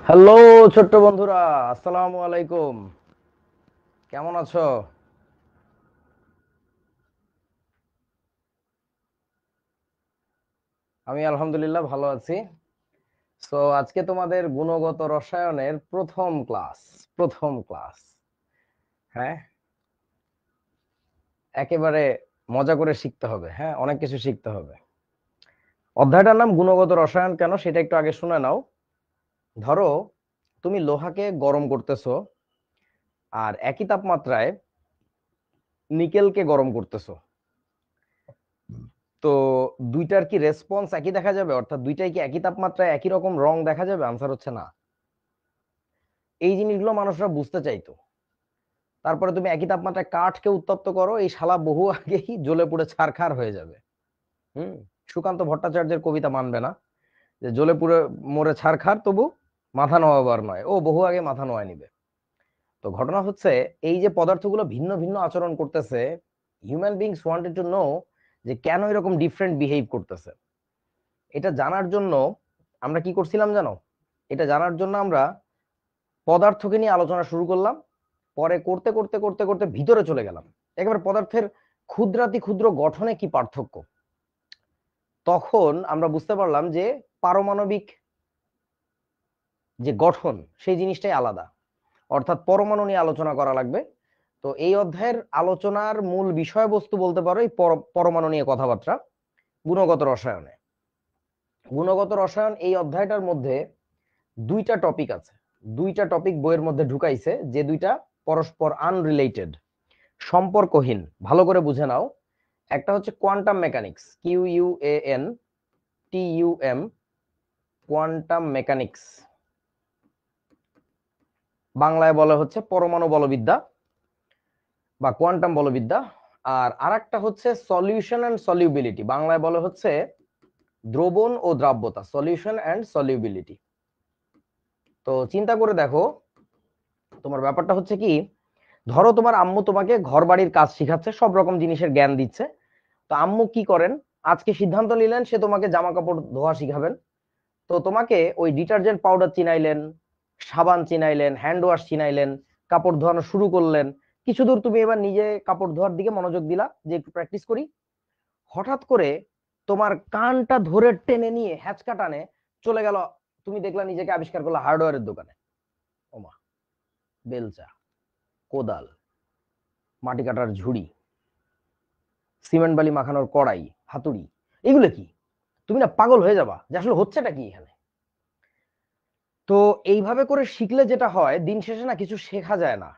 Hello ছোট্ট বন্ধুরা, আসসালামু আলাইকুম। কেমন আছো? আমি আলহামদুলিল্লাহ ভালো আছি। সো আজকে তোমাদের গুণগত রসায়নের প্রথম ক্লাস। হ্যাঁ, একেবারে মজা করে শিখতে হবে। হ্যাঁ, অনেক কিছু শিখতে হবে। অধ্যায়টার নাম গুণগত রসায়ন, কেন সেটা একটু আগে শুনে নাও। ধরো, তুমি লোহাকে গরম করতেছো আর একই তাপমাত্রায় নিকেলকে গরম করতেছো। তো দুইটার কি রেসপন্স একই দেখা যাবে? অর্থাৎ দুইটাই কি একই তাপমাত্রায় একই রকম রং দেখা যাবে? আনসার হচ্ছে না। এই জিনিসগুলো মানুষরা বুঝতে চাইতো। তারপরে তুমি একই তাপমাত্রায় কাঠকে উত্তপ্ত করো, এই শালা বহু আগেই জ্বলে পুড়ে ছারখার হয়ে যাবে। হুম। সুকান্ত ভট্টাচার্যের কবিতা মানবে না যে জ্বলে পুড়ে মরে ছারখার, তবু মাথা নোয়াবার নয়, ও বহু আগে মাথা নোয়ায় নিবে। তো ঘটনা হচ্ছে, এই যে পদার্থগুলো ভিন্ন ভিন্ন আচরণ করতেছে, human beings wanted to know যে কেন এরকম ডিফারেন্ট বিহেভ করতেছে। এটা জানার জন্য আমরা কি করছিলাম জানো? এটা জানার জন্য আমরা পদার্থকে নিয়ে আলোচনা শুরু করলাম। পরে করতে করতে করতে করতে ভিতরে চলে গেলাম, একেবারে পদার্থের ক্ষুদ্রাতি ক্ষুদ্র গঠনে কি পার্থক্য। তখন আমরা বুঝতে পারলাম যে পারমাণবিক যে গঠন, সেই জিনিসটাই আলাদা। অর্থাৎ পরমাণু নিয়ে আলোচনা করা লাগবে। তো এই অধ্যায়ের আলোচনার মূল বিষয়বস্তু বলতে পারো এই পরমাণু নিয়ে কথাবার্তা। গুণগত রসায়নে, গুণগত রসায়ন এই অধ্যায়টার মধ্যে দুইটা টপিক আছে। দুইটা টপিক বইয়ের মধ্যে ঢুকাইছে, যে দুইটা পরস্পর আনরিলেটেড, সম্পর্কহীন। ভালো করে বুঝে নাও। একটা হচ্ছে quantum mechanics, QUANTUM, quantum mechanics, বাংলায় বলা হচ্ছে পরমাণু বলবিদ্যা বা কোয়ান্টাম বলবিদ্যা। আর আরেকটা হচ্ছে সলিউশন অ্যান্ড সলিউবিলিটি, বাংলায় বলা হচ্ছে দ্রবণ ও দ্রাব্যতা, সলিউশন অ্যান্ড সলিউবিলিটি। তো চিন্তা করে দেখো, তোমার ব্যাপারটা হচ্ছে কি, ধরো তোমার আম্মু তোমাকে ঘর বাড়ির কাজ শিখাচ্ছে, সব রকম জিনিসের জ্ঞান দিচ্ছে। তো আম্মু কি করেন, আজকে সিদ্ধান্ত নিলেন সে তোমাকে জামা কাপড় ধোয়া শিখাবেন। তো তোমাকে ওই ডিটারজেন্ট পাউডার চিনাইলেন, সাবান চিনাইলেন, হ্যান্ড ওয়াশ চিনাইলেন, কাপড় ধোয়ানো শুরু করলেন। কিছু দূর তুমি এবার নিজে কাপড় ধোয়ার দিকে মনোযোগ দিলা যে একটু প্র্যাকটিস করি। হঠাৎ করে তোমার কানটা ধরে টেনে নিয়ে হ্যাচকা টানে চলে গেল, তুমি দেখলা নিজেকে আবিষ্কার করলা হার্ডওয়্যারের দোকানে। ওমা, বেলচা, কোদাল, মাটি কাটার ঝুড়ি, সিমেন্ট বালি মাখানোর কড়াই, হাতুড়ি, এগুলো কি? তুমি না পাগল হয়ে যাবা যে আসলে হচ্ছেটা কি এখানে। তো এইভাবে করে শিখলে যেটা হয়, দিন শেষে না কিছু শেখা যায় না,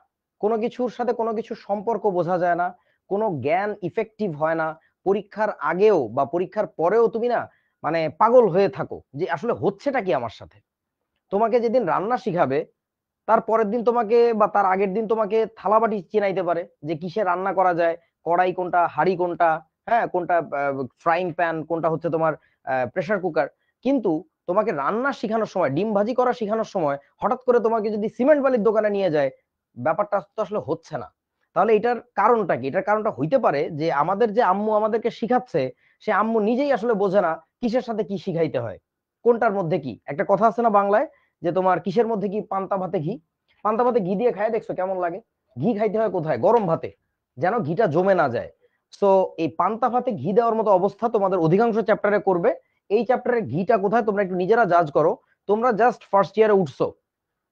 কোনো কিছুর সাথে কোনো কিছুর সম্পর্ক বোঝা যায় না, কোনো জ্ঞান ইফেক্টিভ হয় না। পরীক্ষার আগেও বা পরীক্ষার পরেও তুমি না মানে পাগল হয়ে থাকো যে আসলে হচ্ছেটা কি আমার সাথে। তোমাকে যেদিন রান্না শিখাবে, তার পরের দিন তোমাকে বা তার আগের দিন তোমাকে থালাবাটি চিনাইতে পারে যে কিসে রান্না করা যায়, কড়াই কোনটা, হাঁড়ি কোনটা, হ্যাঁ কোনটা, ফ্রাইং প্যান কোনটা, হচ্ছে তোমার প্রেসার কুকার। কিন্তু তোমাকে রান্না শেখানোর সময়, ডিম ভাজি করা শেখানোর সময় হঠাৎ করে তোমাকে যদি সিমেন্ট বালির দোকানে নিয়ে যায়, ব্যাপারটা তো আসলে হচ্ছে না। তাহলে এটার কারণটা কি? এটার কারণটা হইতে পারে যে আমাদের যে আম্মু আমাদেরকে শিখাচ্ছে, সে আম্মু নিজেই আসলে বোঝে না কিসের সাথে কি শিখাইতে হয়, কোনটার মধ্যে কি। একটা কথা আছে না বাংলায়, যে তোমার কিসের মধ্যে কি, পান্তা ভাতে ঘি। পান্তা ভাতে ঘি দিয়ে খায় দেখছো কেমন লাগে? ঘি খাইতে হয় কোথায়? গরম ভাতে, যেন ঘিটা জমে না যায়। সো এই পান্তা ভাতে ঘি দেওয়ার মতো অবস্থা তোমাদের অধিকাংশ চ্যাপ্টারে করবে। এই চ্যাপ্টারে ঘিটা কোথায় তোমরা একটু নিজেরা জাজ করো। তোমরা জাস্ট ফার্স্ট ইয়ারে উঠছো,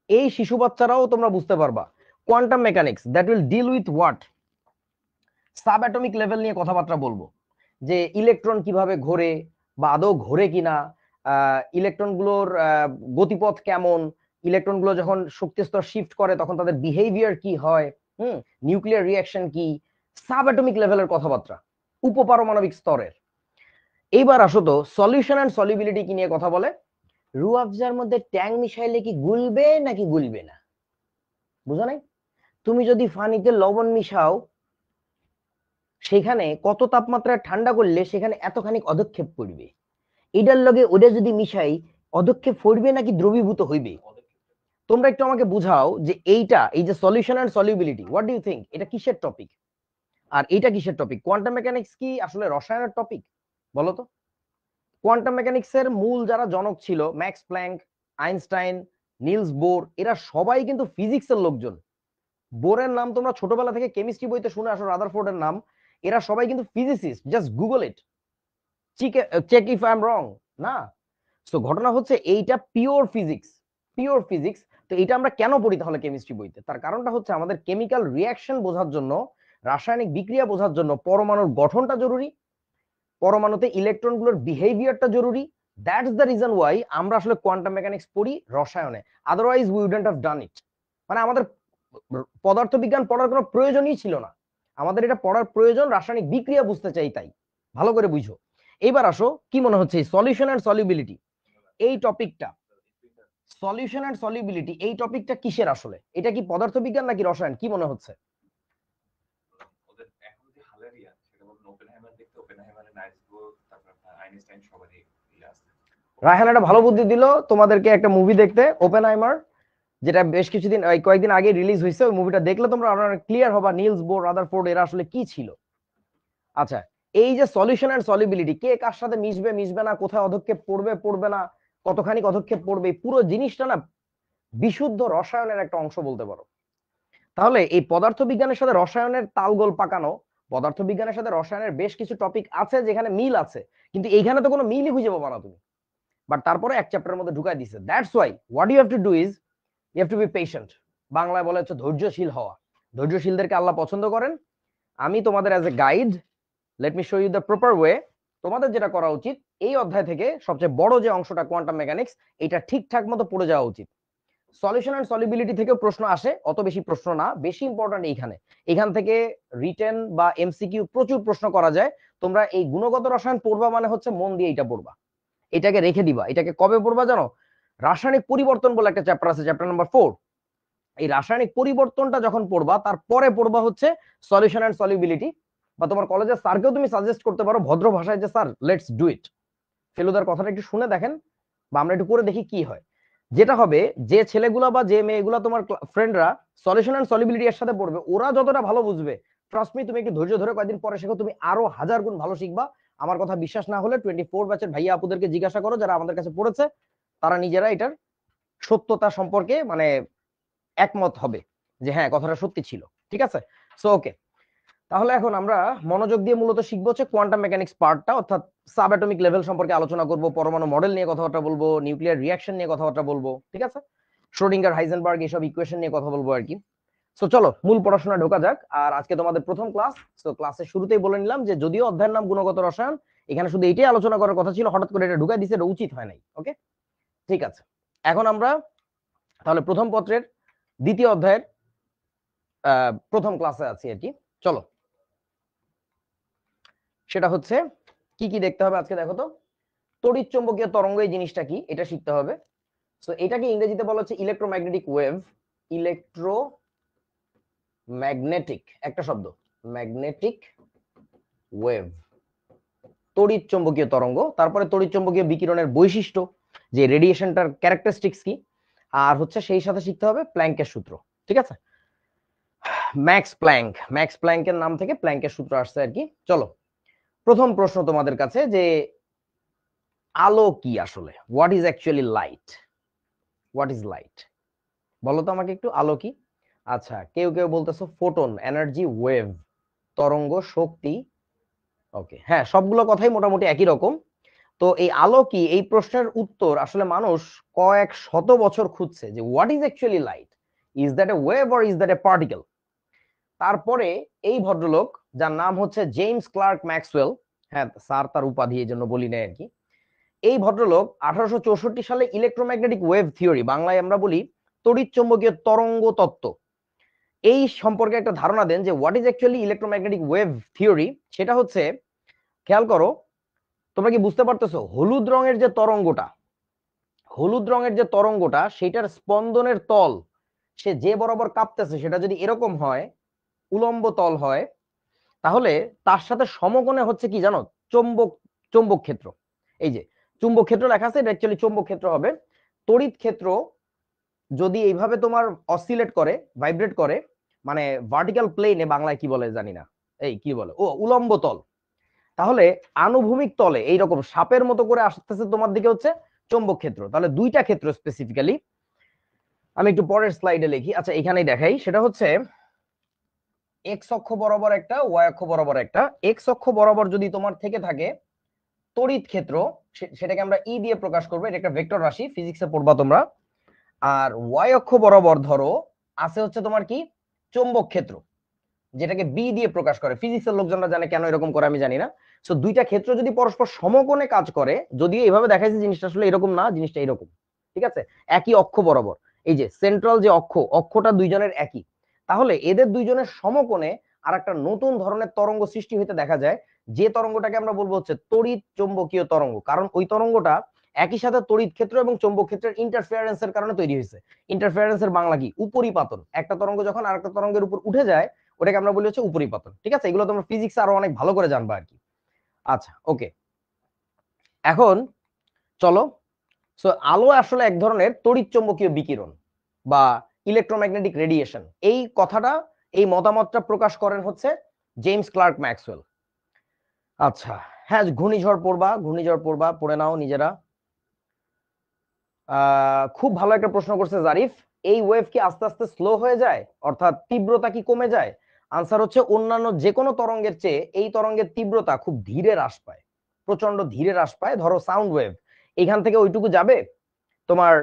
এই শিশু বাচ্চারাও তোমরা বুঝতে পারবা। Quantum mechanics that will deal with what, sub atomic level নিয়ে কথাবার্তা বলবো, যে ইলেকট্রন কিভাবে ঘোরে বা আদৌ ঘোরে কিনা, ইলেকট্রনগুলোর গতিপথ কেমন, ইলেকট্রনগুলো যখন শক্তি স্তর শিফট করে তখন তাদের বিহেভিয়ার কি হয়, নিউক্লিয়ার রিয়াকশন কি, সাব অ্যাটমিক লেভেলের কথাবার্তা, উপপারমাণবিক স্তরের। এইবার আসো তো সলিউশন এন্ড সলিবিলিটি কি নিয়ে কথা বলে। রুয়াফজার মধ্যে ট্যাং মিশাইলে কি গুলবে নাকি গুলবে না? বুঝো নাই? তুমি যদি পানিতে লবণ মিশাও, সেখানে কত তাপমাত্রায় ঠান্ডা করলে সেখানে এতখানি অধক্ষেপ করবে। এটার লগে ওটা যদি মিশাই, অধক্ষেপ পড়বে নাকি দ্রবীভূত হইবে? তোমরা একটু আমাকে বুঝাও যে এইটা, এই যে solution and solubility, what do you think, এটা কিসের টপিক? আর এইটা কিসের টপিক? কোয়ান্টাম মেকানিক্স কি আসলে রসায়নের টপিক? বলো তো। কোয়ান্টাম মেকানিক্সের মূল যারা জনক ছিল, Max Planck, Einstein, Niels Bohr, এরা সবাই কিন্তু ফিজিক্সের লোকজন। বোরের নাম তোমরা ছোটবেলা থেকে কেমিস্ট্রি বইতে শুনে আসো, রাদারফোর্ডের নাম, এরা সবাই কিন্তু physicist. Just Google it, check if I am wrong. না, সো ঘটনা হচ্ছে এইটা পিওর ফিজিক্স, পিওর ফিজিক্স। তো এটা আমরা কেন পড়ি তাহলে কেমিস্ট্রি বইতে? তার কারণটা হচ্ছে আমাদের কেমিক্যাল রিয়াকশন বোঝার জন্য, রাসায়নিক বিক্রিয়া বোঝার জন্য পরমাণুর গঠনটা জরুরি, পরমাণুতে ইলেকট্রনগুলোর বিহেভিয়ারটা জরুরি। দ্যাটস দ্য রিজন ওয়াই আমরা আসলে কোয়ান্টাম মেকানিক্স পড়ি রসায়নে, otherwise we wouldn't have done it. মানে আমাদের পদার্থবিজ্ঞান পড়ার কোনো প্রয়োজনই ছিল না, আমাদের এটা পড়ার প্রয়োজন রাসায়নিক বিক্রিয়া বুঝতে চাই, তাই ভালো করে বুঝো। এইবার আসো, কি মনে হচ্ছে সলিউশন এন্ড সলিউবিলিটি এই টপিকটা, সলিউশন এন্ড সলিউবিলিটি এই টপিকটা কিসের আসলে? এটা কি পদার্থবিজ্ঞান নাকি রসায়ন, কি মনে হচ্ছে? রায়হান একটা ভালো বুদ্ধি দিল তোমাদেরকে, একটা মুভি দেখতে, ওপেনহাইমার, যেটা বেশ কিছুদিন কয়েকদিন আগে রিলিজ হয়েছে। ওই মুভিটা দেখলে তোমরা আপনারা ক্লিয়ার হবা নিলস বোর, রাদারফোর্ড এরা আসলে কি ছিল। আচ্ছা, এই যে সলিউশন এন্ড সলিউবিলিটি, কে কার সাথে মিশবে মিশবে না, কোথায় অধক্ষেপ পড়বে পড়বে না, কতখানি অধক্ষেপ পড়বে, পুরো জিনিসটা না বিশুদ্ধ রসায়নের একটা অংশ বলতে পারো। তাহলে এই পদার্থবিজ্ঞানের সাথে রসায়নের তালগোল পাকানো, পদার্থবিজ্ঞানের সাথে রসায়নের বেশ কিছু টপিক আছে যেখানে মিল আছে, কিন্তু এইখানে তো কোনো মিলই খুঁজে পাবো না তুমি। বাট তারপরে এক চ্যাপ্টারের মধ্যে ঢুকাই দিছে। That's why what you have to do is you have to be patient. বাংলায় বলে হচ্ছে ধৈর্যশীল হওয়া। ধৈর্যশীলদেরকে আল্লাহ পছন্দ করেন। আমি তোমাদের as a guide, let me show you the proper way. তোমাদের যেটা করা উচিত, এই অধ্যায় থেকে সবচেয়ে বড় যে অংশটা কোয়ান্টাম মেকানিক্স, এটা ঠিকঠাক মতো পড়ে যাওয়া উচিত। সলিউশন এন্ড সলিউবিলিটি থেকেও প্রশ্ন আসে, অত বেশি প্রশ্ন না, বেশি ইম্পর্টেন্ট এইখানে। এখান থেকে রিটেন বা এমসিকিউ প্রচুর প্রশ্ন করা যায়। তোমরা এই গুণগত রসায়ন পড়বা মানে হচ্ছে মন দিয়ে এটা পড়বা, এটাকে রেখে দিবা। এটাকে কবে পড়বা জানো? রাসায়নিক পরিবর্তন বলে একটা চ্যাপ্টার আছে, চ্যাপ্টার নাম্বার 4। এই রাসায়নিক পরিবর্তনটা যখন পড়বা, তারপরে পড়বা হচ্ছে সলিউশন এন্ড সলিউবিলিটি। বা তোমার কলেজের স্যারকেও তুমি সাজেস্ট করতে পারো ভদ্র ভাষায় যে স্যার লেটস ডু ইট, ফেলুদার কথাটা একটু শুনে দেখেন, বা আমরা একটু করে দেখি কি হয়। যেটা হবে, যে ছেলেগুলা বা যে মেয়েগুলা তোমার ফ্রেন্ডরা সলিউশন এন্ড সলিউবিলিটি এর সাথে পড়বে, ওরা যতটা ভালো বুঝবে, ট্রাস্ট মি, তুমি একটু ধৈর্য ধরে কয়েকদিন পরে শেখো, তুমি আরো 1000 গুণ ভালো শিখবা। আমার কথা বিশ্বাস না হলে 24 ব্যাচের ভাইয়া আপুদেরকে জিজ্ঞাসা করো যারা আমাদের কাছে পড়েছে, তারা নিজেরা এটার সত্যতা সম্পর্কে মানে একমত হবে যে হ্যাঁ কথাটা সত্যি ছিল। ঠিক আছে, সো ওকে, তাহলে এখন আমরা মনোযোগ দিয়ে মূলত শিখবো হচ্ছে কোয়ান্টাম মেকানিক্স পার্টটা, অর্থাৎ সাব অ্যাটমিক লেভেল সম্পর্কে আলোচনা করব, পরমাণু মডেল নিয়ে কথাবার্তা বলবো, নিউক্লিয়ার রিঅ্যাকশন নিয়ে কথাবার্তা বলবো। ঠিক আছে, শ্রোডিঙ্গার হাইজেনবার্গ এসব ইকুয়েশন নিয়ে কথা বলবো আর কি। সো চলো মূল পড়াশোনা ঢোকা যাক। আর আজকে তোমাদের প্রথম ক্লাস, সো ক্লাসের শুরুতেই বলে নিলাম যে যদিও অধ্যায়ের নাম গুণগত রসায়ন, এখানে শুধু এইটাই আলোচনা করার কথা ছিল, হঠাৎ করে এটা ঢুকাই দিছে, এটা উচিত হয় নাই। ওকে, ঠিক আছে, এখন আমরা তাহলে প্রথম পত্রের দ্বিতীয় অধ্যায়ের প্রথম ক্লাসে আছি আর কি। চলো, সেটা হচ্ছে কি কি দেখতে হবে আজকে, দেখো তো। তড়িৎ চুম্বকীয় তরঙ্গ এই জিনিসটা কি, এটা শিখতে হবে। সো এটাকে ইংরেজিতে বলা হচ্ছে ইলেকট্রোম্যাগনেটিক ওয়েভ। ইলেকট্রোম্যাগনেটিক একটা শব্দ, ম্যাগনেটিক ওয়েভ, তড়িৎ চুম্বকীয় তরঙ্গ। তারপরে তড়িৎ চুম্বকীয় বিকিরণের বৈশিষ্ট্য, যে রেডিয়েশনটার ক্যারেক্টারিস্টিক্স কি, আর হচ্ছে সেই সাথে শিখতে হবে প্ল্যাঙ্কের সূত্র। ঠিক আছে, ম্যাক্স প্ল্যাঙ্কের নাম থেকে প্ল্যাঙ্কের সূত্র আসছে আর কি। চলো, প্রথম প্রশ্ন তোমাদের কাছে যে আলো কি আসলে, what is actually light, what is light, বলো তো আমাকে একটু, আলো কি? আচ্ছা, কেউ কেউ বলতেছো ফোটন, এনার্জি, ওয়েভ, তরঙ্গ, শক্তি। ওকে, হ্যাঁ, সবগুলো কথাই মোটামুটি একই রকম। তো এই আলো কি, এই প্রশ্নের উত্তর আসলে মানুষ কয়েক শত বছর খুঁজছে, যে what is actually light, is that a wave or is that a particle. তারপরে এই ভদ্রলোক, যার নাম হচ্ছে জেমস ক্লার্ক ম্যাক্সওয়েল, হ্যাঁ স্যার তার উপাধি, এই জন্য বলি না আর কি। এই ভদ্রলোক 1864 সালে ইলেকট্রোম্যাগনেটিক ওয়েভ থিওরি, বাংলায় আমরা বলি তড়িৎ চুম্বকীয় তরঙ্গ তত্ত্ব, এই সম্পর্কে একটা ধারণা দেন যে what is actually electromagnetic wave theory. সেটা হচ্ছে, খেয়াল করো, তোমরা কি বুঝতে পারতেছো, হলুদ রঙের যে তরঙ্গটা, হলুদ রঙের যে তরঙ্গটা, সেটার স্পন্দনের তল, সে যে বরাবর কাঁপতেছে, সেটা যদি এরকম হয়, উলম্ব তল হয়, তাহলে তার সাথে সমকোণে হচ্ছে কি জানো, চৌম্বক, চৌম্বক ক্ষেত্র। এই যে চুম্বক ক্ষেত্র লেখা আছে, এটা অ্যাকচুয়ালি চৌম্বক ক্ষেত্র হবে। তড়িৎ ক্ষেত্র যদি এইভাবে তোমার অসিলেট করে, ভাইব্রেট করে, মানে ভার্টিক্যাল প্লেনে, বাংলায় কি বলে জানি না, এই কি বলে, ও উলম্ব তল, তাহলে আনুভূমিক তলে এইরকম সাপের মতো করে আসতেছে তোমার দিকে হচ্ছে চৌম্বক ক্ষেত্র। তাহলে দুইটা ক্ষেত্র স্পেসিফিক্যালি, আমি একটু পরের স্লাইডে লিখি। আচ্ছা এখানেই দেখাই, সেটা হচ্ছে এক্স অক্ষ বরাবর একটা, ওয়াই অক্ষ বরাবর একটা। এক্স অক্ষ বরাবর যদি তোমার থেকে থাকে তড়িৎ ক্ষেত্র, সেটাকে আমরা ই দিয়ে প্রকাশ করবো, এটা একটা ভেক্টর রাশি, ফিজিক্সে পড়বা তোমরা। আর ওয়াই অক্ষ বরাবর ধরো আছে হচ্ছে তোমার কি, চৌম্বক ক্ষেত্র, যেটাকে বি দিয়ে প্রকাশ করে। ফিজিক্সের লোকজনরা জানে, কেন এরকম করে আমি জানি না। সো দুইটা ক্ষেত্র যদি পরস্পর সমকোণে কাজ করে, যদিও এইভাবে দেখাইছে জিনিসটা আসলে এরকম না, জিনিসটা এরকম, ঠিক আছে, একই অক্ষ বরাবর। এই যে সেন্ট্রাল যে অক্ষটা দুইজনের একই, তাহলে এদের দুইজনের সমকোণে আর একটা নতুন ধরনের তরঙ্গ সৃষ্টি হইতে দেখা যায়, যে তরঙ্গটাকে আমরা বলবো হচ্ছে তড়িৎ চৌম্বকীয় তরঙ্গ। কারণ ওই তরঙ্গটা একই সাথে তড়িৎ ক্ষেত্র এবং চৌম্বক ক্ষেত্রের ইন্টারফেয়ারেন্সের কারণে তৈরি হয়েছে। ইন্টারফেয়ারেন্সের বাংলা কি? উপরিপাতন। একটা তরঙ্গ যখন আরেকটা তরঙ্গের উপর উঠে যায়, ওটাকে আমরা বলি হচ্ছে উপরিপাতন। ঠিক আছে, এগুলো তোমরা ফিজিক্স আরো অনেক ভালো করে জানবা আর কি। আচ্ছা ওকে, এখন চলো। সো আলো আসলে এক ধরনের তড়িৎ চৌম্বকীয় বিকিরণ বা ইলেকট্রোম্যাগনেটিক রেডিয়েশন। এই কথাটা, এই মতামতটা প্রকাশ করেন হচ্ছে জেমস ক্লার্ক ম্যাক্সওয়েল। আচ্ছা হ্যাঁ, ঘূর্ণিঝড় পড়বা, ঘূর্ণিঝড় পড়বা, পড়ে নাও নিজেরা। খুব ভালো একটা প্রশ্ন করছে জারিফ, এই ওয়েভ কি আস্তে আস্তে স্লো হয়ে যায়, অর্থাৎ তীব্রতা কি কমে যায়? আনসার হচ্ছে অন্যান্য যে কোনো তরঙ্গের চেয়ে এই তরঙ্গের তীব্রতা খুব ধীরে হ্রাস পায়, প্রচন্ড ধীরে হ্রাস পায়। ধরো সাউন্ড ওয়েভ এখান থেকে ওইটুকু যাবে, তোমার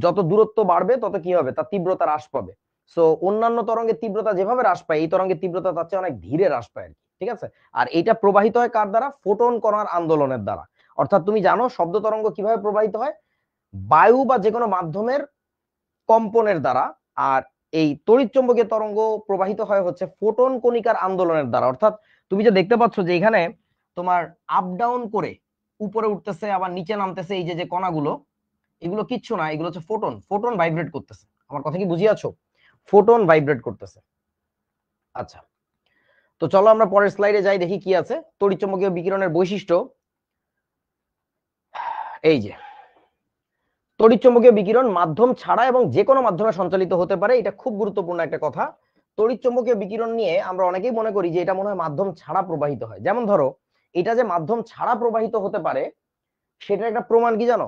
যত দূরত্ব বাড়বে তত কি হবে, তার তীব্রতা হ্রাস পাবে। সো অন্যান্য তরঙ্গের তীব্রতা যেভাবে হ্রাস পায়, এই তরঙ্গের তীব্রতা তার চেয়ে অনেক ধীরে হ্রাস পায় আর কি। ঠিক আছে, আর এটা প্রবাহিত হয় কার দ্বারা? ফোটন কণার আন্দোলনের দ্বারা। অর্থাৎ তুমি জানো শব্দ তরঙ্গ কিভাবে প্রবাহিত হয়? বায়ু বা যে কোনো মাধ্যমের কম্পনের দ্বারা। আর এই তড়িৎ চৌম্বকীয় তরঙ্গ প্রবাহিত হয় হচ্ছে ফোটন কণিকার আন্দোলনের দ্বারা। অর্থাৎ তুমি যে দেখতে পাচ্ছ যে এখানে তোমার আপ ডাউন করে উপরে উঠতেছে আবার নিচে নামতেছে, এই যে যে কণাগুলো, এগুলো কিচ্ছু না, এগুলো হচ্ছে ফোটন। ফোটন ভাইব্রেট করতেছে। আমার কথা কি বুঝিয়াছো? ফোটন ভাইব্রেট করতেছে। আচ্ছা, তো চলো আমরা পরের স্লাইডে যাই, দেখি কি আছে তড়িৎ চৌম্বকীয় বিকিরণের বৈশিষ্ট্য। এই যে তড়িৎচুম্বকীয় বিকিরণ মাধ্যম ছাড়া এবং যে কোনো মাধ্যমে সঞ্চালিত হতে পারে, এটা খুব গুরুত্বপূর্ণ একটা কথা। তড়িৎচুম্বকীয় বিকিরণ নিয়ে আমরা অনেকেই মনে করি যে এটা মনে হয় মাধ্যম ছাড়া প্রবাহিত হয়। যেমন ধরো এটা যে মাধ্যম ছাড়া প্রবাহিত হতে পারে, সেটার একটা প্রমাণ কি জানো?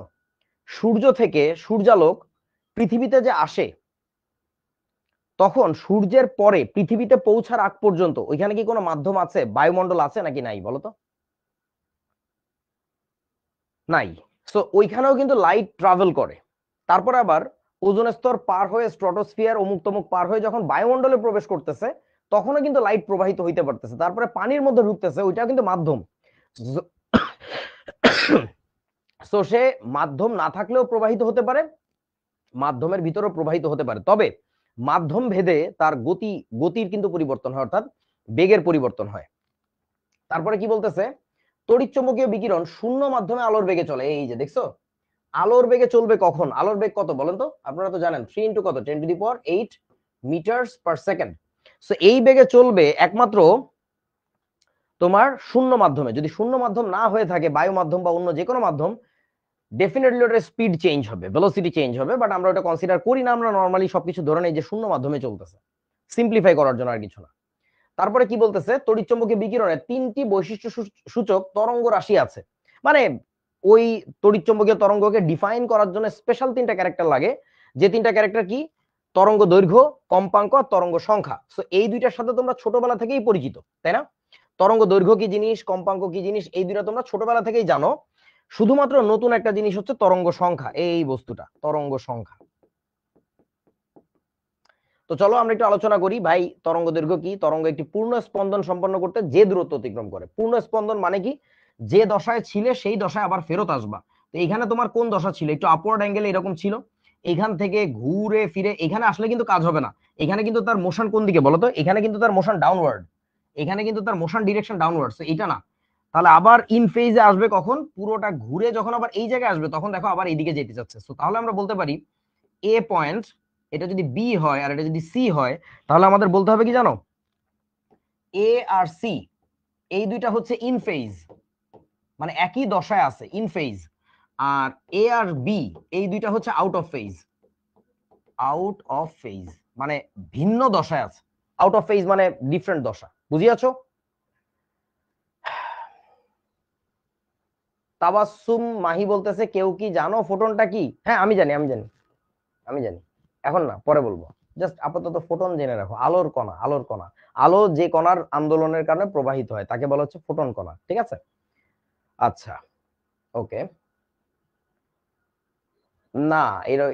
সূর্য থেকে সূর্যালোক পৃথিবীতে যে আসে, তখন সূর্যের পরে পৃথিবীতে পৌঁছার আগ পর্যন্ত ওইখানে কি কোনো মাধ্যম আছে, বায়ুমণ্ডল আছে নাকি নাই বলো তো? নাই। সো ওইখানেও কিন্তু লাইট ট্রাভেল করে। তারপর আবার ওজোন স্তর পার হয়ে স্ট্রাটোস্ফিয়ার অমুক তমুক পার হয়ে যখন বায়ুমণ্ডলে প্রবেশ করতেছে, তখনও কিন্তু লাইট প্রবাহিত হইতে পারতেছে। তারপরে পানির মধ্যে ঢুকতেছে, ওইটাও কিন্তু মাধ্যম। সো সে মাধ্যম না থাকলেও প্রবাহিত হতে পারে, মাধ্যমের ভিতরেও প্রবাহিত হতে পারে। তবে মাধ্যম ভেদে তার গতির কিন্তু পরিবর্তন হয়, অর্থাৎ বেগের পরিবর্তন হয়। তারপরে কি বলতেছে, তড়িৎচুম্বকীয় বিকিরণ শূন্য মাধ্যমে আলোর বেগে চলে। এই যে দেখছো, আলোর বেগে চলবে কখন? আলোর বেগ কত বলেন তো? আপনারা তো জানেন 3 ইন্টু কত, 10⁸ মিটার্স পার সেকেন্ড। সো এই বেগে চলবে একমাত্র তোমার শূন্য মাধ্যমে। যদি শূন্য মাধ্যম না হয়ে থাকে, বায়ু মাধ্যম বা অন্য যে কোনো মাধ্যম, ডেফিনেটলি ওটার স্পিড চেঞ্জ হবে, ভেলোসিটি চেঞ্জ হবে। বাট আমরা ওটা কনসিডার করি না, আমরা নর্মালি সবকিছু ধরে নেই যে শূন্য মাধ্যমে চলতেছে, সিম্পলিফাই করার জন্য আর কিছু না। তারপরে কি বলতেছে, তড়িৎচুম্বকীয় বিকিরণের 3টি বৈশিষ্ট্য সূচক তরঙ্গ রাশি আছে। মানে ওই তড়িৎচুম্বকীয় তরঙ্গকে ডিফাইন করার জন্য স্পেশাল 3টা ক্যারেক্টার লাগে। যে 3টা ক্যারেক্টার কি? তরঙ্গ দৈর্ঘ্য, কম্পাঙ্ক, তরঙ্গ সংখ্যা। সো এই দুইটার সাথে তোমরা ছোটবেলা থেকেই পরিচিত, তাই না? তরঙ্গ দৈর্ঘ্য কি জিনিস, কম্পাঙ্ক কি জিনিস, এই দুইটা তোমরা ছোটবেলা থেকেই জানো। শুধুমাত্র নতুন একটা জিনিস হচ্ছে তরঙ্গ সংখ্যা, এই বস্তুটা তরঙ্গ সংখ্যা। তো চলো আমরা একটু আলোচনা করি ভাই, তরঙ্গ দৈর্ঘ্য কি? তরঙ্গ একটি পূর্ণ স্পন্দন সম্পন্ন করতে যে দূরত্ব অতিক্রম করে। পূর্ণ স্পন্দন মানে কি? যে দশায় ছিলে সেই দশায় আবার ফেরত আসবা। তো এখানে তোমার কোন দশা ছিল? একটু আপওয়ার্ড অ্যাঙ্গেলে এরকম ছিল, এখান থেকে ঘুরে ফিরে এখানে আসলে কিন্তু কাজ হবে না। এখানে কিন্তু তার মোশন কোন দিকে বলো তো? এখানে কিন্তু তার মোশন ডাউনওয়ার্ড, এখানে কিন্তু তার মোশন ডিরেকশন ডাউনওয়ার্ড। তো এটা না, তাহলে আবার ইন ফেজে আসবে কখন? পুরোটা ঘুরে যখন আবার এই জায়গায় আসবে, তখন দেখো আবার এইদিকে যেতে যাচ্ছে। তো তাহলে আমরা বলতে পারি এ পয়েন্ট, এটা যদি বি হয় আর এটা যদি সি হয়, তাহলে আমাদের বলতে হবে কি জানো? এ আর সি এই দুইটা হচ্ছে ইন ফেজ, মানে একই দশায় আছে, ইন ফেজ। আর এ আর বি এই দুইটা হচ্ছে out of phase. Out of phase মানে ভিন্ন দশায় আছে। আউট অফ ফেজ মানে ডিফারেন্ট দশা, বুঝিয়াছো? তাবাসসুম মাহি বলতেছে কেউ কি জানো ফোটনটা কি? হ্যাঁ আমি জানি, আমি জানি, আমি জানি। এখন না, পরে বলবো। জাস্ট আপাতত ফোটন জেনে রাখো, আলোর কণা, আলোর কণা। আলো যে কণার আন্দোলনের কারণে প্রবাহিত হয় তাকে বলা হচ্ছে ফোটন কণা, ঠিক আছে? আচ্ছা, ওকে। না,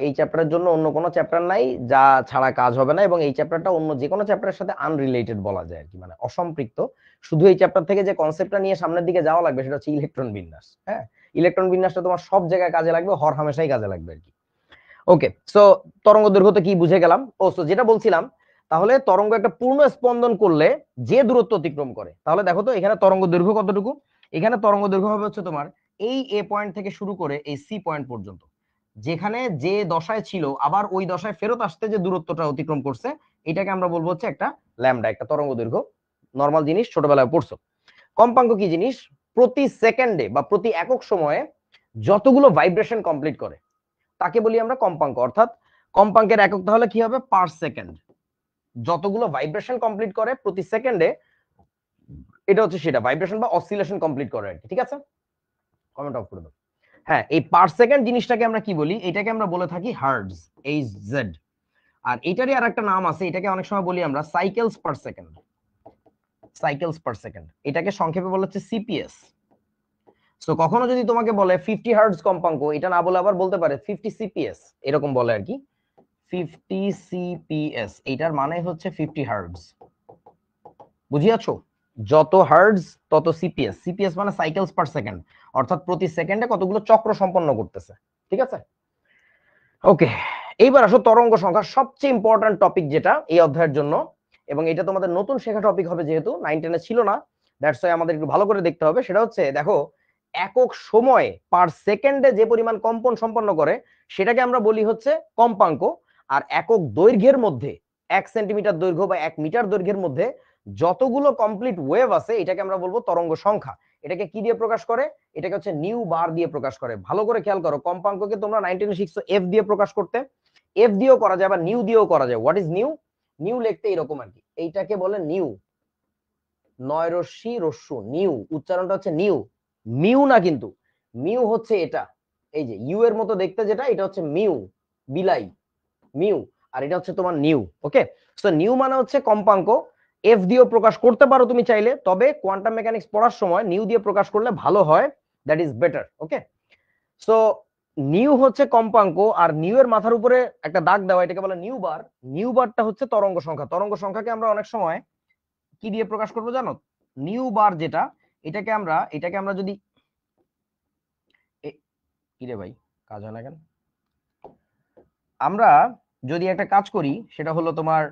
এই চ্যাপ্টারের জন্য অন্য কোনো চ্যাপ্টার নাই যা ছাড়া কাজ হবে না, এবং এই চ্যাপ্টারটা অন্য যে কোনো চ্যাপ্টারের সাথে আনরিলেটেড বলা যায় আর কি, মানে অসম্পৃক্ত। শুধু এই চ্যাপ্টার থেকে যে কনসেপ্টটা নিয়ে সামনের দিকে যাওয়া লাগবে সেটা হচ্ছে ইলেকট্রন বিন্যাস। হ্যাঁ, ইলেকট্রন বিন্যাসটা তোমার সব জায়গায় কাজে লাগবে, হর হামেশাই কাজে লাগবে আর কি। ওকে, সো তরঙ্গ দৈর্ঘ্য তো কি বুঝে গেলাম। ও সো যেটা বলছিলাম, তাহলে তরঙ্গ একটা পূর্ণ স্পন্দন করলে যে দূরত্ব অতিক্রম করে, তাহলে দেখো তো এখানে তরঙ্গ দৈর্ঘ্য কতটুকু। এখানে তরঙ্গ দৈর্ঘ্য হবে হচ্ছে তোমার এই এ পয়েন্ট থেকে শুরু করে এই সি পয়েন্ট পর্যন্ত, যেখানে যে দশায় ছিল আবার ওই দশায় ফেরত আসতে যে দূরত্বটা অতিক্রম করছে, এটাকে আমরা বলবো হচ্ছে একটা ল্যামডা, একটা তরঙ্গ দৈর্ঘ্য। নর্মাল জিনিস, ছোটবেলায় পড়ছো। কম্পাঙ্ক কি জিনিস? প্রতি সেকেন্ডে বা প্রতি একক সময়ে যতগুলো ভাইব্রেশন কমপ্লিট করে তাকে বলি আমরা কম্পাঙ্ক। অর্থাৎ কম্পাঙ্কের একক তাহলে কি হবে? Per second. যতগুলো ভাইব্রেশন কমপ্লিট করে প্রতি সেকেন্ডে, এটা হচ্ছে সেটা ভাইব্রেশন বা অসিলেশন কমপ্লিট করে আর কি, ঠিক আছে? কমেন্ট অফ করে দাও। হ্যাঁ, এই পার সেকেন্ড জিনিসটাকে আমরা কি বলি? এটাকে আমরা বলে থাকি হার্টজ, এইচ জেড। আর এটারই আর একটা নাম আছে, এটাকে অনেক সময় বলি আমরা cycles per second. Cycles per second, এটাকে সংক্ষেপে বলা হচ্ছে সিপিএস। সো কখনো যদি তোমাকে বলে 50 হার্টজ কম্পাঙ্ক, এটা না বলে আবার বলতে পারে 50 সিপিএস, এরকম বলে আর কি। 50 সিপিএস, এটার মানে হচ্ছে 50 হার্টজ। বুঝিয়াছো? যত হার্টজ তত সিপিএস। সিপিএস মানে সাইকেলস পার সেকেন্ড, অর্থাৎ প্রতি সেকেন্ডে কতগুলো চক্র সম্পন্ন করতেছে, ঠিক আছে? ওকে, এইবার আসো তরঙ্গ সংখ্যা, সবচেয়ে ইম্পর্টেন্ট টপিক যেটা এই অধ্যায়ের জন্য, এবং এটা তোমাদের নতুন শেখা টপিক হবে, যেহেতু 9-10 ছিল না, দ্যাটস ওয়াই আমাদের একটু ভালো করে দেখতে হবে। সেটা হচ্ছে দেখো, একক সময়ে পার সেকেন্ডে যে পরিমাণ কম্পন সম্পন্ন করে সেটাকে আমরা বলি হচ্ছে কম্পাঙ্ক। আর একক দৈর্ঘ্যের মধ্যে, 1 সেন্টিমিটার দৈর্ঘ্য বা 1 মিটার দৈর্ঘ্যের মধ্যে যতগুলো কমপ্লিট ওয়েভ আছে এটাকে আমরা বলবো তরঙ্গ সংখ্যা। এটাকে কি দিয়ে প্রকাশ করে? এটাকে হচ্ছে নিউ বার দিয়ে প্রকাশ করে। ভালো করে খেয়াল করো, কম্পাঙ্ককে তোমরা 19 শিখছো এফ দিয়ে প্রকাশ করতে, এফ দিয়েও করা যায় বা নিউ দিয়েও করা যায়। What is new? নিউ লিখতে এরকম আর কি, এইটাকে বলে নিউ, নয়রশ্মি রস্যু, নিউ উচ্চারণটা হচ্ছে নিউ, মিউ না কিন্তু। মিউ হচ্ছে এটা, এই যে ইউ এর মতো দেখতে যেটা, এটা হচ্ছে মিউ, বিলাই, মিউ। আর এটা হচ্ছে তোমার নিউ। ওকে, সো নিউ মানে হচ্ছে কম্পাঙ্ক। এফ দিয়েও প্রকাশ করতে পারো তুমি চাইলে, তবে কোয়ান্টাম মেকানিক্স পড়ার সময় নিউ দিয়ে প্রকাশ করলে ভালো হয়, that is better. Okay, so new হচ্ছে কম্পাঙ্ক, আর নিউ এর মাথার উপরে একটা দাগ দেওয়া, এটাকে বলে নিউ বার। নিউ বারটা হচ্ছে তরঙ্গ সংখ্যা। তরঙ্গ সংখ্যাকে আমরা অনেক সময় কি দিয়ে প্রকাশ করবো জানো? নিউ বার যেটা, এটাকে আমরা যদি কি রে ভাই, কাজ হয় না কেন? আমরা যদি একটা কাজ করি, সেটা হলো তোমার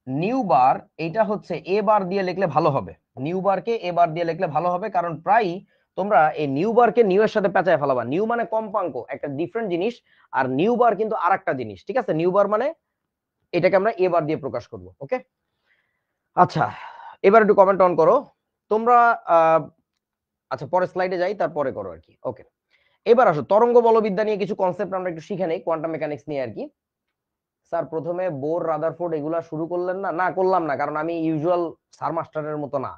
নিউ বার, এটা হচ্ছে এ বার দিয়ে লিখলে ভালো হবে। নিউ বারকে এ বার দিয়ে লিখলে ভালো হবে, কারণ প্রায় তোমরা এই নিউ বারকে নিউ এর সাথে পেঁচায় ফেলাবা। নিউ মানে কম্পাঙ্ক, একটা ডিফারেন্ট জিনিস, আর নিউ বার কিন্তু আরেকটা জিনিস, ঠিক আছে? নিউ বার মানে এটাকে আমরা এ বার দিয়ে প্রকাশ করব। ওকে, আচ্ছা, এবার একটু কমেন্ট অন করো তোমরা। আচ্ছা, পরের স্লাইডে যাই, তারপরে করো আর কি। ওকে, এবার আসো তরঙ্গ বলবিদ্যা নিয়ে কিছু কনসেপ্ট আমরা একটু শিখে নেই, কোয়ান্টাম মেকানিক্স নিয়ে আর কি। স্যার প্রথমে বোর, রাদারফোর্ড এগুলা শুরু করলেন না? না, করলাম না, কারণ আমি ইউজুয়াল স্যার মাস্টারের মতো না,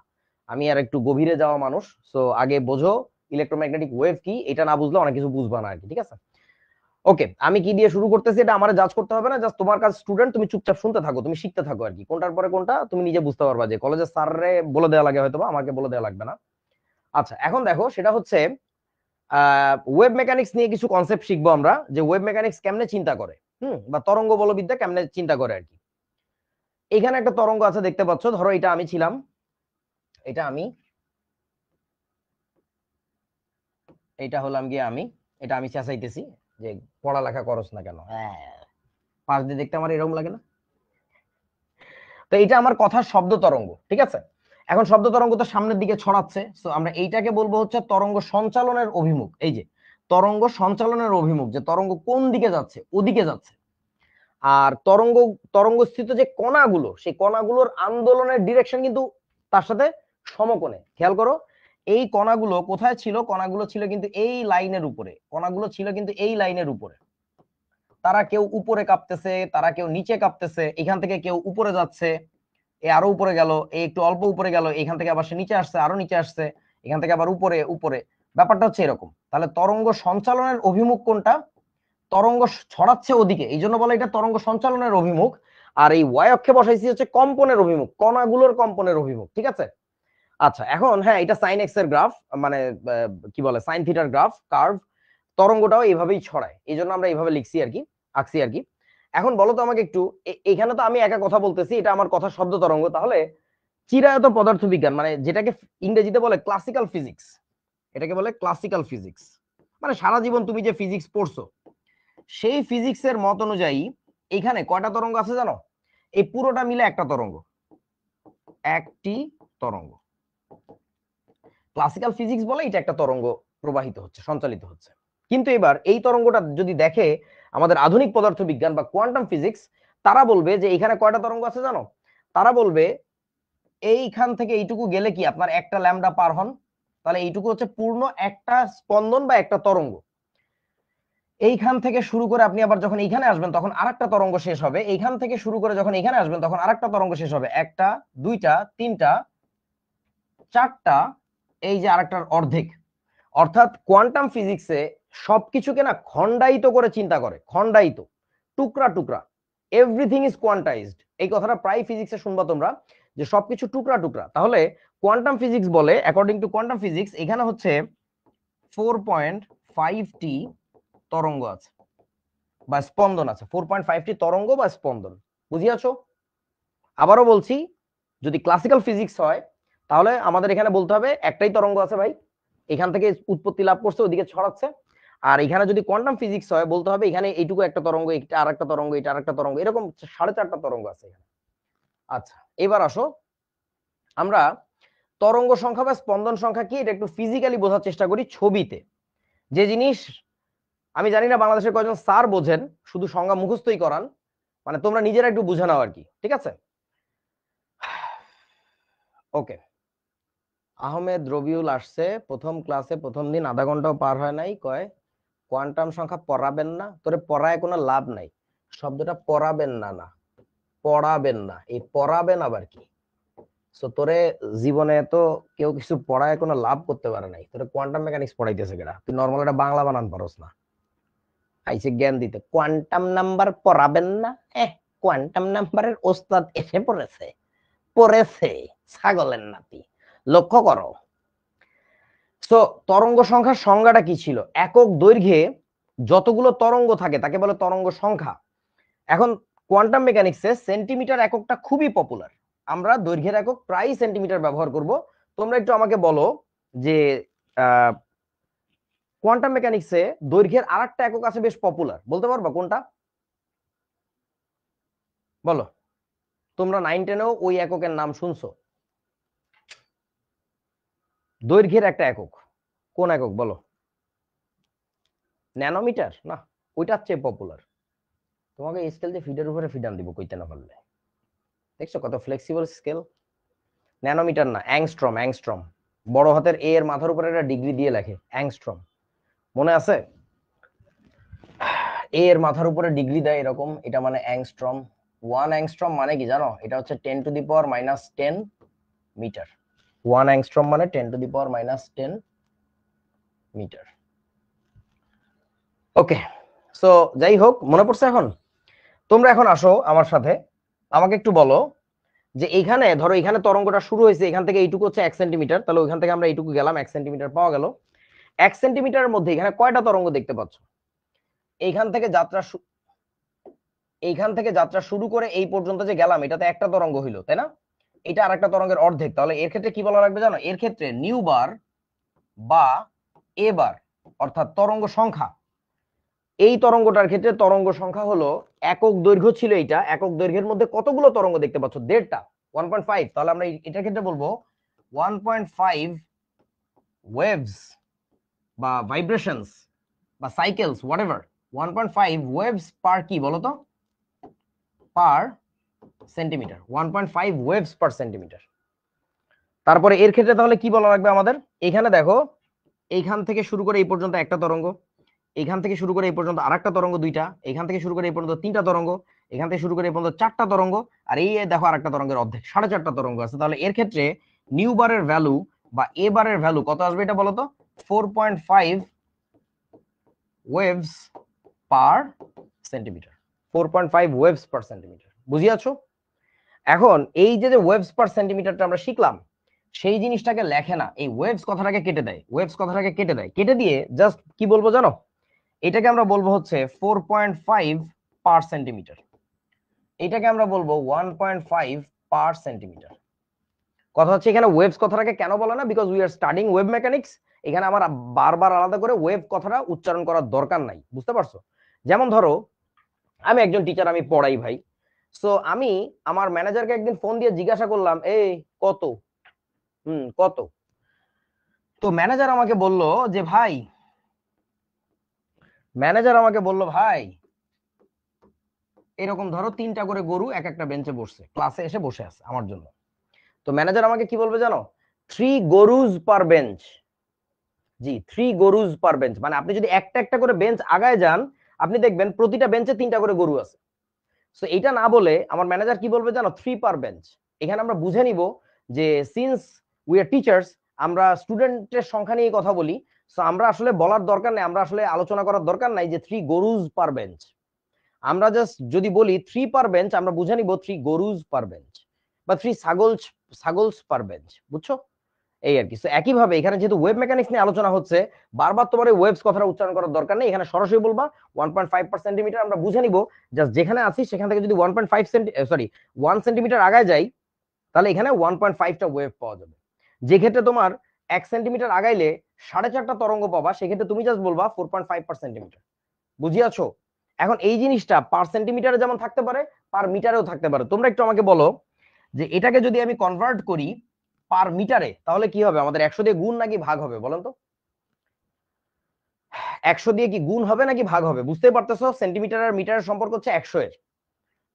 আমি আর একটু গভীরে যাওয়া মানুষ। সো আগে বোঝো ইলেকট্রোম্যাগনেটিক ওয়েভ কি, এটা না বুঝলে অনেক কিছু বুঝবা না আর কি, ঠিক আছে? ওকে, আমি কি দিয়ে শুরু করতেছি এটা আমার জাজ করতে হবে না, জাস্ট তোমার কাজ স্টুডেন্ট, তুমি চুপচাপ শুনতে থাকো, তুমি শিখতে থাকো আর কি। কোনটার পরে কোনটা তুমি নিজে বুঝতে পারবা, যে কলেজের স্যাররে বলে দেওয়া লাগে হয়তো, বা আমাকে বলে দেওয়া লাগবে না। আচ্ছা, এখন দেখো, সেটা হচ্ছে ওয়েভ মেকানিক্স নিয়ে কিছু কনসেপ্ট শিখবো আমরা, যে ওয়েভ মেকানিক্স কেমনে চিন্তা করে, বা তরঙ্গ বলবিদ্যা কেমনে চিন্তা করে আর কি। এখানে একটা তরঙ্গ আছে দেখতে পাচ্ছ, ধরো এটা আমি ছিলাম, এটা আমি, এটা হলাম গিয়ে আমি, এটা আমি চেঁচাইতেছি যে পড়ালেখা করস না কেন, পাশ দিয়ে দেখতে আমার এরকম লাগে না? তো এটা আমার কথার শব্দ তরঙ্গ, ঠিক আছে? এখন শব্দ তরঙ্গ তো সামনের দিকে ছড়াচ্ছে, তো আমরা এইটাকে বলবো হচ্ছে তরঙ্গ সঞ্চালনের অভিমুখ। এই যে তরঙ্গ সঞ্চালনের অভিমুখ, যে তরঙ্গ কোন দিকে যাচ্ছে, ওদিকে যাচ্ছে। আর তরঙ্গস্থিত যে কণাগুলো, সেই কণাগুলোর আন্দোলনের ডিরেকশন কিন্তু তার সাথে সমকোণে। খেয়াল করো, এই কণাগুলো কোথায় ছিল? কণাগুলো ছিল কিন্তু এই লাইনের উপরে, কণাগুলো ছিল কিন্তু এই লাইনের উপরে। তারা কেউ উপরে কাঁপতেছে, তারা কেউ নিচে কাঁপতেছে, এখান থেকে কেউ উপরে যাচ্ছে, এ আরো উপরে গেল, এ একটু অল্প উপরে গেল, এখান থেকে আবার সে নিচে আসছে, আরো নিচে আসছে, এখান থেকে আবার উপরে উপরে। ব্যাপারটা হচ্ছে এরকম। তাহলে তরঙ্গ সঞ্চালনের অভিমুখ কোনটা? তরঙ্গ ছড়াচ্ছে ওদিকে, এই জন্য বলে এটা তরঙ্গ সঞ্চালনের অভিমুখ। আর এই ওয়াই অক্ষে বসাইছি হচ্ছে কম্পনের অভিমুখ, কণাগুলোর কম্পনের অভিমুখ, ঠিক আছে। আচ্ছা এখন হ্যাঁ, এটা সাইন এক্স এর গ্রাফ, মানে কি বলে সাইন থিটার গ্রাফ কার্ভ। তরঙ্গটাও এইভাবেই ছড়ায়, এই জন্য আমরা এইভাবে লিখছি আর কি, আঁকছি আর কি। এখন বলো তো আমাকে একটু, এখানে তো আমি একা কথা বলতেছি, এটা আমার কথা শব্দ তরঙ্গ, তাহলে চিরায়ত পদার্থবিজ্ঞান মানে যেটাকে ইংরেজিতে বলে ক্লাসিক্যাল ফিজিক্স, এটাকে বলে ক্লাসিক্যাল ফিজিক্স, মানে সারা জীবন তুমি যে ফিজিক্স পড়ছো সেই ফিজিক্সের মত অনুযায়ী এখানে কয়টা তরঙ্গ আছে জানো? এই পুরোটা মিলে একটা তরঙ্গ, একটি তরঙ্গ। ক্লাসিক্যাল ফিজিক্স বলে এটা একটা তরঙ্গ প্রবাহিত হচ্ছে, সঞ্চালিত হচ্ছে। কিন্তু এবার এই তরঙ্গটা যদি দেখে আমাদের আধুনিক পদার্থবিজ্ঞান বা কোয়ান্টাম ফিজিক্স, তারা বলবে যে এখানে কয়টা তরঙ্গ আছে জানো? তারা বলবে এইখান থেকে এইটুকু গেলে কি আপনার একটা ল্যামডা পার হন, তাহলে এইটুকু হচ্ছে পূর্ণ একটা স্পন্দন বা একটা তরঙ্গ। এইখান থেকে শুরু করে আপনি আবার যখন এইখানে আসবেন তখন আরেকটা তরঙ্গ শেষ হবে, এইখান থেকে শুরু করে যখন এখানে আসবেন তখন আরেকটা তরঙ্গ শেষ হবে, একটা, দুইটা, তিনটা, চারটা, এই যে আরেকটার অর্ধেক। অর্থাৎ কোয়ান্টাম ফিজিক্সে সবকিছুকে না খণ্ডায়িত করে চিন্তা করে, খণ্ডায়িত, টুকরা টুকরা, এভরিথিং ইজ কোয়ান্টাইজড। এই কথাটা প্রায় ফিজিক্সে শুনবা তোমরা, যে সবকিছু টুকরা টুকরা। তাহলে কোয়ান্টাম ফিজিক্স বলে, অ্যাকর্ডিং টু কোয়ান্টাম ফিজিক্স, এখানে হচ্ছে 4.5টি তরঙ্গ আছে বা স্পন্দন আছে, 4.5টি তরঙ্গ বা স্পন্দন। বুঝিয়াছো? আবারও বলছি, যদি ক্লাসিক্যাল ফিজিক্স হয় তাহলে আমাদের এখানে বলতে হবে একটাই তরঙ্গ আছে ভাই, এখান থেকে উৎপত্তি লাভ করছে, ওদিকে ছড়াচ্ছে। আর এখানে যদি কোয়ান্টাম ফিজিক্স হয় বলতে হবে এখানে এইটুকু একটা তরঙ্গ, এটা আরেকটা তরঙ্গ, এটা আরেকটা তরঙ্গ, এরকম 4.5টা তরঙ্গ আছে এখানে। আচ্ছা এবার আসো আমরা তরঙ্গ সংখ্যা বা স্পন্দন সংখ্যা কি এটা একটু ফিজিক্যালি বোঝার চেষ্টা করি ছবিতে। যে জিনিস আমি জানি না বাংলাদেশের কয়েকজন স্যার বোঝেন, শুধু সংজ্ঞা মুখস্থই করান, মানে তোমরা নিজেরা একটু বুঝে নাও আর কি, ঠিক আছে। ওকে, আহমেদ রবিউল আসছে প্রথম ক্লাসে, প্রথম দিন আধা ঘন্টাও পার হয় নাই, কয় কোয়ান্টাম সংখ্যা পড়াবেন না। তোরে পড়ায় কোনো লাভ নাই, শব্দটা পড়াবেন না, না পড়াবেন না, এই পড়াবেন আবার কি? সো তোরে জীবনে তো কেউ কিছু পড়ায় কোনো লাভ করতে পারে নাই, তোরে কোয়ান্টাম মেকানিক্স পড়াইতেছে কেডা? তুই নর্মাল একটা বাংলা বানান পারস না, আইসে জ্ঞান দিতে কোয়ান্টাম নাম্বার পড়াবেন না। কোয়ান্টাম নাম্বারের ওস্তাদ এসে পড়েছে, পড়েছে ছাগলের নাতি। লক্ষ্য করো, তো তরঙ্গ সংখ্যার সংজ্ঞাটা কি ছিল? একক দৈর্ঘ্যে যতগুলো তরঙ্গ থাকে তাকে বলে তরঙ্গ সংখ্যা। এখন কোয়ান্টাম মেকানিক্সে সেন্টিমিটার এককটা খুবই পপুলার, আমরা দৈর্ঘ্যের একক প্রায় সেন্টিমিটার ব্যবহার করব। তোমরা একটু আমাকে বলো যে কোয়ান্টাম মেকানিক্সে দৈর্ঘ্যের আরেকটা একক আছে বেশ পপুলার, বলতে পারবা কোনটা? বলো, তোমরা 9-10-এও ওই এককের নাম শুনছো, দৈর্ঘ্যের একটা একক, কোন একক বলো? ন্যানোমিটার? না, ওইটার চেয়ে পপুলার। তোমাকে স্কেল দিয়ে ফিডের উপরে ফিডান দিব কইতে না পারলে। দেখছো কত ফ্লেক্সিবল স্কেল? ন্যানোমিটার না, অ্যাংস্ট্রম, অ্যাংস্ট্রম। বড় হাতের এ এর মাথার উপরে একটা ডিগ্রি দিয়ে লেখে অ্যাংস্ট্রম, মনে আছে? এ এর মাথার উপরে ডিগ্রি দেয় এরকম, এটা মানে অ্যাংস্ট্রম। 1 অ্যাংস্ট্রম মানে কি জানো? এটা হচ্ছে 10⁻⁻10 মিটার। 1 অ্যাংস্ট্রম মানে 10⁻⁻10 মিটার। ওকে, সো যাই হোক, মনে পড়ছে এখন? তোমরা এখন আসো আমার সাথে, আমাকে একটু বলো যে এইখানে ধরো এখানে তরঙ্গটা শুরু হয়েছে, এখান থেকে এইটুকু হচ্ছে 1 সেন্টিমিটার, তাহলে ওইখান থেকে আমরা এইটুকু গেলাম, 1 সেন্টিমিটার পাওয়া গেল। 1 সেন্টিমিটারের মধ্যে এখানে কয়টা তরঙ্গ দেখতে পাচ্ছ? এইখান থেকে যাত্রা শুরু করে এই পর্যন্ত যে গেলাম, এটাতে একটা তরঙ্গ হইলো, তাই না? এটা আরেকটা তরঙ্গের অর্ধেক। তাহলে এর ক্ষেত্রে কি বলা লাগবে জানো? এর ক্ষেত্রে নিউ বার বা এ বার, অর্থাৎ তরঙ্গ সংখ্যা। এই তরঙ্গটার ক্ষেত্রে তরঙ্গ সংখ্যা হলো, একক দৈর্ঘ্য ছিল এইটা, একক দৈর্ঘ্যের মধ্যে কতগুলো তরঙ্গ দেখতে পাচ্ছ? 1.5টা, 1.5। তাহলে আমরা এটার ক্ষেত্রে বলবো 1.5 ওয়েভস বা ভাইব্রেশনস বা সাইকেলস, হোয়াটএভার। 1.5 ওয়েভস পার কি বলতো? পার সেন্টিমিটার। 1.5 waves per centimetre. তারপরে এর ক্ষেত্রে তাহলে কি বলা লাগবে আমাদের? এখানে দেখো, এইখান থেকে শুরু করে এই পর্যন্ত একটা তরঙ্গ, এখান থেকে শুরু করে এই পর্যন্ত আরেকটা তরঙ্গ দুইটা, এখান থেকে শুরু করে এই পর্যন্ত তিনটা তরঙ্গ, এখান থেকে শুরু করে এই পর্যন্ত চারটা তরঙ্গ, আর এই দেখো আরেকটা তরঙ্গের অর্ধেক, 4.5টা তরঙ্গ আছে। তাহলে এর ক্ষেত্রে নিউ বারের ভ্যালু বা এ বারের ভ্যালু কত আসবে এটা বলো তো? 4.5 waves per centimetre, 4.5 waves per centimetre. বুঝিয়াছো? এখন এই যে ওয়েভস পার সেন্টিমিটারটা আমরা শিখলাম, সেই জিনিসটাকে লেখে না, এই ওয়েভস কথাটাকে কেটে দেয়, ওয়েভস কথাটাকে কেটে দেয়, কেটে দিয়ে জাস্ট কি বলবো জানো, এটাকে আমরা বলবো হচ্ছে 4.5 পার সেন্টিমিটার, এটাকে আমরা বলবো 1.5 পার সেন্টিমিটার। কথা হচ্ছে এখানে ওয়েভস কথাটাকে কেন বলে না, because we are studying wave mechanics. এখানে আমার বারবার আলাদা করে ওয়েভ কথাটা উচ্চারণ করার দরকার নাই, বুঝতে পারছো? যেমন ধরো আমি একজন টিচার, আমি পড়াই ভাই। সো আমি আমার ম্যানেজারকে একদিন ফোন দিয়ে জিজ্ঞাসা করলাম, এই কত, কত। তো ম্যানেজার আমাকে বলল যে ভাই, ম্যানেজার আমাকে বলল ভাই এরকম ধরো 3টা করে গরু এক একটা বেঞ্চে বসছে, ক্লাসে এসে বসে আছে আমার জন্য। তো ম্যানেজার আমাকে কি বলবে জানো, 3 গরুজ পার বেঞ্চ। জি, 3 গরুজ পার বেঞ্চ, মানে আপনি যদি একটা একটা করে বেঞ্চ আগায় যান, আপনি দেখবেন প্রতিটা বেঞ্চে 3টা করে গরু আছে। সো এটা না বলে আমার ম্যানেজার কি বলবে জানো, 3 পার বেঞ্চ। এখানে আমরা বুঝে নিব যে সিন্স উই আর টিচার্স, আমরা স্টুডেন্টের সংখ্যা নিয়ে কথা বলি। সো আমরা আসলে বলার দরকার নেই, আমরা আসলে আলোচনা করার দরকার নাই যে 3 গরুজ পার বেঞ্চ। আমরা জাস্ট যদি বলি 3 পার বেঞ্চ, আমরা বুঝে নিব 3 গরুজ পার বেঞ্চ বা 3 ছাগলস পার বেঞ্চ। বুঝছো? এই আর কি। একইভাবে এখানে যেহেতু ওয়েব মেকানিক্স নিয়ে আলোচনা হচ্ছে, বারবার তোমার এই ওয়েবস কথাটা উচ্চারণ করার দরকার নেই, এখানে সরাসরি বলবা 1.5 পার সেন্টিমিটার। আমরা বুঝে নিব জাস্ট যেখানে আছি সেখান থেকে যদি 1.5 সরি 1 সেন্টিমিটার আগায় যাই, তাহলে এখানে 1.5টা ওয়েভ পাওয়া যাবে। যে ক্ষেত্রে তোমার 1 সেন্টিমিটার আগাইলে 4.5টা তরঙ্গ পাবা, সেক্ষেত্রে তুমি জাস্ট বলবা 4.5 পার সেন্টিমিটার। বুঝিয়াছো? এখন এই জিনিসটা পার সেন্টিমিটারে যেমন থাকতে পারে, পার মিটারেও থাকতে পারে। তোমরা একটু আমাকে বলো যে এটাকে যদি আমি কনভার্ট করি পার মিটারে, তাহলে কি হবে? আমাদের 100 দিয়ে গুণ নাকি ভাগ হবে বলেন তো? 100 দিয়ে কি গুণ হবে নাকি ভাগ হবে? বুঝতেই পারতেছো সেন্টিমিটার আর মিটারের সম্পর্ক হচ্ছে 100 এর।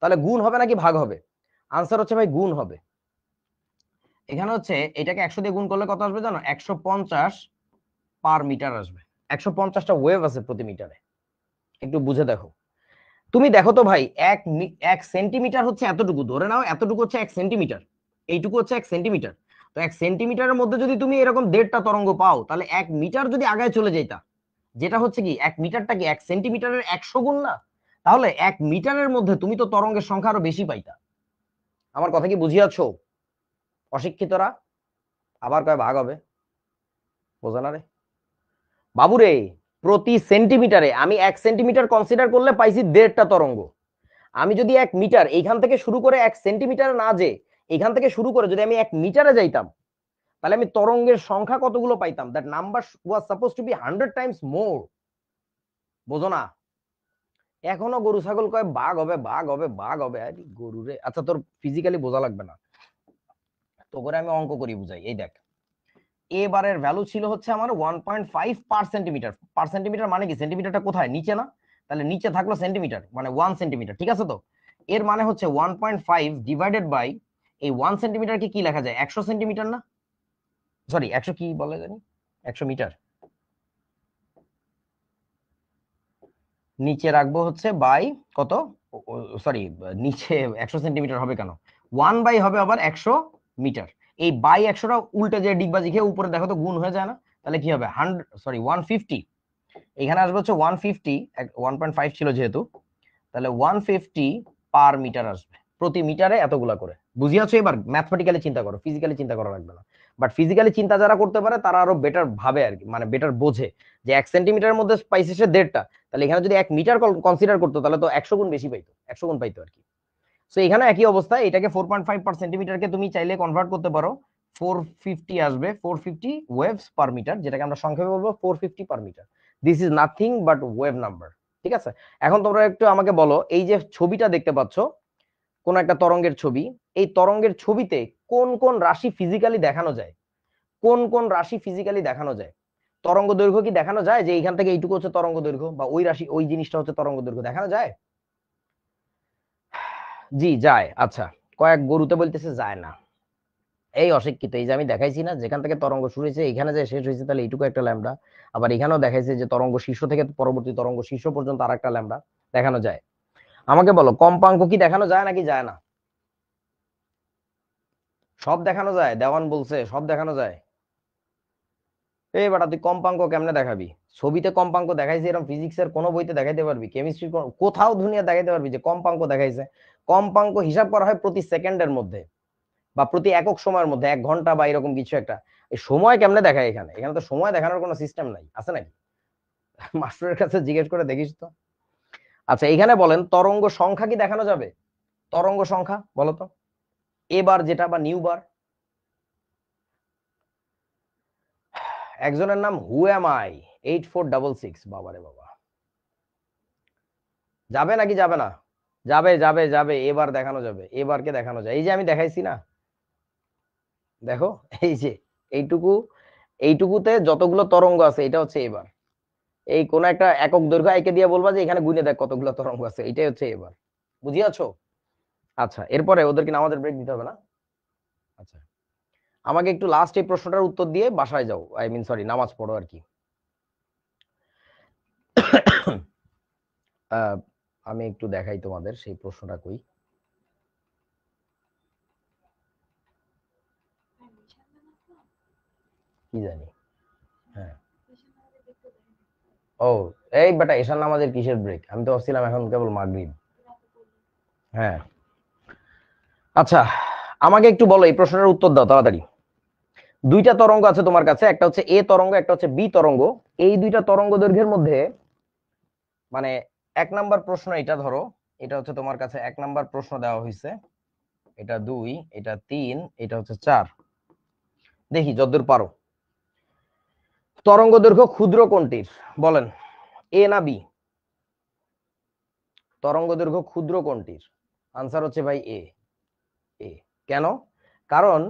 তাহলে গুণ হবে নাকি ভাগ হবে? আনসার হচ্ছে ভাই গুণ হবে। এখানে হচ্ছে এটাকে 100 দিয়ে গুণ করলে কত আসবে জানো? 150 পার মিটার আসবে। 150টা ওয়েভ আছে প্রতি মিটারে। একটু বুঝে দেখো। তুমি দেখো তো ভাই, এক সেন্টিমিটার হচ্ছে এতটুকু, ধরে নাও এতটুকু হচ্ছে 1 সেন্টিমিটার, এইটুকু হচ্ছে 1 সেন্টিমিটার। তো 1 সেন্টিমিটারের মধ্যে যদি তুমি এরকম 1.5টা তরঙ্গ পাও, তাহলে 1 মিটার যদি আগায় চলে যেতা, যেটা হচ্ছে কি 1 মিটারটা কি 1 সেন্টিমিটারের 100 গুণ না? তাহলে 1 মিটারের মধ্যে তুমি তো তরঙ্গের সংখ্যা আরো বেশি পাইতা। আমার কথা কি বুঝিয়াছো অশিক্ষিতরা? আবার কয় ভাগ হবে, বোঝা না রে বাবুরে। প্রতি সেন্টিমিটারে আমি 1 সেন্টিমিটার কনসিডার করলে পাইছি 1.5টা তরঙ্গ। আমি যদি 1 মিটার এইখান থেকে শুরু করে 1 সেন্টিমিটার না যে, এখান থেকে শুরু করে যদি আমি 1 মিটারে যাইতাম, তাহলে আমি তরঙ্গের সংখ্যা কতগুলো পাইতাম? That number was suppose to be 100 times more. বোঝো না? এখনো গরু ছাগল কয় বাঘ হবে, বাঘ হবে, বাঘ হবে। আরে গরু রে, আচ্ছা তোর ফিজিক্যালি বোঝা লাগবে না, তো করে আমি অঙ্ক করি বুঝাই। এই দেখ, এবারের ভ্যালু ছিল হচ্ছে আমার 1.5 পার সেন্টিমিটার। পার সেন্টিমিটার মানে কি? সেন্টিমিটারটা কোথায়? নিচে না? তাহলে নিচে থাকলো সেন্টিমিটার, মানে 1 সেন্টিমিটার। ঠিক আছে? তো এর মানে হচ্ছে 1.5 ডিভাইডেড বাই এই 1 সেন্টিমিটারকে কি লেখা যায়? 100 সেন্টিমিটার না? সরি 100 কি বলে জানি, 100 মিটার। নিচে রাখবো হচ্ছে বাই কত, সরি নিচে 100 সেন্টিমিটার হবে কেন, 1 বাই হবে আবার 100 মিটার। এই বাই 100টা উল্টে যে ডিগবাজি খেয়ে উপরে দেখো তো গুণ হয়ে যায় না? তাহলে কি হবে 150, এখানে আসবে হচ্ছে 150, 1.5 ছিল যেহেতু, তাহলে 150 পার মিটার আসবে। প্রতি মিটারে এতগুলা করে। বুঝিয়াছো? এবার ম্যাথমেটিক্যালি চিন্তা করো, ফিজিক্যালি চিন্তা করা লাগবে না। বাট ফিজিক্যালি চিন্তা যারা করতে পারে তারা আরো বেটার ভাবে আর কি, মানে বেটার বোঝে যে 1 সেন্টিমিটারের মধ্যে পাইছে সে 1.5টা, তাহলে এখানে যদি 1 মিটার কনসিডার করতো তাহলে তো 100 গুণ বেশি পাইতো, 100 গুণ পাইতো আর কি। সো এখানে একই অবস্থা, এটাকে 4.5 পার সেন্টিমিটারকে তুমি চাইলে কনভার্ট করতে পারো, 450 আসবে, 450 ওয়েভস পার মিটার, যেটাকে আমরা সংক্ষেপে বলবো 450 per metre. This is nothing but wave number. ঠিক আছে? এখন তোমরা একটু আমাকে বলো, এই যে ছবিটা দেখতে পাচ্ছ, কোন একটা তরঙ্গের ছবি, এই তরঙ্গের ছবিতে কোন কোন রাশি ফিজিক্যালি দেখানো যায়? কোন কোন রাশি ফিজিক্যালি দেখানো যায়? তরঙ্গ দৈর্ঘ্য কি দেখানো যায় যে এইখান থেকে এইটুকু হচ্ছে তরঙ্গ দৈর্ঘ্য, বা ওই রাশি ওই জিনিসটা হচ্ছে তরঙ্গ দৈর্ঘ্য, দেখানো যায়? জি যায়। আচ্ছা, কয়েক গরুতে বলতেছে যায় না। এই অশিক্ষিত, এই যে আমি দেখাইছি না যেখান থেকে তরঙ্গ শুরু হয়েছে এখানে যে শেষ হয়েছে, তাহলে এইটুকু একটা ল্যাম্ডা। আবার এখানেও দেখাইছে যে তরঙ্গ শীর্ষ থেকে পরবর্তী তরঙ্গ শীর্ষ পর্যন্ত আর একটা ল্যাম্ডা, দেখানো যায়। আমাকে বলো কম্পাঙ্ক কি দেখানো যায় নাকি যায় না? সব দেখানো যায়, দেওয়ান বলছে সব দেখানো যায়। এই বেটা তুই কম্পাঙ্ক কেমনে দেখাবি? ছবিতে কম্পাঙ্ক দেখাইছে এরকম ফিজিক্সের কোনো বইতে দেখাইতে পারবি, কেমিস্ট্রির কোথাও দুনিয়া দেখাইতে পারবি যে কম্পাঙ্ক দেখাইছে? কম্পাঙ্ক হিসাব করা হয় প্রতি সেকেন্ডের মধ্যে বা প্রতি একক সময়ের মধ্যে, 1 ঘন্টা বা এরকম কিছু একটা। এই সময় কেমনে দেখায় এখানে? এখানে তো সময় দেখানোর কোনো সিস্টেম নাই, আছে নাকি? মাস্টারের কাছে জিজ্ঞেস করে দেখিস তো। আচ্ছা এখানে বলেন তরঙ্গ সংখ্যা কি দেখানো যাবে? তরঙ্গ সংখ্যা বলো তো, এবার যেটা বা নিউ বার। একজনের নাম হু এম আই 8466। বাবারে বাবা, যাবে নাকি যাবে না? যাবে যাবে যাবে, এবার দেখানো যাবে, এবারকে দেখানো যায়। এই যে আমি দেখাইছি না, দেখো এই যে এইটুকু, এইটুকুতে যতগুলো তরঙ্গ আছে এটা হচ্ছে এবার। এই কোন একটা একক দৈর্ঘ্য একে দিয়ে বলবা যে এখানে গুনে দেখ কতগুলো তরঙ্গ আছে, এটাই হচ্ছে এবার। বুঝিয়াছো? আচ্ছা এরপরে ওদেরকে নামাজের ব্রেক দিতে হবে না? আচ্ছা আমাকে একটু লাস্ট এই প্রশ্নটার উত্তর দিয়ে বাসায় যাও, আই মিন সরি নামাজ পড়ো আর কি। আমি একটু দেখাই তোমাদের সেই প্রশ্নটা কই। কি জানি, হ্যাঁ। ও এই বেটা, এশার নামাজের কিসের ব্রেক? আমি তো ভাবছিলাম এখন কেবল মাগরিব। হ্যাঁ আচ্ছা আমাকে একটু বলো, এই প্রশ্নের উত্তর দাও তাড়াতাড়ি। দুইটা তরঙ্গ আছে তোমার কাছে, একটা হচ্ছে এ তরঙ্গ, একটা হচ্ছে বি তরঙ্গ। এই দুইটা তরঙ্গ দৈর্ঘ্যের মধ্যে মানে 1 নাম্বার প্রশ্ন এটা ধরো, এটা হচ্ছে তোমার কাছে 1 নাম্বার প্রশ্ন দেওয়া হয়েছে, এটা 2, এটা 3, এটা হচ্ছে 4। দেখি যতদূর পারো। তরঙ্গ দৈর্ঘ্য ক্ষুদ্র কোনটির বলেন, এ না বি? তরঙ্গ দৈর্ঘ্য ক্ষুদ্র কোনটির? আনসার হচ্ছে ভাই এ। এ কেন? কারণ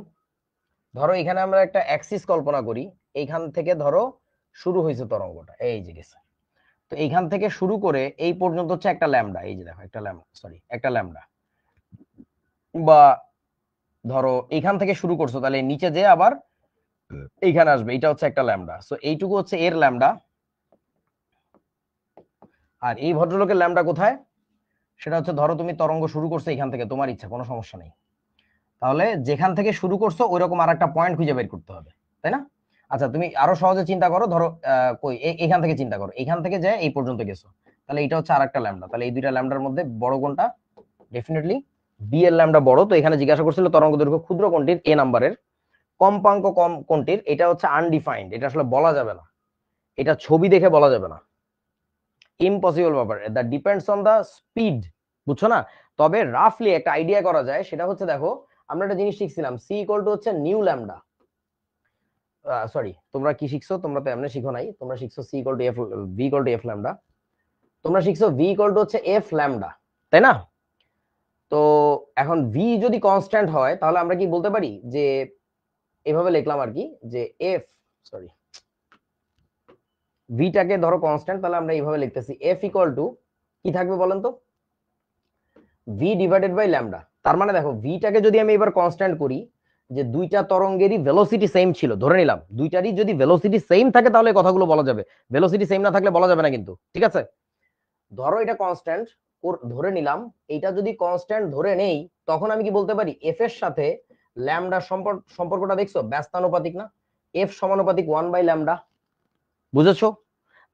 ধরো এখানে আমরা একটা অ্যাক্সিস কল্পনা করি, এইখান থেকে ধরো শুরু হয়েছে তরঙ্গটা, এই যে গেছে, তো এইখান থেকে শুরু করে এই পর্যন্ত হচ্ছে একটা ল্যামডা, এই যে দেখো একটা ল্যামডা, সরি একটা ল্যামডা। বা ধরো এইখান থেকে শুরু করছো, তাহলে নিচে যে আবার এইখানে আসবে, এটা হচ্ছে একটা ল্যামডা। সো এইটুকু হচ্ছে এর ল্যামডা। আর এই ভদ্রলোকের ল্যামডা কোথায়? সেটা হচ্ছে ধরো তুমি তরঙ্গ শুরু করছো এখান থেকে, তোমার ইচ্ছা, কোনো সমস্যা নেই। তাহলে যেখান থেকে শুরু করছো ওইরকম আর একটা পয়েন্ট খুঁজে বের করতে হবে, তাই না? আচ্ছা তুমি আরো সহজে চিন্তা করো, ধরো কই এখান থেকে চিন্তা করো, এখান থেকে যে এই পর্যন্ত গেছো, তাহলে এটা হচ্ছে আরেকটা ল্যামডা। তাহলে এই দুইটা ল্যামডার মধ্যে বড় কোনটা? ডেফিনেটলি বি এর ল্যামডা বড়। তো এখানে জিজ্ঞাসা করছিল তরঙ্গ দৈর্ঘ্য ক্ষুদ্র কোনটির, এ নাম্বারের। কম্পাঙ্ক কম কোনটির? এটা হচ্ছে আনডিফাইন্ড, এটা আসলে বলা যাবে না, এটা ছবি দেখে বলা যাবে না, ইম্পসিবল ব্যাপার। That depends on the speed, বুঝছো না? তবে রাফলি একটা আইডিয়া করা যায়, সেটা হচ্ছে দেখো আমরা একটা জিনিস শিখছিলাম, সি ইকুয়াল টু হচ্ছে নিউ ল্যামডা। সরি তোমরা কি শিখছো? তোমরা তো এমনি শিখো নাই, তোমরা শিখছো C equal to F, V equal to F lambda. তোমরা শিখছো ভি ইকুয়াল টু হচ্ছে এফ ল্যামডা, তাই না? তো এখন ভি যদি কনস্ট্যান্ট হয় তাহলে আমরা কি বলতে পারি যে এভাবে লিখলাম আর কি, যে এফ, সরি ভিটাকে ধরো কনস্ট্যান্ট, তাহলে আমরা এইভাবে লিখতেছি এফ ইকুয়াল টু কি থাকবে বলেন তো? V divided by lambda. তার মানে দেখো ভিটাকে যদি আমি এবার কনস্ট্যান্ট করি, যে দুইটা তরঙ্গেরই ভেলোসিটি সেম ছিল, ধরে নিলাম দুইটারই যদি ভেলোসিটি সেম থাকে তাহলে কথাগুলো বলা যাবে, ভেলোসিটি সেম না থাকলে বলা যাবে না কিন্তু, ঠিক আছে? ধরো এটা কনস্ট্যান্ট ধরে নিলাম, এটা যদি কনস্ট্যান্ট ধরে নেই, তখন আমি কি বলতে পারি এফ এর সাথে ল্যামডার সম্পর্কটা দেখছো ব্যস্তানুপাতিক না? এফ সমানুপাতিক 1/ল্যামডা, বুঝেছো?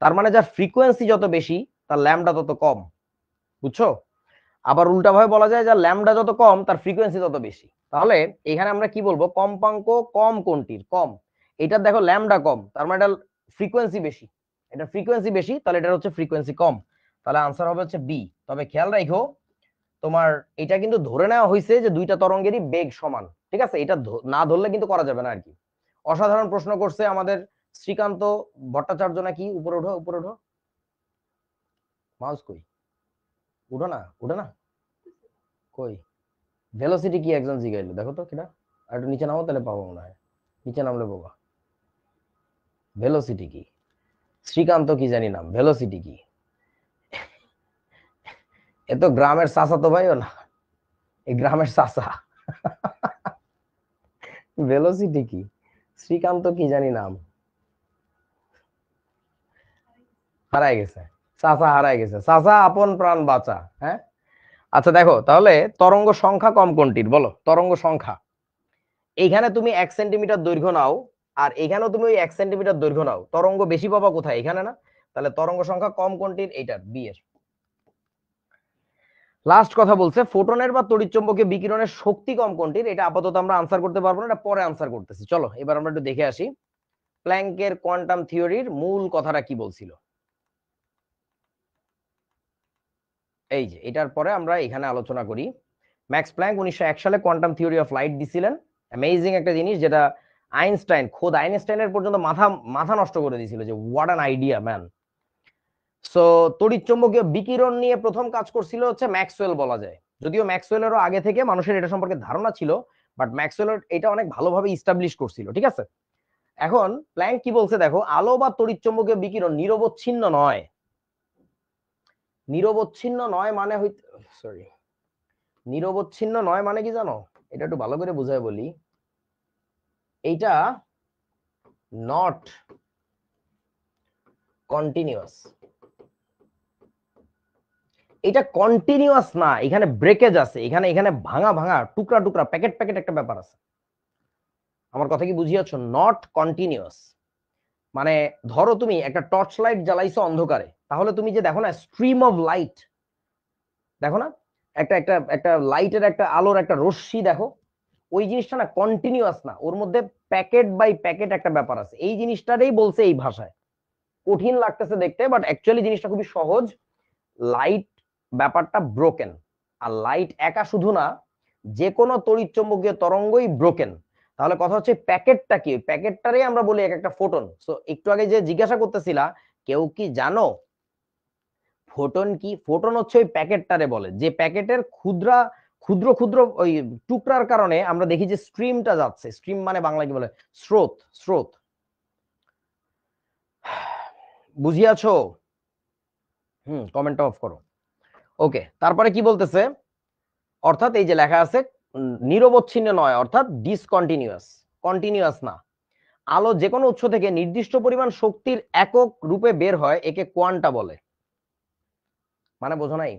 তার মানে যার ফ্রিকোয়েন্সি যত বেশি তার ল্যামডা তত কম, বুঝছো? আবার উল্টাভাবে বলা যায় যার ল্যামডা যত কম তার ফ্রিকোয়েন্সি তত বেশি। তাহলে এখানে আমরা কি বলবো, কম্পাঙ্ক কম কোনটির? কম। এটার দেখো ল্যামডা কম, তার মানে এটা ফ্রিকোয়েন্সি বেশি, এটা ফ্রিকোয়েন্সি বেশি, তাহলে এটা হচ্ছে ফ্রিকোয়েন্সি কম। তাহলে আনসার হবে হচ্ছে বি। তবে খেয়াল রাখো তোমার এটা কিন্তু ধরে নেওয়া হয়েছে যে দুইটা তরঙ্গেরই বেগ সমান, ঠিক আছে? এটা না ধরলে কিন্তু করা যাবে না আর কি। অসাধারণ প্রশ্ন করছে আমাদের শ্রীকান্ত ভট্টাচার্য নাকি, উপরে ওঠো উপরে ওঠো, মাউস কই, উঠো না উঠো না, কই ভেলোসিটি কি একজন জিগাইলো, দেখো তো কিনা। আর একটু নিচে নামো তাহলে পাবো মনে হয়, নিচে নামলে বাবা। ভেলোসিটি কি? শ্রীকান্ত কি জানি নাম, ভেলোসিটি কি? এ তো গ্রামের চাচা তো ভাইও না, এই গ্রামের চাচা। ভেলোসিটি কি? শ্রীকান্ত কি জানি নাম, হারাই গেছে, চাচা হারাই গেছে, চাচা আপন প্রাণ বাঁচা। হ্যাঁ আচ্ছা দেখো তাহলে তরঙ্গ সংখ্যা কম কোনটির বলো, তরঙ্গ সংখ্যা। এইখানে তুমি 1 সেন্টিমিটার দৈর্ঘ্য নাও, আর এখানেও তুমি ওই 1 সেন্টিমিটার দৈর্ঘ্য নাও, তরঙ্গ বেশি পাবা কোথায়? এখানে না? তাহলে তরঙ্গ সংখ্যা কম কোনটির? এইটার, বি এর। লাস্ট কথা বলছে ফোটনের বা তড়িৎচুম্বকীয় বিকিরণের শক্তি কম কোনটির। এটা আপাতত আমরা আনসার করতে পারবো না, এটা পরে আনসার করতেছি। চলো এবার আমরা একটু দেখে আসি প্ল্যাঙ্কের কোয়ান্টাম থিওরির মূল কথাটা কি বলছিল। এই যে এটার পরে আমরা এখানে আলোচনা করি। ম্যাক্স প্ল্যাঙ্ক 1901 সালে কোয়ান্টাম থিওরি অফ লাইট দিছিলেন। অ্যামেজিং একটা জিনিস, যেটা আইনস্টাইন, খোদ আইনস্টাইনের পর্যন্ত মাথা মাথা নষ্ট করে দিয়েছিল, যে what an idea man. So তড়িৎচুম্বকীয় বিকিরণ নিয়ে প্রথম কাজ করছিল হচ্ছে ম্যাক্সওয়েল বলা যায়। যদিও ম্যাক্সওয়েলেরও আগে থেকে মানুষের এটা সম্পর্কে ধারণা ছিল, বাট ম্যাক্সওয়েল এটা অনেক ভালোভাবে ইস্টাবলিশ করছিল, ঠিক আছে। এখন প্ল্যাঙ্ক কি বলছে দেখো, আলো বা তড়িৎচুম্বকীয় বিকিরণ নিরবচ্ছিন্ন নয়। নিরবচ্ছিন্ন নয় মানে সরি, নিরবচ্ছিন্ন নয় মানে কি জানো? এটা একটু ভালো করে বুঝাই বলি। এইটা নট কন্টিনিউয়াস। এটা কন্টিনিউয়াস না, এখানে ব্রেকেজ আছে, এখানে এখানে ভাঙা ভাঙা টুকরা টুকরা প্যাকেট প্যাকেট একটা ব্যাপার আছে। আমার কথা কি বুঝিয়েছ? নট কন্টিনিউয়াস মানে ধরো তুমি একটা টর্চ লাইট জ্বালাইছো অন্ধকারে, তাহলে তুমি যে দেখো না স্ট্রিম অফ লাইট, দেখো না একটা একটা একটা লাইটের একটা আলোর একটা রশ্মি দেখো, ওই জিনিসটা না কন্টিনিউয়াস না, ওর মধ্যে প্যাকেট বাই প্যাকেট একটা ব্যাপার আছে। এই জিনিসটারই বলছে এই ভাষায়। কঠিন লাগতেছে দেখতে, বাট অ্যাকচুয়ালি জিনিসটা খুবই সহজ। লাইট ব্যাপারটা ব্রোকেন, আর লাইট একা শুধু না, যে কোনো তড়িৎচুম্বকীয় তরঙ্গই ব্রোকেন। তাহলে কথা হচ্ছে প্যাকেটটা কি? প্যাকেটটারে আমরা বলি এক একটা ফোটন। সো একটু আগে যে জিজ্ঞাসা করতেছিলা, কেউ কি জানো ফোটন কি? ফোটন হচ্ছে ওই প্যাকেটটারে বলে, যে প্যাকেটের ক্ষুদ্রা ক্ষুদ্র ক্ষুদ্র ওই টুকরার কারণে আমরা দেখি যে স্ট্রিমটা যাচ্ছে। স্ট্রিম মানে বাংলায় কি বলে? স্রোত। স্রোত বুঝিয়াছো? কমেন্টটা অফ করো। ওকে, তারপরে কি বলতেছে? অর্থাৎ এই যে লেখা আছে নিরবচ্ছিন্ন নয়, অর্থাৎ ডিসকন্টিনিউয়াস, কন্টিনিউয়াস না। আলো যে কোনো উৎস থেকে নির্দিষ্ট পরিমাণ শক্তির একক রূপে বের হয়, একে কোয়ান্টা বলে। মানে বোঝো নাই?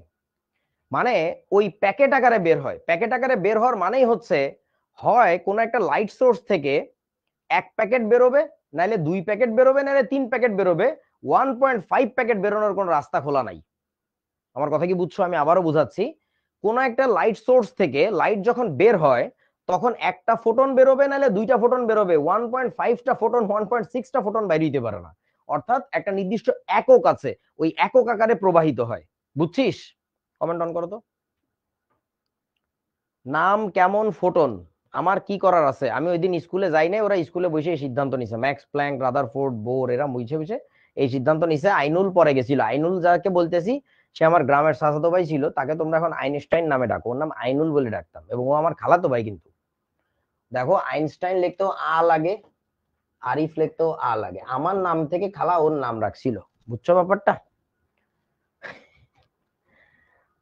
মানে ওই প্যাকেট আকারে বের হয়। প্যাকেট আকারে বের হওয়ার মানেই হচ্ছে হয় কোনো একটা লাইট সোর্স থেকে 1 প্যাকেট বেরোবে, নাইলে 2 প্যাকেট বেরোবে, নাইলে 3 প্যাকেট বেরোবে। 1.5 প্যাকেট বেরোনোর কোনো রাস্তা খোলা নাই। আমার কথা কি বুঝছো? আমি আবারও বুঝাচ্ছি। কোন একটা লাইট সোর্স থেকে লাইট যখন বের হয়, তখন একটা ফোটন বেরোবে, নাহলে 2টা ফোটন বেরোবে। 1.5টা ফোটন, 1.6টা ফোটন বাইরে দিতে পারে না। অর্থাৎ একটা নির্দিষ্ট একক আছে, ওই একক আকারে প্রবাহিত হয়। বুঝছিস? কমেন্ট অন করো তো। নাম কেমন ফোটন, আমার কি করার আছে? আমি ওই দিন স্কুলে যাই নাই, ওরা স্কুলে বসে এই সিদ্ধান্ত নিছে। ম্যাক্স প্ল্যাঙ্ক, রাদারফোর্ড, বোর, এরা বুঝে বুঝে এই সিদ্ধান্ত নিছে। আইনুল পরে গেছিল। আইনুল যাকে বলতেছি, সে আমার গ্রামের চাচাতো ভাই ছিল। তাকে তোমরা এখন আইনস্টাইন নামে ডাকো, ওর নাম আইনুল বলে ডাকতাম, এবং ও আমার খালাতো ভাই। কিন্তু দেখো, আইনস্টাইন লিখতেও আ লাগে, আরিফ লিখতেও আ লাগে। আমার নাম থেকে খালা ওর নাম রাখছিল। বুঝছো ব্যাপারটা?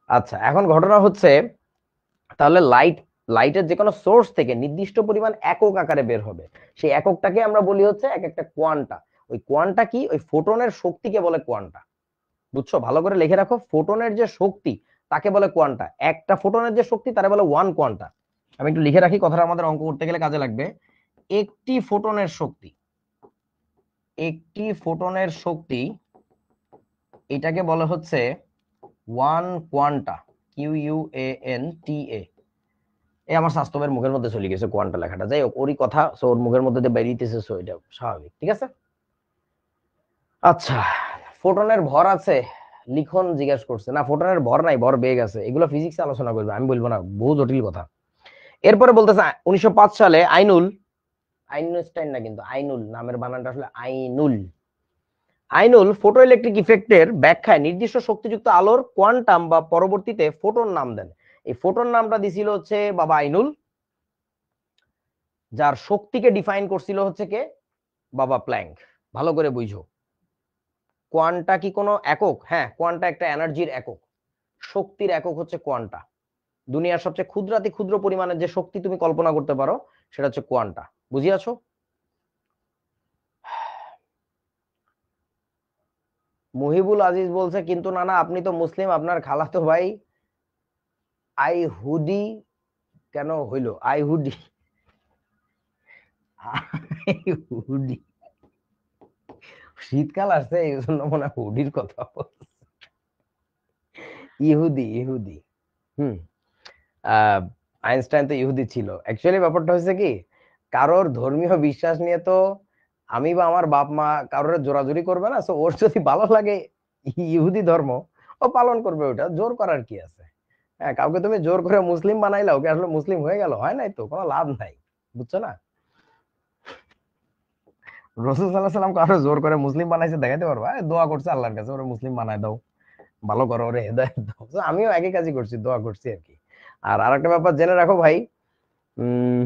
আচ্ছা, এখন ঘটনা হচ্ছে, তাহলে লাইটের যে কোনো সোর্স থেকে নির্দিষ্ট পরিমাণ একক আকারে বের হবে। সেই এককটাকে আমরা বলি হচ্ছে এক একটা কোয়ান্টা। ওই কোয়ান্টা কি? ওই ফোটনের শক্তিকে বলে কোয়ান্টা। বুঝছো? ভালো করে লিখে রাখো, ফোটনের যে শক্তি তাকে বলে কোয়ান্টা। একটা ফোটনের যে শক্তি তারে বলে 1 কোয়ান্টা। আমি একটু লিখে রাখি, কথাটা আমাদের অঙ্ক করতে গেলে কাজে লাগবে। একটি ফোটনের শক্তি, একটি ফোটনের শক্তি, এটাকে বলা হচ্ছে 1 কোয়ান্টা। QUANTA। এই আমার স্বাস্থ্যের মুখের মধ্যে চলে গেছে কোয়ান্টা লেখাটা। যাই হোক, ওরই কথা। সো ওর মুখের মধ্যে দিয়ে বেরিয়েছে, সো এটা স্বাভাবিক, ঠিক আছে। আচ্ছা, ফোটনের ভর আছে? লিখন জিজ্ঞেস করছে। না, ফোটনের ভর নাই, ভর বেগ আছে। এগুলো ফিজিক্সে আলোচনা করবে, আমি বলবো না, বহু জটিল কথা। এরপরে বলতেছে 1905 সালে আইনুল, আইনস্টাইন না কিন্তু, আইনুল নামের বানানটা আসলে আইনুল। আইনুল ফটো ইলেকট্রিক ইফেক্টের ব্যাখ্যায় নির্দিষ্ট শক্তিযুক্ত আলোর কোয়ান্টাম বা পরবর্তীতে ফোটন নাম দেন। এই ফোটন নামটা দিছিল হচ্ছে বাবা আইনুল। যার শক্তিকে ডিফাইন করছিল হচ্ছে কে? বাবা প্ল্যাঙ্ক। ভালো করে বুঝো, কোয়ান্টা কি কোনো একক? হ্যাঁ, কোয়ান্টা একটা এনার্জির একক। শক্তির একক হচ্ছে কোয়ান্টা। দুনিয়ার সবচেয়ে ক্ষুদ্রাতি ক্ষুদ্র পরিমাণের যে শক্তি তুমি কল্পনা করতে পারো, সেটা হচ্ছে কোয়ান্টা। বুঝিয়াছো? মুহিবুল আজিজ বলছে, কিন্তু নানা আপনি তো মুসলিম, আপনার খালাতো ভাই আইহুদি কেন হইল? আইহুদি, আইহুদি। শীতকাল আসছে এই জন্য মনে হয় হুডির কথা ইহুদি ইহুদি। হুম। আইনস্টাইন তো ইহুদি ছিল। অ্যাকচুয়ালি ব্যাপারটা হচ্ছে কি, কারোর ধর্মীয় বিশ্বাস নিয়ে তো আমি বা আমার বাপ মা কারোর জোরাজুরি করবে না। সো ওর যদি ভালো লাগে ইহুদি ধর্ম, ও পালন করবে, ওটা জোর করার কি আছে? হ্যাঁ, কাউকে তুমি জোর করে মুসলিম বানাইলা, ওকে আসলে মুসলিম হয়ে গেল, হয় নাই তো, কোনো লাভ নাই। বুঝছো না? রসুল সাল্লাহ সাল্লাম কারো জোর করে মুসলিম বানাইছে দেখাইতে পারবা? দোয়া করছে আল্লাহর কাছে ওরে মুসলিম বানাই দাও, ভালো করো, ওরে হেদায়েত দাও। So আমিও একই কাজই করছি, দোয়া করছি আর কি। আর আরেকটা ব্যাপার জেনে রাখো ভাই, উম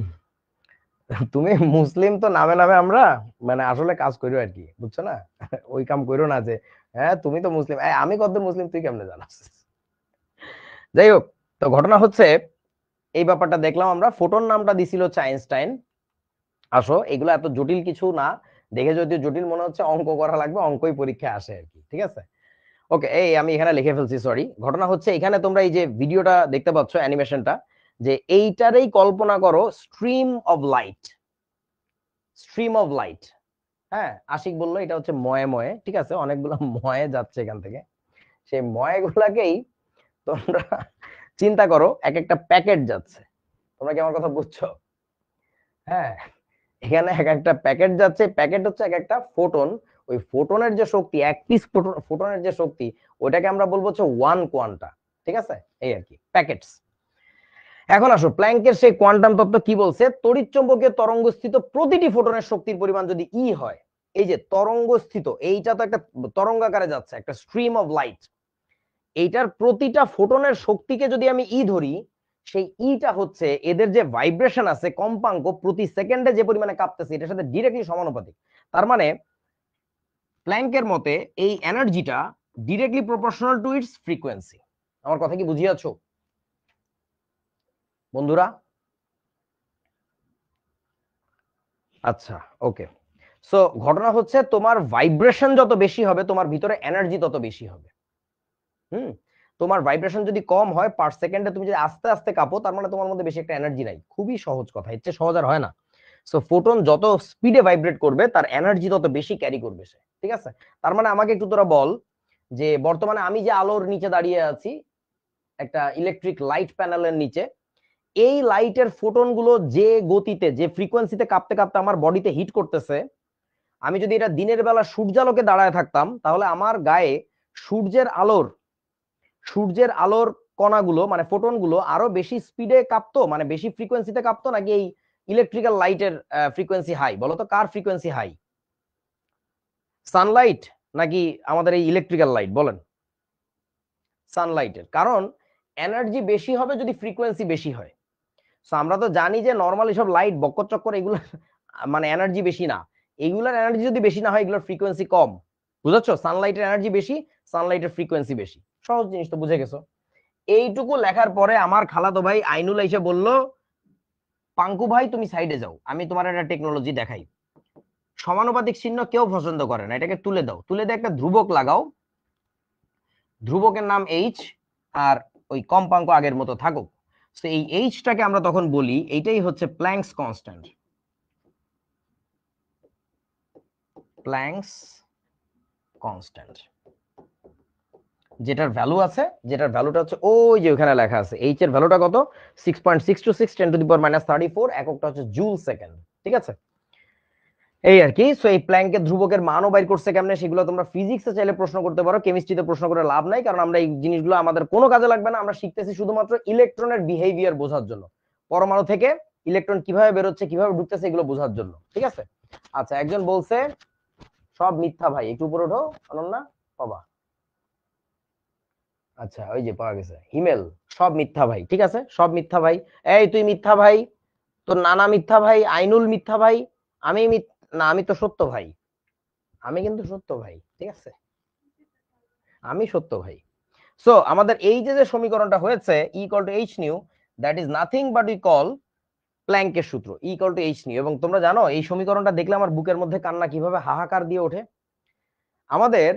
তুমি মুসলিম তো নামে নামে, আমরা মানে আসলে কাজ করো আর কি, বুঝছো না? ওই কাম করো না যে হ্যাঁ তুমি তো মুসলিম, আমি কত মুসলিম তুই কেমনে জানাস? যাই হোক, তো ঘটনা হচ্ছে এই ব্যাপারটা দেখলাম আমরা, ফোটন নামটা দিছিল হচ্ছে আইনস্টাইন। আসো, এগুলো এত জটিল কিছু না, দেখে যদি জটিল মনে হচ্ছে অঙ্ক করা লাগবে, অঙ্কই পরীক্ষায় আসে আর কি, ঠিক আছে? ওকে, এই আমি এখানে লিখে ফেলছি, সরি। ঘটনা হচ্ছে এখানে তোমরা এই যে ভিডিওটা দেখতে পাচ্ছ, অ্যানিমেশনটা, যে এইটারই কল্পনা করো stream of light, stream of light. হ্যাঁ, আশিক বললো এটা হচ্ছে ময়ে ময়ে, ঠিক আছে, অনেকগুলো ময়ে যাচ্ছে এখান থেকে। সেই ময়ে গুলাকেই তোমরা চিন্তা করো এক একটা প্যাকেট যাচ্ছে। তোমরা কি আমার কথা বুঝছো? হ্যাঁ, এখানে এক একটা প্যাকেট যাচ্ছে, প্যাকেট হচ্ছে এক একটা ফোটন। ওই ফোটনের যে শক্তি, এক পিস ফোটনের যে শক্তি, ওটাকে আমরা বলবো হচ্ছে ওয়ান কোয়ান্টা। ঠিক আছে, এই আর কি প্যাকেটস। এখন আসো, প্ল্যাঙ্কের সেই কোয়ান্টাম তত্ত্ব কি বলছে, তড়িৎচুম্বকীয় তরঙ্গস্থিত প্রতিটি ফোটনের শক্তির পরিমাণ যদি ই হয়, এই যে তরঙ্গস্থিত, এইটা তো একটা তরঙ্গাকারে যাচ্ছে, একটা স্ট্রিম অফ লাইট, এইটার প্রতিটা ফোটনের শক্তিকে যদি আমি ই ধরি, সেই ইটা হচ্ছে এদের যে ভাইব্রেশন আছে, কম্পাঙ্ক প্রতি সেকেন্ডে যে পরিমাণে কাঁপতেছে, এটার সাথে ডিরেক্টলি সমানুপাতিক। তার মানে প্ল্যাঙ্কের মতে এই এনার্জিটা directly proportional to its frequency. আমার কথা কি বুঝিয়াছো বন্ধুরা? আচ্ছা, ওকে। সো ঘটনা হচ্ছে, তোমার ভাইব্রেশন যত বেশি হবে, তোমার ভিতরে এনার্জি তত বেশি হবে। হুম। তোমার ভাইব্রেশন যদি কম হয়, পার সেকেন্ডে তুমি যদি আস্তে আস্তে কাঁপো, তার মানে তোমার মধ্যে বেশি একটা এনার্জি নাই। খুবই সহজ কথা, এর চেয়ে সহজ আর হয় না। সো ফোটন যত স্পিডে ভাইব্রেট করবে, তার এনার্জি তত বেশি ক্যারি করবে সে, ঠিক আছে? তার মানে আমাকে একটু তোরা বল, যে বর্তমানে আমি যে আলোর নিচে দাঁড়িয়ে আছি, একটা ইলেকট্রিক লাইট প্যানেলের নিচে, এই লাইটের ফোটন গুলো যে গতিতে, যে ফ্রিকোয়েন্সিতে কাঁপতে কাঁপতে আমার বডিতে হিট করতেছে, আমি যদি এটা দিনের বেলা সূর্যালোকে দাঁড়ায় থাকতাম, তাহলে আমার গায়ে সূর্যের আলোর সূর্যের আলোর কণাগুলো, মানে ফোটন গুলো আরো বেশি স্পিডে কাঁপতো, মানে বেশি ফ্রিকোয়েন্সিতে কাঁপতো, নাকি এই ইলেকট্রিক্যাল লাইটের ফ্রিকোয়েন্সি হাই? বলতো কার ফ্রিকোয়েন্সি হাই, সানলাইট নাকি আমাদের এই ইলেকট্রিক্যাল লাইট? বলেন। সানলাইটের, কারণ এনার্জি বেশি হবে যদি ফ্রিকোয়েন্সি বেশি হয়। সো আমরা তো জানি যে নর্মালি সব লাইট বক্কর চক্কর, এগুলো মানে এনার্জি বেশি না। এগুলোর এনার্জি যদি বেশি না হয়, এগুলোর ফ্রিকোয়েন্সি কম। বুঝাচ্ছ? সানলাইটের এনার্জি বেশি, সানলাইটের ফ্রিকোয়েন্সি বেশি। সহজ জিনিস তো, বুঝে গেছো? এইটুকু লেখার পরে আমার খালাতো ভাই আইনুল এসে বলল, পাঙ্কু ভাই তুমি সাইডে যাও, আমি তোমার একটা টেকনোলজি দেখাই। সমানুপাতিক চিহ্ন কেউ পছন্দ করে না, এটাকে তুলে দাও, তুলে দিয়ে একটা ধ্রুবক লাগাও, ধ্রুবকের নাম এইচ, আর ওই কম্পাঙ্ক আগের মতো থাকুক। তো এই এইচটাকে আমরা তখন বলি, এইটাই হচ্ছে প্ল্যাঙ্কস কনস্ট্যান্ট। প্ল্যাঙ্কস কনস্ট্যান্ট, যেটার ভ্যালু আছে, যেটার ভ্যালুটা হচ্ছে ওই যে ওখানে লেখা আছে, এইচ এর ভ্যালুটা কত, 6.626 10⁻³ এককটা হচ্ছে জুল সেকেন্ড। ঠিক আছে, এই আর কি। সো এই প্ল্যাঙ্কের ধ্রুবকের মানও বাইর করছে কেমনে, সেগুলো তোমরা ফিজিক্সে চাইলে প্রশ্ন করতে পারো, কেমিস্ট্রিতে প্রশ্ন করে লাভ নাই, কারণ আমরা এই জিনিসগুলো আমাদের কোনো কাজে লাগবে না। আমরা শিখতেছি শুধুমাত্র ইলেকট্রনের বিহেভিয়ার বোঝার জন্য, পরমাণু থেকে ইলেকট্রন কিভাবে বেরোচ্ছে, কিভাবে ঢুকতেছে, এগুলো বোঝার জন্য। ঠিক আছে? আচ্ছা, একজন বলছে সব মিথ্যা ভাই, একটু উপরে ওঠো অনন্যা, বাবা। আচ্ছা, ওই যে পাওয়া গেছে হিমেল, সব মিথ্যা ভাই, ঠিক আছে, সব মিথ্যা ভাই। এই তুই মিথ্যা ভাই, তোর নানা মিথ্যা ভাই, আইনুল মিথ্যা ভাই, আমি না, আমি তো সত্য ভাই, আমি কিন্তু সত্য ভাই, ঠিক আছে, আমি সত্য ভাই। সো আমাদের এই যে যে সমীকরণটা হয়েছে, E equal to H nu, that is nothing but we call প্ল্যাঙ্কের সূত্র, E equal to H nu. এবং তোমরা জানো এই সমীকরণটা দেখলে আমার বুকের মধ্যে কান্না কিভাবে হাহাকার দিয়ে ওঠে। আমাদের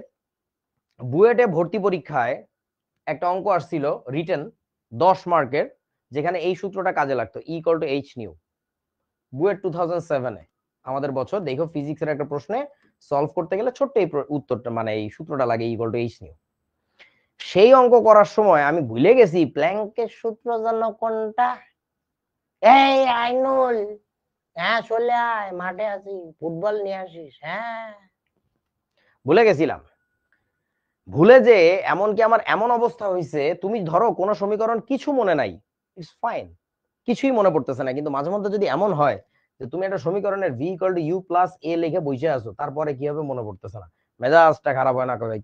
বুয়েটে ভর্তি পরীক্ষায় একটা অঙ্ক আসছিল রিটেন, 10 মার্কের, যেখানে এই সূত্রটা কাজে লাগতো, E equal to H nu. BUET 2007-এ আমাদের বছর, দেখো ফিজিক্সের একটা প্রশ্নে সলভ করতে গেলে ছোট্ট এই উত্তরটা মানে এই সূত্রটা লাগে ইকুয়াল টু এইচ নিউ। সেই অঙ্ক করার সময় আমি ভুলে গেছি প্ল্যাঙ্কের সূত্র জানো কোনটা? এই আইনুল, হ্যাঁ চলে আয়, মাঠে আছি, ফুটবল নিয়ে আসিস। হ্যাঁ, ভুলে গেছিলাম। ভুলে যে এমনকি আমার এমন অবস্থা হয়েছে, তুমি ধরো কোনো সমীকরণ কিছু মনে নাই, ইটস ফাইন, কিছুই মনে পড়তেছে না, কিন্তু মাঝে মধ্যে যদি এমন হয় যে তুমি একটা সমীকরণের V equal to U plus A লিখে বসে আছো, তারপরে কি হবে মনে পড়তেছে না, মেজাজটা খারাপ হয় না কবে?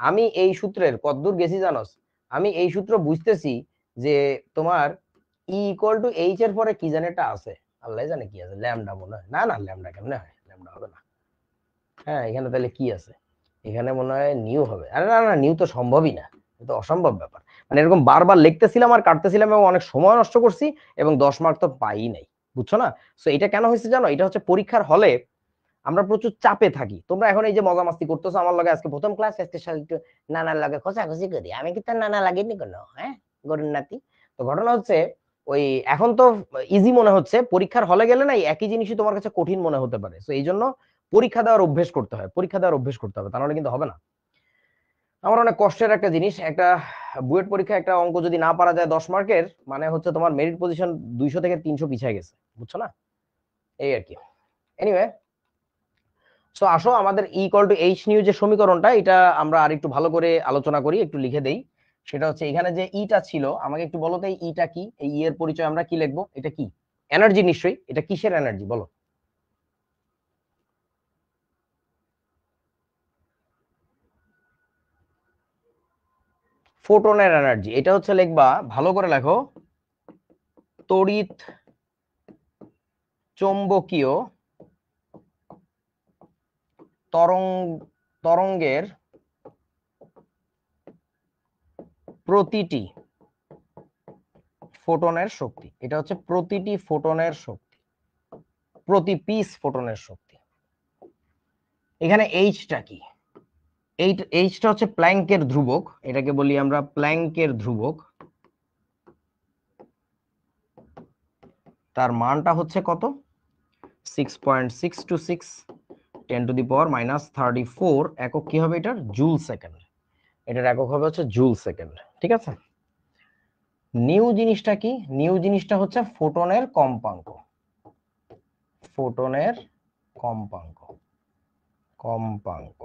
আমি এই সূত্রের কতদূর গেছি জানোস? আমি এই সূত্র বুঝতেছি যে তোমার ই ইকুয়াল টু এইচ এর পরে কি জানে একটা আছে, আল্লাহ জানে কি আছে, ল্যামডা মনে হয়, না না ল্যামডা কেমনে হয়, ল্যামডা হবে না। হ্যাঁ, এখানে তাহলে কি আছে? এখানে মনে হয় নিউ হবে। আরে না না, নিউ তো সম্ভবই না, এটা অসম্ভব ব্যাপার। মানে এরকম বারবার লিখতেছিলাম আর কাটতেছিলাম এবং অনেক সময় নষ্ট করছি এবং 10 মার্ক তো পাই নাই, বুঝছো না? সো এটা কেন হয়েছে জানো? এটা হচ্ছে পরীক্ষার হলে আমরা প্রচুর চাপে থাকি। তোমরা এখন এই যে মজা মাস্তি করতেছো আমার লগে, আজকে প্রথম ক্লাস, আজকে একটু নানার লগে খোঁচাখুচি করি, আমি কি তার নানা লাগেনি কোনো, হ্যাঁ গরুর নাতি। তো ঘটনা হচ্ছে ওই এখন তো ইজি মনে হচ্ছে, পরীক্ষার হলে গেলে না একই জিনিসই তোমার কাছে কঠিন মনে হতে পারে। তো এই জন্য পরীক্ষা দেওয়ার অভ্যেস করতে হয়, পরীক্ষা দেওয়ার অভ্যেস করতে হবে, তা নাহলে কিন্তু হবে না। আমার অনেক কষ্টের একটা জিনিস, একটা বুয়েট পরীক্ষা একটা অঙ্ক যদি না পারা যায় 10 মার্কের, মানে হচ্ছে তোমার মেরিট পজিশন 200 থেকে 300 পিছিয়ে গেছে, বুঝছো না? এই আর কি। এনিওয়ে, সো আসো আমাদের ইকুয়াল টু এইচ নিউ যে সমীকরণটা, এটা আমরা আর একটু ভালো করে আলোচনা করি, একটু লিখে দেই। সেটা হচ্ছে এখানে যে ইটা ছিল, আমাকে একটু বলো তো এই ইটা কি, এই ই এর পরিচয় আমরা কি লিখবো? এটা কি এনার্জি? নিশ্চয়ই এটা কিসের এনার্জি বলো? ফোটনের এনার্জি। এটা হচ্ছে লিখবা, ভালো করে লেখো, তড়িৎ চৌম্বকীয় তরঙ্গের প্রতিটি ফোটনের শক্তি। এটা হচ্ছে প্রতিটি ফোটনের শক্তি, প্রতি পিস ফোটনের শক্তি। এখানে এইচটা কি? এইচটা হচ্ছে প্ল্যাঙ্কের ধ্রুবক, এটাকে বলি আমরা প্ল্যাঙ্কের ধ্রুবক। তার মানটা হচ্ছে কত? 6.626 10⁻⁻34 একক কি হবে এটার? Joule second. এটার একক হবে হচ্ছে জুল সেকেন্ড, ঠিক আছে? নিউ জিনিসটা কি? নিউ জিনিসটা হচ্ছে ফোটনের কম্পাঙ্ক, ফোটনের কম্পাঙ্ক, কম্পাঙ্ক।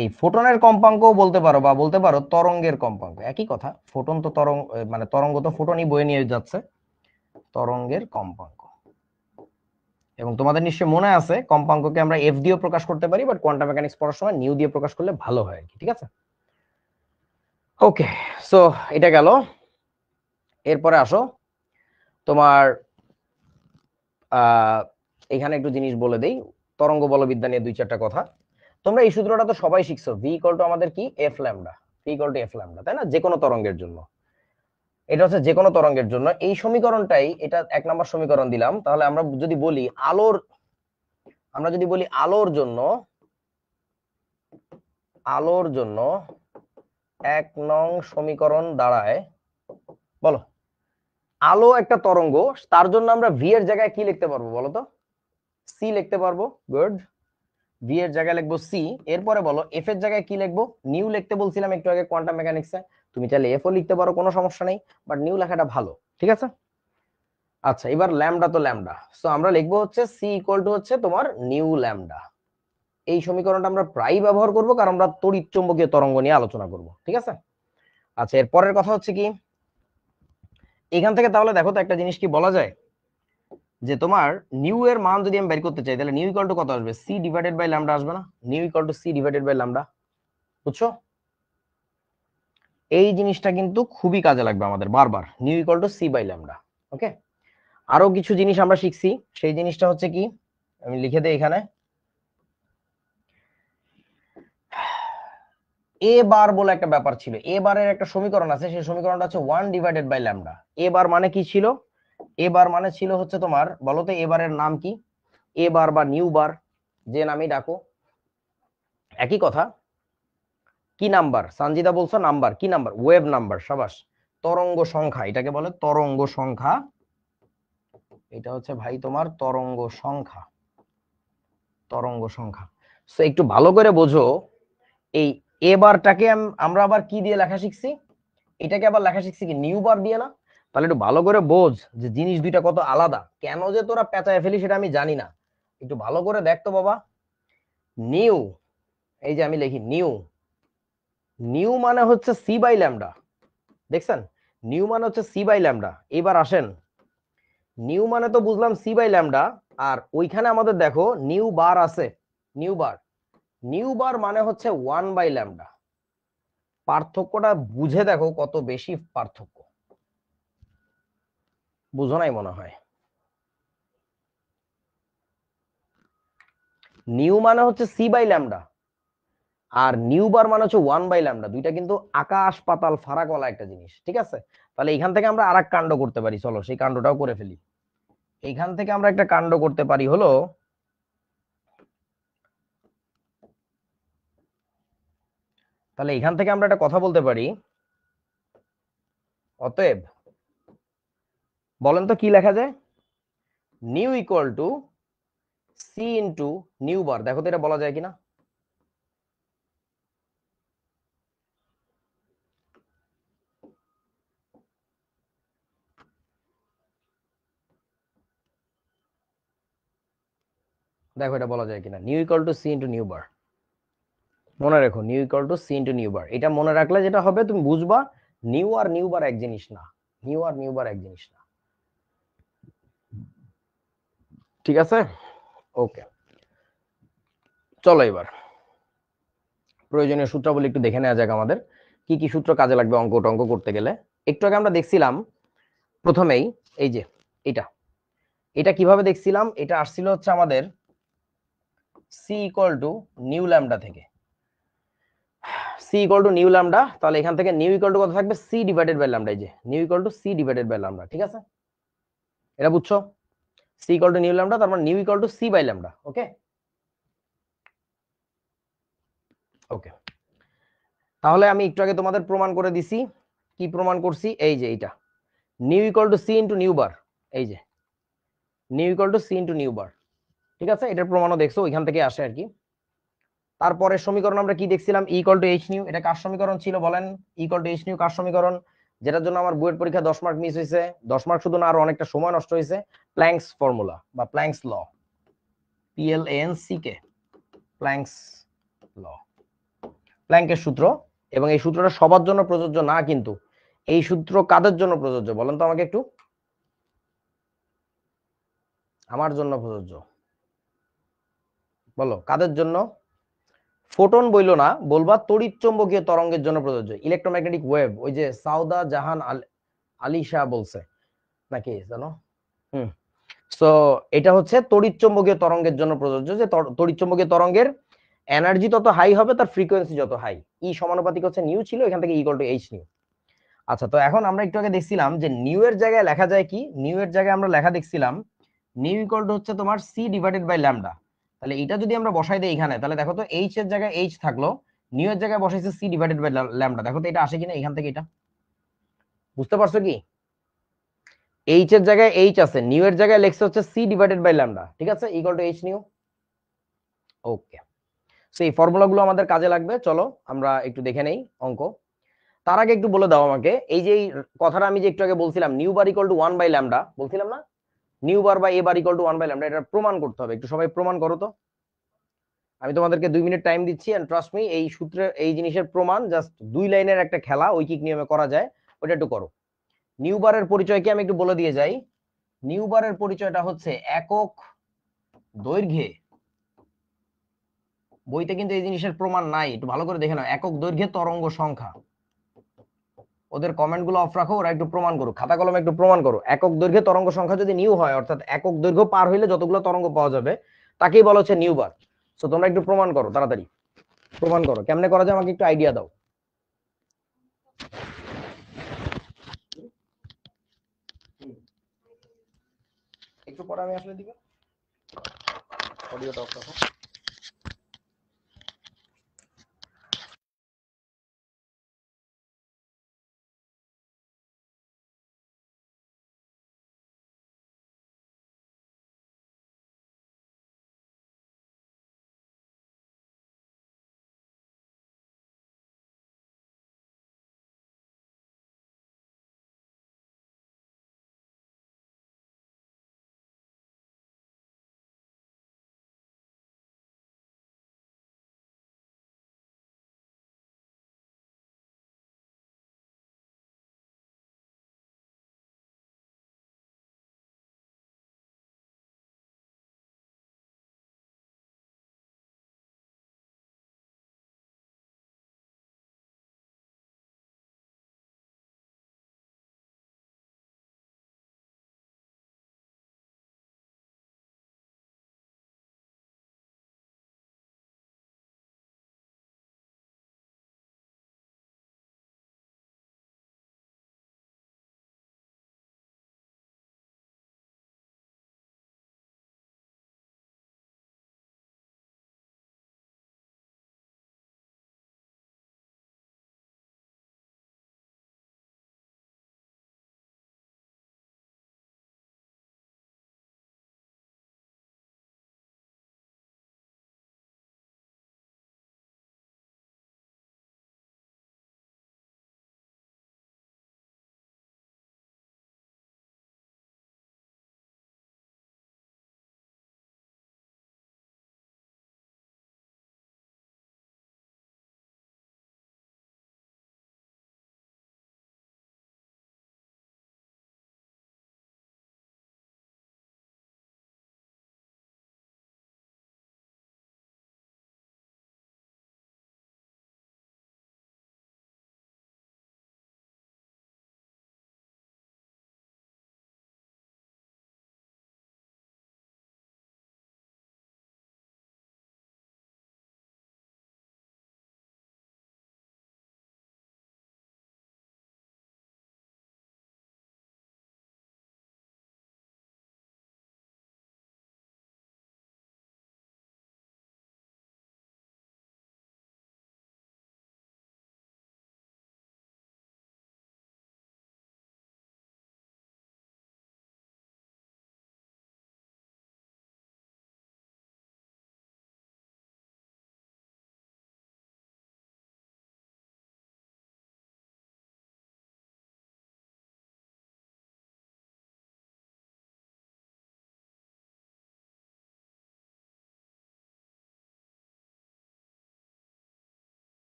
এই ফোটনের কম্পাঙ্ক বলতে পারো বা বলতে পারো তরঙ্গের কম্পাঙ্ক, একই কথা। ফোটন তো তরঙ্গ, মানে তরঙ্গ তো ফোটনই বয়ে নিয়ে যাচ্ছে, তরঙ্গের কম্পাঙ্ক। এবং তোমাদের নিশ্চয়ই মনে আছে কম্পাঙ্ককে আমরা এফ দিয়ে প্রকাশ করতে পারি, বাট কোয়ান্টাম মেকানিক্স পড়ার সময় নিউ দিয়ে প্রকাশ করলে ভালো হয় আর কি, ঠিক আছে? ওকে, সো এটা গেল। এরপরে আসো তোমার এখানে একটু জিনিস বলে দেই, তরঙ্গ বলবিদ্যা নিয়ে 2-4টা কথা। তোমরা এই সূত্রটা তো সবাই শিখছো, ভি ইকুয়াল টু আমাদের কি? F lambda. V equal to F lambda, তাই না? যে কোনো তরঙ্গের জন্য, এটা হচ্ছে যে কোনো তরঙ্গের জন্য এই সমীকরণটাই, এটা 1 নম্বর সমীকরণ দিলাম। তাহলে আমরা যদি বলি আলোর, আমরা যদি বলি আলোর জন্য, আলোর জন্য 1 নং সমীকরণ দাঁড়ায়, বলো আলো একটা তরঙ্গ, তার জন্য আমরা ভি এর জায়গায় কি লিখতে পারবো বলো তো? সি লিখতে পারবো, গুড। ভি এর জায়গায় লিখবো সি। এরপরে বলো এফ এর জায়গায় কি লিখবো? নিউ লিখতে বলছিলাম একটু আগে কোয়ান্টাম মেকানিক্সে, তুমি চাইলে এফ ও লিখতে পারো, কোনো সমস্যা নেই, বাট নিউ লেখাটা ভালো, ঠিক আছে? আচ্ছা, এবার ল্যামডা তো ল্যামডা, সো আমরা লিখবো হচ্ছে সি ইকুয়াল টু হচ্ছে তোমার নিউ ল্যামডা। এই সমীকরণটা আমরা প্রায় ব্যবহার করব, কারণ আমরা তড়িৎ চৌম্বকীয় তরঙ্গ নিয়ে আলোচনা করব, ঠিক আছে? আচ্ছা, এর পরের কথা হচ্ছে কি, এখান থেকে তাহলে দেখো তো একটা জিনিস কি বলা যায়, যে তোমার নিউ এর মান যদি আমি বের করতে চাই, তাহলে নিউ ইকুয়াল টু কত আসবে? সি ডিভাইডেড বাই ল্যামডা আসবে না? Nu equal to C divided by lambda, বুঝছো? এই জিনিসটা কিন্তু খুবই কাজে লাগবে আমাদের, বারবার nu equal to C by lambda. Okay, আরো কিছু জিনিস আমরা শিখছি, সেই জিনিসটা হচ্ছে কি, আমি লিখে দেই এখানে, এ বার বলে একটা ব্যাপার ছিল। এ বারের একটা সমীকরণ আছে, সেই সমীকরণটা হচ্ছে 1 ডিভাইডেড বাই ল্যামডা। এ বার মানে কি ছিল? এ বার মানে ছিল হচ্ছে তোমার, বলতো এ বারের নাম কি? এ বার বা নিউ বার, যে নামই ডাকো একই কথা। কি নাম্বার? সানজিদা বলছো নাম্বার, কি নাম্বার? ওয়েভ নাম্বার, সাবাস। তরঙ্গ সংখ্যা, এটাকে বলে তরঙ্গ সংখ্যা, এটা হচ্ছে ভাই তোমার তরঙ্গ সংখ্যা। তরঙ্গ সংখ্যা। তো একটু ভালো করে বোঝো, এই এ বারটাকে আমরা আবার কি দিয়ে লেখা শিখছি? এটাকে আবার লেখা শিখছি কি নিউ বার দিয়ে না? তাহলে একটু ভালো করে বোঝ যে জিনিস দুইটা কত আলাদা। কেন যে তোরা পেঁচায় ফেলি সেটা আমি জানি না, একটু ভালো করে দেখতো বাবা। নিউ, এই যে আমি লিখি নিউ, নিউ মানে হচ্ছে সি বাই ল্যামডা। দেখছেন, নিউ মানে হচ্ছে সি বাই ল্যামডা। এবার আসেন, নিউ মানে তো বুঝলাম সি বাই ল্যামডা, আর ওইখানে আমাদের দেখো নিউ বার আছে। নিউ বার, নিউ বার মানে হচ্ছে 1/λ। পার্থক্যটা বুঝে দেখো কত বেশি পার্থক্য। বুঝো নাই মনে হয়। নিউ মানে হচ্ছে সি বাই ল্যামডা, আর নিউ বার মানে হচ্ছে 1/λ। দুইটা কিন্তু আকাশ পাতাল ফারাকওয়ালা একটা জিনিস, ঠিক আছে? তাহলে এখান থেকে আমরা আরেক কাণ্ড করতে পারি, চলো সেই কাণ্ডটাও করে ফেলি। এইখান থেকে আমরা একটা কাণ্ড করতে পারি হলো, তাহলে এখান থেকে আমরা একটা কথা বলতে পারি। অতএব বলেন তো কি লেখা যায়? Nu equal to C into nu bar. দেখো তো এটা বলা যায় কিনা। দেখো এটা বলা যায় কিনা, nu equal to C into nu bar. মনে রেখো nu equal to C into nu bar. এটা মনে রাখলে যেটা হবে, তুমি বুঝবা নিউ আর নিউ বার এক জিনিস না। নিউ আর নিউ বার এক জিনিস না, ঠিক আছে? ওকে, চলো এবার প্রয়োজনীয় সূত্রাবলী একটু দেখে নেওয়া যাক আমাদের কি কি সূত্র কাজে লাগবে অঙ্ক টঙ্ক করতে গেলে। একটু আগে আমরা দেখছিলাম প্রথমেই, এই যে এটা, এটা কিভাবে দেখছিলাম? এটা আসছিল হচ্ছে আমাদের C equal to nu lambda থেকে। C equal to nu lambda, তাহলে এখান থেকে নিউ ইকুয়াল টু কত থাকবে? C divided by lambda. এই যে nu equal to C divided by lambda, ঠিক আছে? এটা বুঝছো? C equal to nu lambda, তার মানে nu equal to C by lambda. Okay okay, তাহলে আমি একটু আগে তোমাদের প্রমাণ করে দিছি। কি প্রমাণ করছি? এই যে এইটা, nu equal to C into nu bar. এই যে nu equal to C into nu bar, ঠিক আছে? এটার প্রমাণও দেখছো, ওইখান থেকে আসে আর কি। তারপরে সমীকরণ আমরা কি দেখছিলাম? Equal to H new. এটা কার সমীকরণ ছিল বলেন? Equal to H new car সমীকরণ? যেটার জন্য আমার বুয়েট পরীক্ষা 10 মার্ক মিস হয়েছে। 10 মার্ক শুধু না, আরো অনেকটা সময় নষ্ট হয়েছে। প্ল্যাঙ্কস ফর্মুলা বা প্ল্যাঙ্কস ল, PLANCK, প্ল্যাঙ্কস ল, প্ল্যাঙ্কের সূত্র। এবং এই সূত্রটা সবার জন্য প্রযোজ্য না, কিন্তু এই সূত্র কাদের জন্য প্রযোজ্য বলেন তো আমাকে একটু? আমার জন্য প্রযোজ্য। বলো কাদের জন্য? ফোটন বইলো না, বলবা তড়িৎ চৌম্বকীয় তরঙ্গের জন্য প্রযোজ্য। ইলেকট্রোম্যাগনেটিক ওয়েভ, ওই যে সাউদা জাহান আলী শাহ বলছে নাকি জানো? হুম। সো এটা হচ্ছে তড়িৎ চৌম্বকীয় তরঙ্গের জন্য প্রযোজ্য, যে তড়িৎ চৌম্বকীয় তরঙ্গের এনার্জি তত হাই হবে তার ফ্রিকোয়েন্সি যত হাই। ই সমানুপাতিক হচ্ছে নিউ ছিল, এখান থেকে ইকুয়াল টু এইচ নিউ। আচ্ছা, তো এখন আমরা একটু আগে দেখছিলাম যে নিউ এর জায়গায় লেখা যায় কি? নিউ এর জায়গায় আমরা লেখা দেখছিলাম নিউ ইকুয়াল টু হচ্ছে তোমার সি ডিভাইডেড বাই ল্যামডা। তাহলে এটা যদি আমরা বসাই দিই এখানে, তাহলে দেখো তো এইচ এর জায়গায় এইচ থাকলো, নিউ এর জায়গায় বসাইছে সি ডিভাইডেড বাই ল্যামডা। দেখো তো এটা আসে কিনা এখান থেকে। এটা বুঝতে পারছো কি? এইচ এর জায়গায় এইচ আছে, নিউ এর জায়গায় লেখছে হচ্ছে সি ডিভাইডেড বাই ল্যামডা, ঠিক আছে? Equal to H nu. Okay, সেই ফর্মুলাগুলো আমাদের কাজে লাগবে। চলো আমরা একটু দেখে নেই অঙ্ক। তার আগে একটু বলে দাও আমাকে, এই যে কথাটা আমি যে একটু আগে বলছিলাম নিউ বার ইকুয়াল টু 1/λ, বলছিলাম না? নিউ বার বা এ বার ইকুয়াল টু 1/λ, এটা প্রমাণ করতে হবে। একটু সবাই প্রমাণ করো তো। আমি তোমাদেরকে 2 মিনিট টাইম দিচ্ছি, এন্ড ট্রাস্ট মি, এই সূত্রে এই জিনিসের প্রমাণ জাস্ট 2 লাইনের একটা খেলা, ঐকিক নিয়মে করা যায়, ওটা একটু করো। নিউ বারের পরিচয় কি আমি একটু বলে দিয়ে যাই। নিউ বারের পরিচয়টা হচ্ছে একক দৈর্ঘ্যে, বইতে কিন্তু এই জিনিসের প্রমাণ নাই, একটু ভালো করে দেখে নাও। একক দৈর্ঘ্যে তরঙ্গ সংখ্যা। ওদের কমেন্ট গুলো অফ রাখো, ওরা একটু প্রমাণ করো, খাতা কলমে একটু প্রমাণ করো। একক দৈর্ঘ্যে তরঙ্গ সংখ্যা যদি নিউ হয়, অর্থাৎ একক দৈর্ঘ্য পার হইলে যতগুলো তরঙ্গ পাওয়া যাবে, তাকেই বলা হচ্ছে নিউ বার। তো তোমরা একটু প্রমাণ করো, তাড়াতাড়ি প্রমাণ করো। কেমনে করা যায় আমাকে একটু আইডিয়া দাও। একটু পরে আমি আসলে দিবে, অডিওটা অফ রাখো।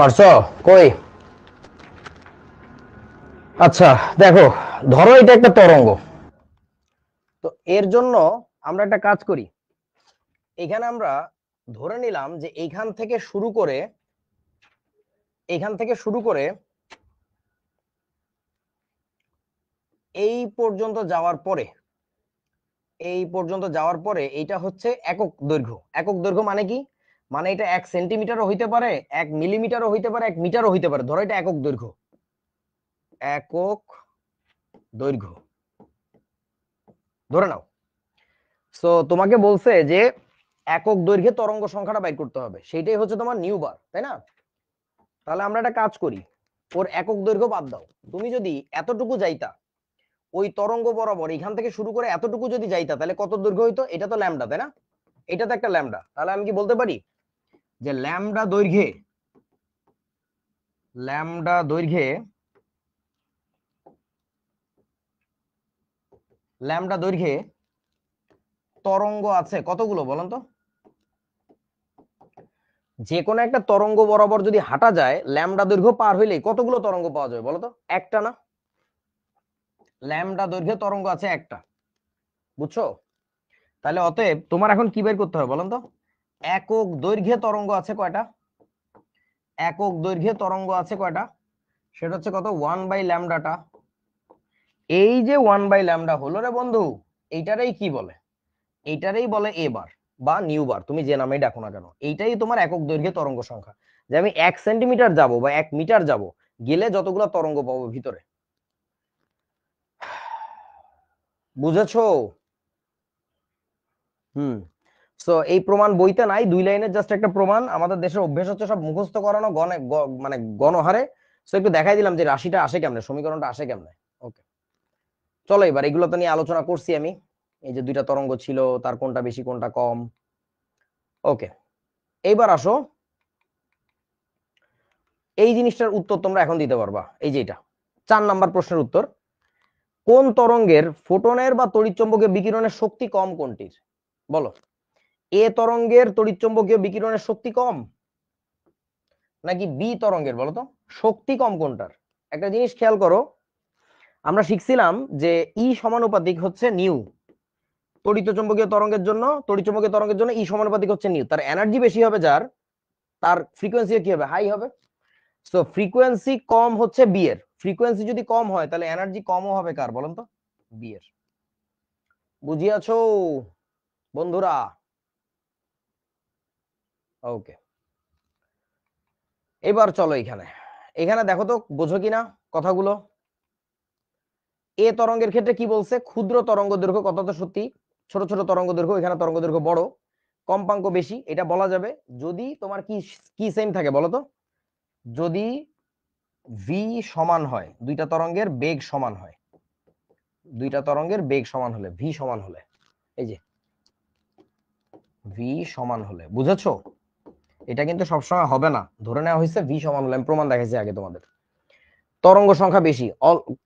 পারছো? কই? আচ্ছা দেখো, ধরো এটা একটা তরঙ্গ, তো এর জন্য আমরা একটা কাজ করি। এখানে আমরা ধরে নিলাম যে এইখান থেকে শুরু করে এই পর্যন্ত যাওয়ার পরে এইটা হচ্ছে একক দৈর্ঘ্য। একক দৈর্ঘ্য মানে কি? মানে এটা 1 সেন্টিমিটারও হইতে পারে, 1 মিলিমিটারও হইতে পারে, 1 মিটারও হইতে পারে। ধরো এটা একক দৈর্ঘ্য, একক দৈর্ঘ্য ধরে নাও। সো তোমাকে বলছে যে একক দৈর্ঘ্যে তরঙ্গ সংখ্যাটা বাইর করতে হবে, সেইটাই হচ্ছে তোমার নিউ বার, তাই না? তাহলে আমরা একটা কাজ করি, ওর একক দৈর্ঘ্য বাদ দাও। তুমি যদি এতটুকু যাইতা ওই তরঙ্গ বরাবর, এখান থেকে শুরু করে এতটুকু যদি যাইতা, তাহলে কত দৈর্ঘ্য হইতো? এটা তো ল্যামডা, তাই না? এটা তো একটা ল্যামডা। তাহলে আমি কি বলতে পারি যে ল্যামডা দৈর্ঘ্যে তরঙ্গ আছে কতগুলো বলেন তো? যে কোনো একটা তরঙ্গ বরাবর যদি হাঁটা যায়, ল্যামডা দৈর্ঘ্য পার হইলেই কতগুলো তরঙ্গ পাওয়া যাবে বলো তো? একটা না? ল্যামডা দৈর্ঘ্যে তরঙ্গ আছে একটা, বুঝছো? তাহলে অতএব তোমার এখন কি বের করতে হবে বলেন তো? একক দৈর্ঘ্যে তরঙ্গ আছে কয়টা? একক দৈর্ঘ্যে তরঙ্গ আছে কয়টা? সেটা হচ্ছে কত? 1/ল্যামডাটা। এই যে 1/ল্যামডা হলো রে বন্ধু, এইটারই কি বলে? এইটারই বলে এ বার বা নিউ বার, তুমি যে নামেই ডাকো না কেন। এইটাই তোমার একক দৈর্ঘ্যে তরঙ্গ সংখ্যা। যে আমি 1 সেন্টিমিটার যাব বা 1 মিটার যাব, গেলে যতগুলো তরঙ্গ পাবো ভিতরে। বুঝেছো? হুম। সো এই প্রমাণ বইতে নাই, 2 লাইনের জাস্ট একটা প্রমাণ। আমাদের দেশের অভ্যেস হচ্ছে সব মুখস্থ করানো মানে গণহারে। সো একটু দেখাই দিলাম যে রাশিটা আসে কেমনে, সমীকরণটা আসে কেমনে। ওকে, চলো এবার এগুলো তো নিয়ে আলোচনা করছি আমি। এই যে দুইটা তরঙ্গ ছিল, তার কোনটা বেশি কোনটা কম। ওকে, এইবার আসো, এই জিনিসটার উত্তর তোমরা এখন দিতে পারবা। এই যে এটা 4 নাম্বার প্রশ্নের উত্তর। কোন তরঙ্গের ফোটনের বা তড়িৎচুম্বকীয় বিকিরণের শক্তি কম কোনটির? বলো। এ তরঙ্গের তড়িৎচুম্বকীয় বিকিরণের শক্তি কম, নাকি বি তরঙ্গের? বলো তো শক্তি কম কোনটার? একটা জিনিস খেয়াল করো, আমরা শিখছিলাম যে ই সমানুপাতিক হচ্ছে নিউ। তড়িৎচুম্বকীয় তরঙ্গের জন্য ই সমানুপাতিক হচ্ছে নিউ। তার এনার্জি বেশি হবে যার, তার ফ্রিকোয়েন্সি কি হবে? হাই হবে। সো ফ্রিকোয়েন্সি কম হচ্ছে বি এর। ফ্রিকোয়েন্সি যদি কম হয় তাহলে এনার্জি কমও হবে কার বলেন তো? বি এর। বুঝিয়াছো বন্ধুরা? ওকে, এবার চলো এখানে এখানে দেখো তো বোঝো কিনা কথাগুলো। এ তরঙ্গের ক্ষেত্রে কি বলছে? ক্ষুদ্র তরঙ্গ দৈর্ঘ্য কত? তো সত্যি ছোট ছোট তরঙ্গ দৈর্ঘ্য, এখানে তরঙ্গ দৈর্ঘ্য বড়, কম্পাঙ্ক বেশি। এটা বলা যাবে যদি তোমার কি কি সেম থাকে বলো তো? যদি ভি সমান হয়, দুইটা তরঙ্গের বেগ সমান হয়, দুইটা তরঙ্গের বেগ সমান হলে, ভি সমান হলে, এই যে ভি সমান হলে, বুঝেছো? এটা কিন্তু সবসময় হবে না, ধরে নেওয়া হয়েছে ভি সমান হলে। আমি প্রমাণ দেখাইছি আগে তোমাদের। তরঙ্গ সংখ্যা বেশি।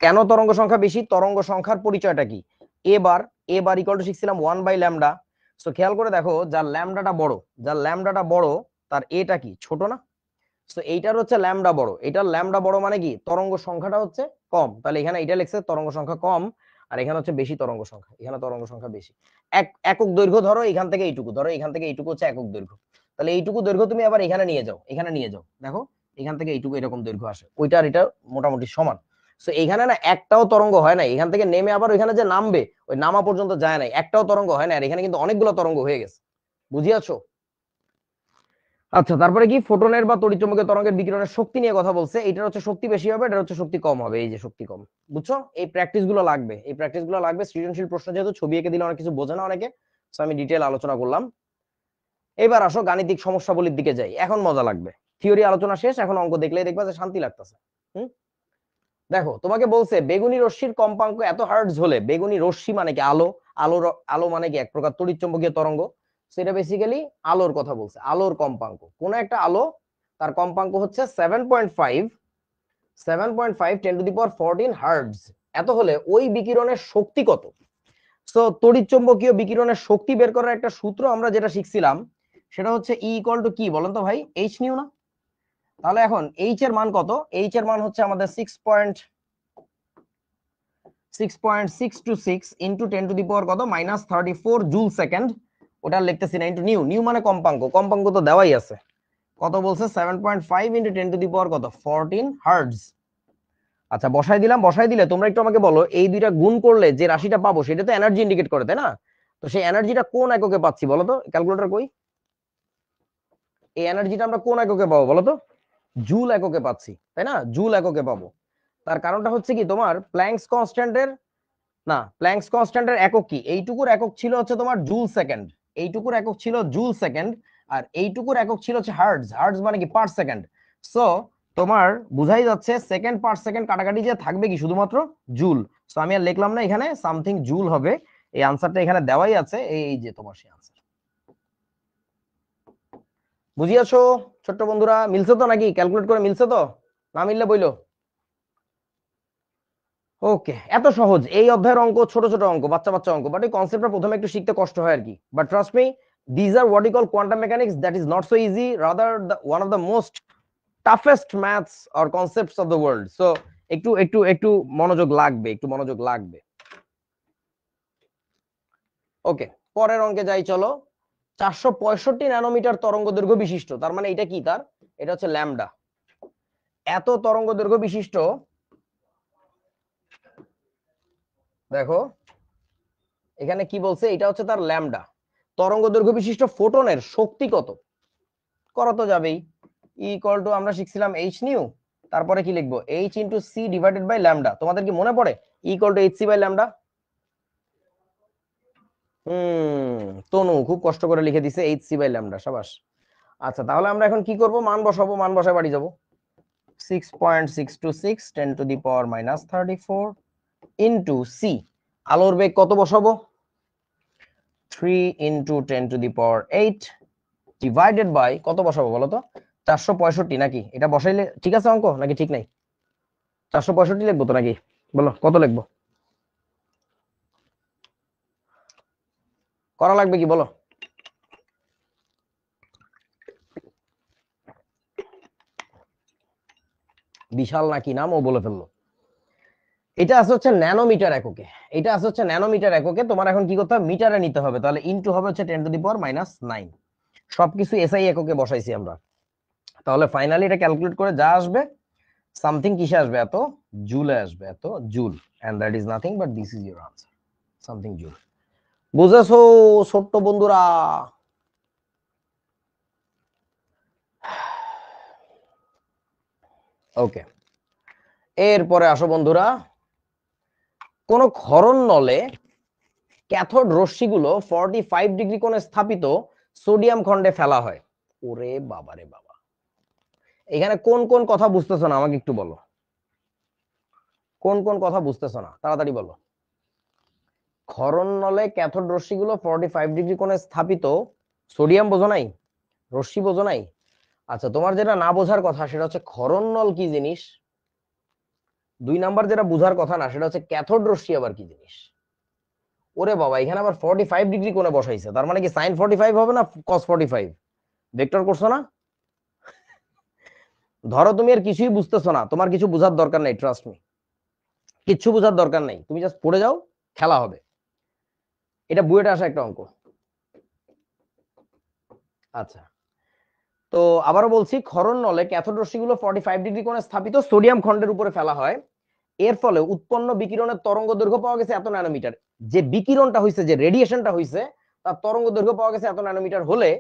কেন তরঙ্গ সংখ্যা বেশি? তরঙ্গ সংখ্যার পরিচয়টা কি? এবার ইকুয়াল টু শিখছিলাম 1/ল্যামডা। সো খেয়াল করে দেখো, যার ল্যামডাটা বড় তার এটা কি ছোট না? সো এইটার হচ্ছে ল্যামডা বড়, এটার ল্যামডা বড় মানে কি তরঙ্গ সংখ্যাটা হচ্ছে কম। তাহলে এখানে এটা লিখছে তরঙ্গ সংখ্যা কম, আর এখানে হচ্ছে বেশি তরঙ্গ সংখ্যা, এখানে তরঙ্গ সংখ্যা বেশি। একক দৈর্ঘ্য ধরো এখান থেকে এইটুকু, ধরো এখান থেকে এইটুকু হচ্ছে একক দৈর্ঘ্য। তাহলে এইটুকু দৈর্ঘ্য তুমি আবার এখানে নিয়ে যাও, দেখো এখান থেকে এইটুকু এরকম দৈর্ঘ্য আসে, ওইটার এটা মোটামুটি সমান। সো এখানে না একটাও তরঙ্গ হয় না, এখান থেকে নেমে আবার ওইখানে যে নামবে, ওই নামা পর্যন্ত যায় নাই, একটাও তরঙ্গ হয় না। আর এখানে কিন্তু অনেকগুলো তরঙ্গ হয়ে গেছে। বুঝিয়াছো? আচ্ছা, তারপরে কি ফোটনের বা তড়িৎচুম্বকীয় তরঙ্গের বিকিরণের শক্তি নিয়ে কথা বলছে। এটার হচ্ছে শক্তি বেশি হবে, এটার হচ্ছে শক্তি কম হবে। এই যে শক্তি কম, বুঝছো? এই প্র্যাকটিস গুলো লাগবে, সৃজনশীল প্রশ্ন যেহেতু ছবি এঁকে দিলে অনেক কিছু বোঝে না অনেকে, তো আমি ডিটেল আলোচনা করলাম। এবার আসো গাণিতিক সমস্যাবলীর দিকে যাই, এখন মজা লাগবে। থিওরি আলোচনা শেষ, এখন অঙ্ক দেখলেই দেখবা যে শান্তি লাগতেছে। দেখো তোমাকে বলছে বেগুনি রশ্মির কম্পাঙ্ক এত হার্টজ হলে, বেগুনি রশ্মি মানে কি? আলো। আলো মানে কি? এক প্রকার তড়িৎচুম্বকীয় তরঙ্গ। সেটা বেসিক্যালি আলোর কথা বলছে, আলোর কম্পাঙ্ক। কোন একটা আলো, তার কম্পাঙ্ক হচ্ছে 7.5 10⁻14 হার্টজ। এত হলে ওই বিকিরণের শক্তি কত? সো তড়িৎচুম্বকীয় বিকিরণের শক্তি বের করার একটা সূত্র আমরা যেটা শিখছিলাম, সেটা হচ্ছে ই ইকুয়াল টু কি বলেন তো ভাই? এইচ নিউ না? তাহলে এখন এইচ এর মান কত? এইচ এর মান হচ্ছে আমাদের 6.626 ইন্টু 10⁻⁴ কত -34 জুল সেকেন্ড। ওটা লিখতেছি না, ইন্টু নিউ। নিউ মানে কম্পাঙ্ক, কম্পাঙ্ক তো দেওয়াই আছে। কত বলছে? 7.5 ইন্টু 10⁻⁴ কত 14 হার্টজ। আচ্ছা বসাই দিলাম। বসাই দিলে তোমরা একটু আমাকে বলো, এই দুইটা গুণ করলে যে রাশিটা পাবো সেটা তো এনার্জি ইন্ডিকেট করে, তাই না? তো সেই এনার্জিটা কোন এককে পাচ্ছি বলো তো? ক্যালকুলেটর কই? এই এনার্জিটা আমরা কোন এককে পাবো বলো তো? জুল এককে পাচ্ছি, তাই না? জুল এককে পাবো। তার কারণটা হচ্ছে কি, তোমার প্ল্যাঙ্কস কনস্ট্যান্টের না, প্ল্যাঙ্কস কনস্ট্যান্টের একক কি? এইটুকুর একক ছিল হচ্ছে তোমার জুল সেকেন্ড, এইটুকুর একক ছিল জুল সেকেন্ড, আর এইটুকুর একক ছিল হচ্ছে হার্টজ। হার্টজ মানে কি? পার সেকেন্ড। সো তোমার বুঝাই যাচ্ছে সেকেন্ড পার সেকেন্ড কাটাকাটি যে থাকবে কি শুধুমাত্র জুল। সো আমি আর লিখলাম না এখানে, সামথিং জুল হবে। এই আনসারটা এখানে দেওয়াই আছে, এই যে তোমার সেই আনসার। বুঝিয়াছো ছোট্ট বন্ধুরা? মিলছে তো নাকি? ক্যালকুলেট করে মিলছে তো? না মিললে বইলো। ওকে, এত সহজ এই অধ্যায়ের অঙ্ক, ছোট ছোট অঙ্ক, বাচ্চা বাচ্চা অঙ্ক, বাট এই কনসেপ্টটা প্রথমে একটু শিখতে কষ্ট হয় আর কি। But trust me, these are what you call quantum mechanics, that is not so easy, rather one of the most toughest maths or concepts of the world. So একটু একটু একটু মনোযোগ লাগবে, একটু মনোযোগ লাগবে। ওকে, পরের অঙ্কে যাই চলো। 465 ন্যানোমিটার তরঙ্গ দৈর্ঘ্য বিশিষ্ট, তার মানে এটা কি? তার এটা হচ্ছে ল্যামডা। এত তরঙ্গ দৈর্ঘ্য বিশিষ্ট, দেখো এখানে কি বলছে, এটা হচ্ছে তার ল্যামডা। তরঙ্গ দৈর্ঘ্য বিশিষ্ট ফোটনের শক্তি কত? করা তো যাবেই, ইকুয়াল টু আমরা শিখছিলাম এইচ নিউ, তারপরে কি লিখবো? H into C divided by lambda. তোমাদের কি মনে পড়ে? Equal to H C by lambda. Tanu খুব কষ্ট করে লিখে দিছে এইচ সি বাই ল্যামডা, সাবাস। আচ্ছা তাহলে আমরা এখন কি করব? মান বসাবো, মান বসায় বাড়ি যাবো। 6.626 10⁻⁻34 ইন্টু সি, আলোর বেগ কত বসাবো? 3 ইন্টু 10⁸ ডিভাইডেড বাই কত বসাবো বলো তো? 465 নাকি? এটা বসাইলে ঠিক আছে অঙ্ক, নাকি ঠিক নাই? 465 লিখবো তো নাকি? বলো কত লিখবো? করা লাগবে কি বলো? বিশাল নাকি নাম, ও বলে ফেললো। এটা আছে হচ্ছে ন্যানোমিটার এককে, এটা আছে হচ্ছে ন্যানোমিটার এককে। তোমার এখন কি করতে হবে? মিটারে নিতে হবে। তাহলে ইনটু হবে হচ্ছে 10⁻⁹ সবকিছু এসআই এককে বসাইছি আমরা। তাহলে ফাইনালি এটা ক্যালকুলেট করে যা আসবে, সামথিং কিসে আসবে? এত জুলে আসবে, এত joule. And that is nothing but this is your answer, something joule. বুঝেছো ছোট্ট বন্ধুরা? ওকে, এরপরে আসো বন্ধুরা। কোন ক্ষরণ নলে ক্যাথোড রশ্মিগুলো 45 ডিগ্রি কোণে স্থাপিত সোডিয়াম খণ্ডে ফেলা হয়। ওরে বাবা রে বাবা, এখানে কোন কোন কথা বুঝতেছো না আমাকে একটু বলো। কোন কোন কথা বুঝতেছো না তাড়াতাড়ি বলো। ক্ষরণ নলে ক্যাথোড রশ্মিগুলো 45 ডিগ্রি কোণে স্থাপিত, সোডিয়াম বোঝো নাই? রশ্মি বোঝো নাই? আচ্ছা তোমার যেটা না বোঝার কথা সেটা হচ্ছে ক্ষরণ নল কি জিনিস। 2 নাম্বার যেটা বোঝার কথা না সেটা হচ্ছে ক্যাথোড রশ্মি আবার কি জিনিস। ওরে বাবা, এখানে আবার 45 ডিগ্রি কোণে বসাইছে, তার মানে কি সাইন 45 হবে না কস 45? ভেক্টর করছো না? ধরো তুমি আর কিছুই বুঝতেছো না, তোমার কিছু বোঝার দরকার নেই, ট্রাস্ট মি, কিচ্ছু বোঝার দরকার নেই, তুমি জাস্ট পড়ে যাও, খেলা হবে। এটা বুয়েটে আসা একটা অঙ্ক। আচ্ছা, তো আবারও বলছি, ক্ষরণ নলে ক্যাথোড রশ্মিগুলো 45 ডিগ্রি কোণে স্থাপিত সোডিয়াম খণ্ডের উপরে ফেলা হয়। এর ফলে উৎপন্ন বিকিরণের তরঙ্গ দৈর্ঘ্য পাওয়া গেছে এত ন্যানোমিটার। যে বিকিরণটা হয়েছে, যে রেডিয়েশনটা হয়েছে, তার তরঙ্গ দৈর্ঘ্য পাওয়া গেছে এত ন্যানোমিটার হলে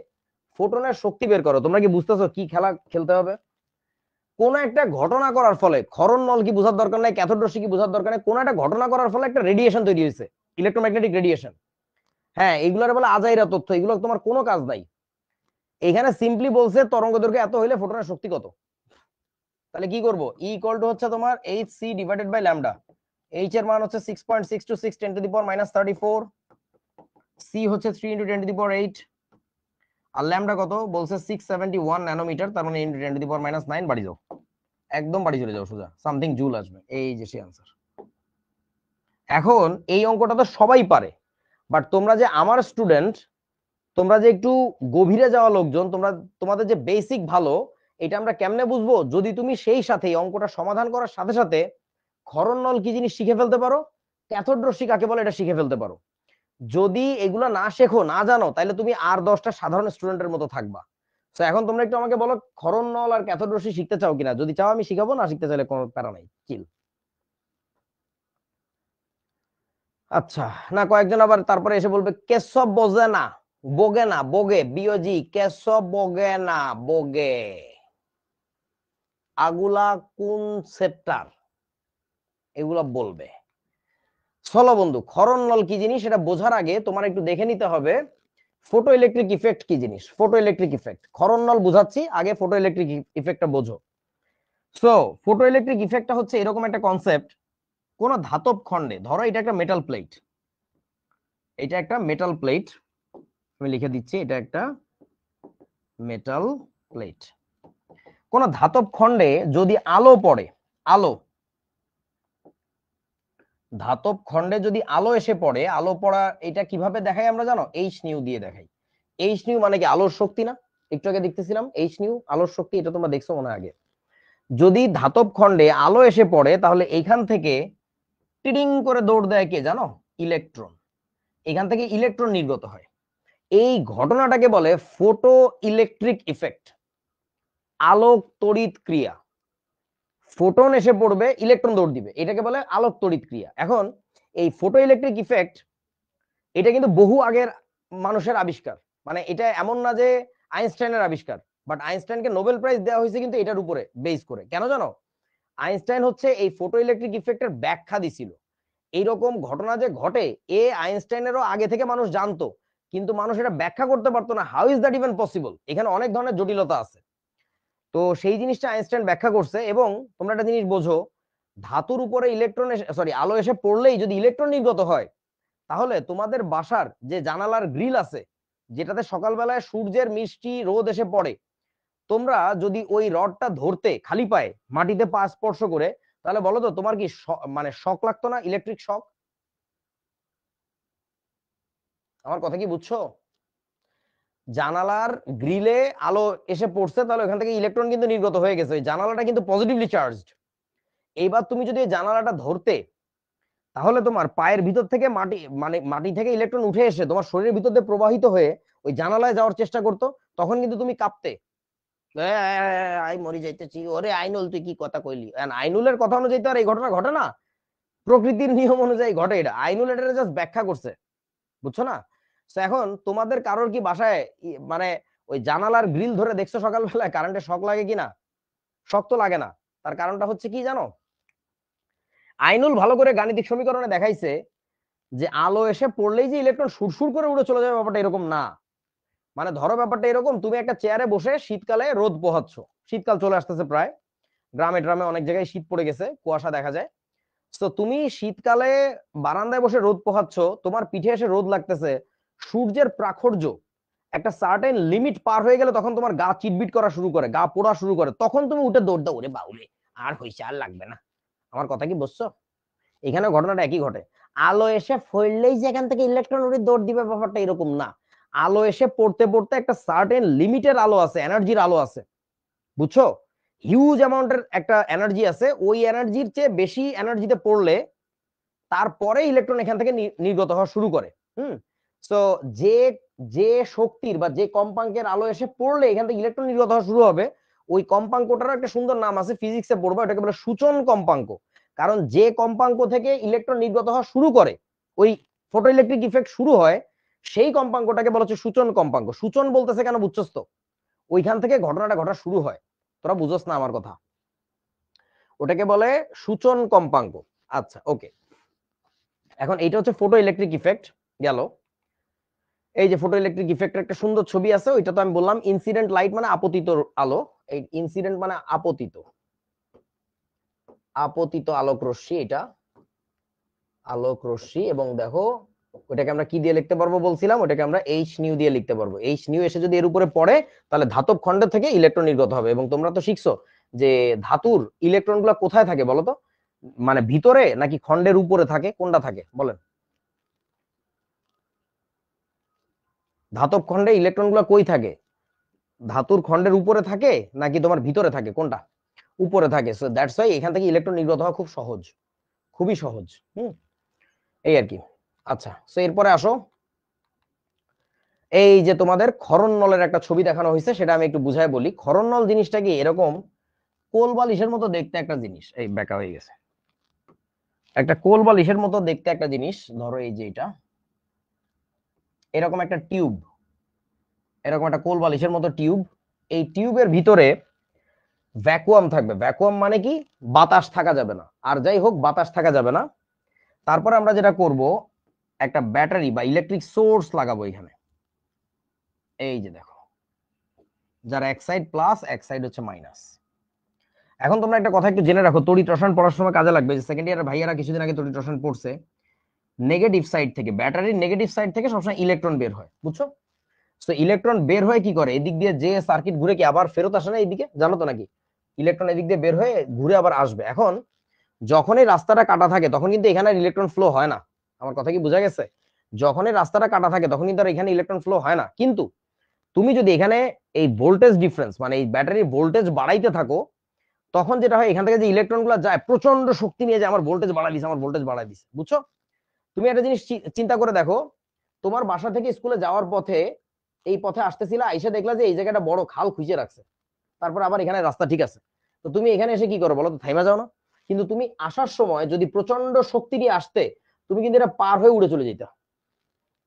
ফোটনের শক্তি বের করো। তোমরা কি বুঝতেছো কি খেলা খেলতে হবে? কোন একটা ঘটনা করার ফলে, ক্ষরণ নল কি বোঝার দরকার নাই, ক্যাথোড রশ্মি কি বোঝার দরকার নাই, কোন একটা ঘটনা করার ফলে একটা রেডিয়েশন তৈরি হয়েছে, ইলেকট্রোম্যাগনেটিক রেডিয়েশন। হ্যাঁ, এগুলোর বলে আজাইরা তথ্য, এগুলো তোমার কোনো কাজ নাই। এখানে সিম্পলি বলছে তরঙ্গ দৈর্ঘ্য এত হইলে ফোটনের শক্তি কত। তাহলে কি করব? ই ইকুয়াল টু হচ্ছে তোমার H C divided by lambda. H এর মান হচ্ছে 6.626 10⁻⁻34, সি হচ্ছে 3 ইনটু 10⁸, আর ল্যামডা কত বলছে? 671 ন্যানোমিটার, তার মানে ইনটু 10⁻⁹ বাড়ি যাও, একদম বাড়ি চলে যাও সোজা, সামথিং জুল আসবে। এই যে সেই আনসার। এখন এই অঙ্কটা তো সবাই পারে, বাট তোমরা যে আমার স্টুডেন্ট, তোমরা যে একটু গভীরে যাওয়া লোকজন, তোমরা তোমাদের যে বেসিক ভালো, এটা আমরা কেমনে বুঝবো? যদি তুমি সেই সাথে অঙ্কটা সমাধান করার সাথে সাথে ক্ষরণ নল কি জিনিস শিখে ফেলতে পারো, ক্যাথোড রশ্মি কাকে বলে এটা শিখে ফেলতে পারো। যদি এগুলা না শেখো, না জানো, তাহলে তুমি আর 10টা সাধারণ স্টুডেন্টের মতো থাকবা। তো এখন তোমরা একটু আমাকে বলো, ক্ষরণ নল আর ক্যাথোড রশ্মি শিখতে চাও কিনা? যদি চাও আমি শিখাবো, না শিখতে চাইলে কোনো প্যারা নাই, চিল। আচ্ছা, না কয়েকজন আবার তারপরে এসে বলবে কেশব বোঝে না, বোগে না, বোগে, বিওজি, কেশব বোগে না, বোগে, আগুলা কোন সেপ্টার, এগুলা বলবে। চলো বন্ধু, ক্ষরণ নল কি জিনিস এটা বোঝার আগে তোমার একটু দেখে নিতে হবে ফটো ইলেকট্রিক ইফেক্ট কি জিনিস। ফটো ইলেকট্রিক ইফেক্ট, ক্ষরণ নল বুঝাচ্ছি, আগে ফটো ইলেকট্রিক ইফেক্টটা বোঝো। সো ফটো ইলেকট্রিক ইফেক্টটা হচ্ছে এরকম একটা কনসেপ্ট, কোন ধাতব খণ্ডে, ধরো এটা একটা মেটাল প্লেট, এটা একটা মেটাল প্লেট, আমি লিখে দিচ্ছি, এটা একটা মেটাল প্লেট। কোন ধাতব খণ্ডে যদি আলো পড়ে, আলো, ধাতব খণ্ডে যদি আলো এসে পড়ে, আলো পড়া এটা কিভাবে দেখাই আমরা জানো? এইচ নিউ দিয়ে দেখাই। এইচ নিউ মানে কি? আলোর শক্তি না? একটু আগে দেখতেছিলাম এইচ নিউ আলোর শক্তি, এটা তোমরা দেখছো মনে আগে। যদি ধাতব খণ্ডে আলো এসে পড়ে, তাহলে এইখান থেকে টিডিং করে দৌড় দেয় কে জানো? ইলেকট্রন। এখান থেকে ইলেকট্রন নির্গত হয়। এই ঘটনাটাকে বলে ফটো ইলেকট্রিক ইফেক্ট, আলোক তড়িৎ ক্রিয়া। ফোটন এসে পড়বে, ইলেকট্রন দৌড় দিবে, এটাকে বলে আলোক তড়িৎ ক্রিয়া। এখন এই ফটো ইলেকট্রিক ইফেক্ট এটা কিন্তু বহু আগের মানুষের আবিষ্কার, মানে এটা এমন না যে আইনস্টাইনের আবিষ্কার, বাট আইনস্টাইনকে নোবেল প্রাইজ দেওয়া হয়েছে কিন্তু এটার উপরে বেস করে। কেন জানো? আইনস্টাইন হচ্ছে এই ফটো ইলেকট্রিক ইফেক্টের ব্যাখ্যা দিছিল। এইরকম ঘটনা যে ঘটে, আইনস্টাইনেরও আগে থেকে মানুষ জানতো, কিন্তু মানুষ এটা ব্যাখ্যা করতে পারতো না। How is that even possible? এখানে অনেক ধরনের জটিলতা আছে। তো সেই জিনিসটা আইনস্টাইন ব্যাখ্যা করছে। এবং তোমরা একটা জিনিস বোঝো, ধাতুর উপরে ইলেকট্রন সরি আলো এসে পড়লেই যদি ইলেকট্রন নির্গত হয়, তাহলে তোমাদের বাসার যে জানালার গ্রিল আছে, যেটাতে সকালবেলায় সূর্যের মিষ্টি রোদ এসে পড়ে, তোমরা যদি ওই রডটা ধরতে খালি পায়ে মাটিতে পা স্পর্শ করে, তাহলে বলো তো তোমার কি মানে শক লাগতো না? Electric shock. আমার কথা কি বুঝছো? জানালার গ্রিলে আলো এসে পড়ছে, তাহলে ওখান থেকে ইলেকট্রন কিন্তু নির্গত হয়ে গেছে, ওই জানালাটা কিন্তু পজিটিভলি চার্জড। এইবার তুমি যদি জানালাটা ধরতে, তাহলে তোমার পায়ের ভিতর থেকে মাটি, মানে মাটি থেকে ইলেকট্রন উঠে এসে তোমার শরীরের ভিতর দিয়ে প্রবাহিত হয়ে ওই জানালায় যাওয়ার চেষ্টা করতো, তখন কিন্তু তুমি কাঁপতে, আই মরি যাইতেছি, ওরে আইনুল তুই কি কথা কইলি। আইনুলের কথা অনুযায়ী তো আর এই ঘটনা ঘটে না, প্রকৃতির নিয়ম অনুযায়ী ঘটে। এটা আইনুল এটা জাস্ট ব্যাখ্যা করছে, বুঝছো না? এখন তোমাদের কারোর কি বাসায় মানে ওই জানালার গ্রিল ধরে দেখছো সকালবেলায় কারেন্টের শক লাগে কিনা? শক তো লাগে না। তার কারণটা হচ্ছে কি জানো? আইনুল ভালো করে গাণিতিক সমীকরণে দেখাইছে যে আলো এসে পড়লেই যে ইলেকট্রন সুরসুর করে উড়ে চলে যাবে, ব্যাপারটা এরকম না। মানে ধরো ব্যাপারটা এরকম, তুমি একটা চেয়ারে বসে শীতকালে রোদ পোহাচ্ছ, শীতকাল চলে আসতেছে প্রায়, গ্রামে ট্রামে অনেক জায়গায় শীত পড়ে গেছে, কুয়াশা দেখা যায়। তো তুমি শীতকালে বারান্দায় বসে রোদ পোহাচ্ছ, তোমার পিঠে এসে রোদ লাগতেছে, সূর্যের প্রাখুর্য একটা সার্টেন লিমিট পার হয়ে গেলে তখন তোমার গা চিটবিট করা শুরু করে, গা পোড়া শুরু করে, তখন তুমি উঠে দৌড় দাও, ওরে বাউরে আর হইছে, আর লাগবে না। আমার কথা কি বুঝছো? এখানে ঘটনাটা একই ঘটে। আলো এসে ফেললেই যে এখান থেকে ইলেকট্রন উড়ে দৌড় দিবে, ব্যাপারটা এরকম না। আলো এসে পড়তে পড়তে একটা সার্টেন লিমিটের আলো আছে, এনার্জির আলো আছে, বুঝছো? হিউজ অ্যামাউন্টের একটা এনার্জি আছে, ওই এনার্জির চেয়ে বেশি এনার্জিতে পড়লে তারপরে ইলেকট্রন এখান থেকে নির্গত হওয়া শুরু করে। তো যে যে শক্তির বা যে কম্পাঙ্কের আলো এসে পড়লে এখান থেকে ইলেকট্রন নির্গত হওয়া শুরু হবে, ওই কম্পাঙ্কটারও একটা সুন্দর নাম আছে, ফিজিক্সে পড়বো, এটাকে বলে সূচন কম্পাঙ্ক। কারণ যে কম্পাঙ্ক থেকে ইলেকট্রন নির্গত হওয়া শুরু করে, ওই ফটো ইলেকট্রিক ইফেক্ট শুরু হয়, সেই কম্পাঙ্কটাকে বলা হচ্ছে সূচন কম্পাঙ্ক। সূচন বলতেছে কেন বুঝছস তো? ওইখান থেকে ঘটনাটা ঘটা শুরু হয়, তোরা বুঝছস না আমার কথা? ওটাকে বলে সূচন কম্পাঙ্ক। আচ্ছা ওকে, এখন এইটা হচ্ছে ফটো ইলেকট্রিক ইফেক্ট গেল। এই যে ফটো ইলেকট্রিক ইফেক্টের একটা সুন্দর ছবি আছে, ওইটা তো আমি বললাম ইনসিডেন্ট লাইট মানে আপতিত আলো। এই ইনসিডেন্ট মানে আপতিত, আপতিত আলোক রশ্মি, এটা আলোক রশ্মি। এবং দেখো ওটাকে আমরা কি দিয়ে লিখতে পারবো বলছিলাম, ওটাকে আমরা এইচ নিউ দিয়ে লিখতে পারবো। এইচ নিউ এসে যদি এর উপরে পড়ে, তাহলে ধাতব খণ্ড থেকে ইলেকট্রন নির্গত হবে। এবং তোমরা তো শিখছো যে ধাতুর ইলেকট্রন গুলা কোথায় থাকে বলো তো? মানে ভিতরে নাকি খণ্ডের উপরে থাকে, কোনটা থাকে বলেন? ধাতব খণ্ডে ইলেকট্রন গুলা কই থাকে? ধাতুর খণ্ডের উপরে থাকে নাকি তোমার ভিতরে থাকে, কোনটা? উপরে থাকে। সো দ্যাটস ওয়াই এখান থেকে ইলেকট্রন নির্গত হওয়া খুব সহজ, খুবই সহজ। এই আর কি। আচ্ছা, সো এরপরে আসো, এই যে তোমাদের ক্ষরণ নলের একটা ছবি দেখানো হয়েছে, সেটা আমি একটু বুঝায় বলি। ক্ষরণ নল জিনিসটা কি, এরকম কোল বালিশের মতো দেখতে একটা জিনিস। এই বেঁকা হয়ে গেছে, একটা কোল বালিশের মতো দেখতে একটা জিনিস। ধরো এই যে এটা এরকম একটা টিউব, এরকম একটা কোল বালিশের মতো টিউব। এই টিউবের ভিতরে ভ্যাকুয়াম থাকবে। ভ্যাকুয়াম মানে কি, বাতাস থাকা যাবে না। আর যাই হোক, বাতাস থাকা যাবে না। তারপরে আমরা যেটা করব, একটা ব্যাটারি বা ইলেকট্রিক সোর্স লাগাবো এখানে। এই যে দেখো, যার এক সাইড প্লাস এক সাইড হচ্ছে মাইনাস। এখন তোমরা একটা কথা একটু জেনে রাখো, তড়িৎ রসায়ন পড়ার সময় কাজে লাগবে। যে সেকেন্ড ইয়ারের ভাইয়ারা কিছুদিন আগে তড়িৎ রসায়ন পড়ছে, নেগেটিভ সাইড থেকে, ব্যাটারির নেগেটিভ সাইড থেকে সবসময় ইলেকট্রন বের হয়, বুঝছো? তো ইলেকট্রন বের হয়ে কি করে, এদিক দিয়ে যে সার্কিট ঘুরে কি আবার ফেরত আসে না এইদিকে, জানো তো নাকি? ইলেকট্রন এদিক দিয়ে বের হয়ে ঘুরে আবার আসবে। এখন যখনই রাস্তাটা কাটা থাকে তখন কিন্তু এখানে ইলেকট্রন ফ্লো হয় না। আমার কথা কি বোঝা গেছে? যখনই রাস্তাটা কাটা থাকে তখন কিন্তু আর এখানে ইলেকট্রন ফ্লো হয় না। কিন্তু তুমি যদি এখানে এই ভোল্টেজ ডিফারেন্স, মানে এই ব্যাটারির ভোল্টেজ বাড়াইতে থাকো, তখন যেটা হয়, এখান থেকে যে ইলেকট্রন গুলো যায় প্রচন্ড শক্তি নিয়ে যায়, আমার ভোল্টেজ বাড়াই দিছে, আমার ভোল্টেজ বাড়াই দিছে, বুঝছো? তুমি একটা জিনিস চিন্তা করে দেখো, তোমার বাসা থেকে স্কুলে যাওয়ার পথে, এই পথে আসতেছিলা, এসে দেখলা যে এই জায়গাটা বড় খাল খুঁজে রাখছে, তারপর আবার এখানে রাস্তা ঠিক আছে, তো তুমি এখানে এসে কি করো বলো তো, থাইমা যাও না? কিন্তু তুমি আসার সময় যদি প্রচন্ড শক্তি নিয়ে আসতে, তুমি কিন্তু এটা পার হয়ে উড়ে চলে যেতে,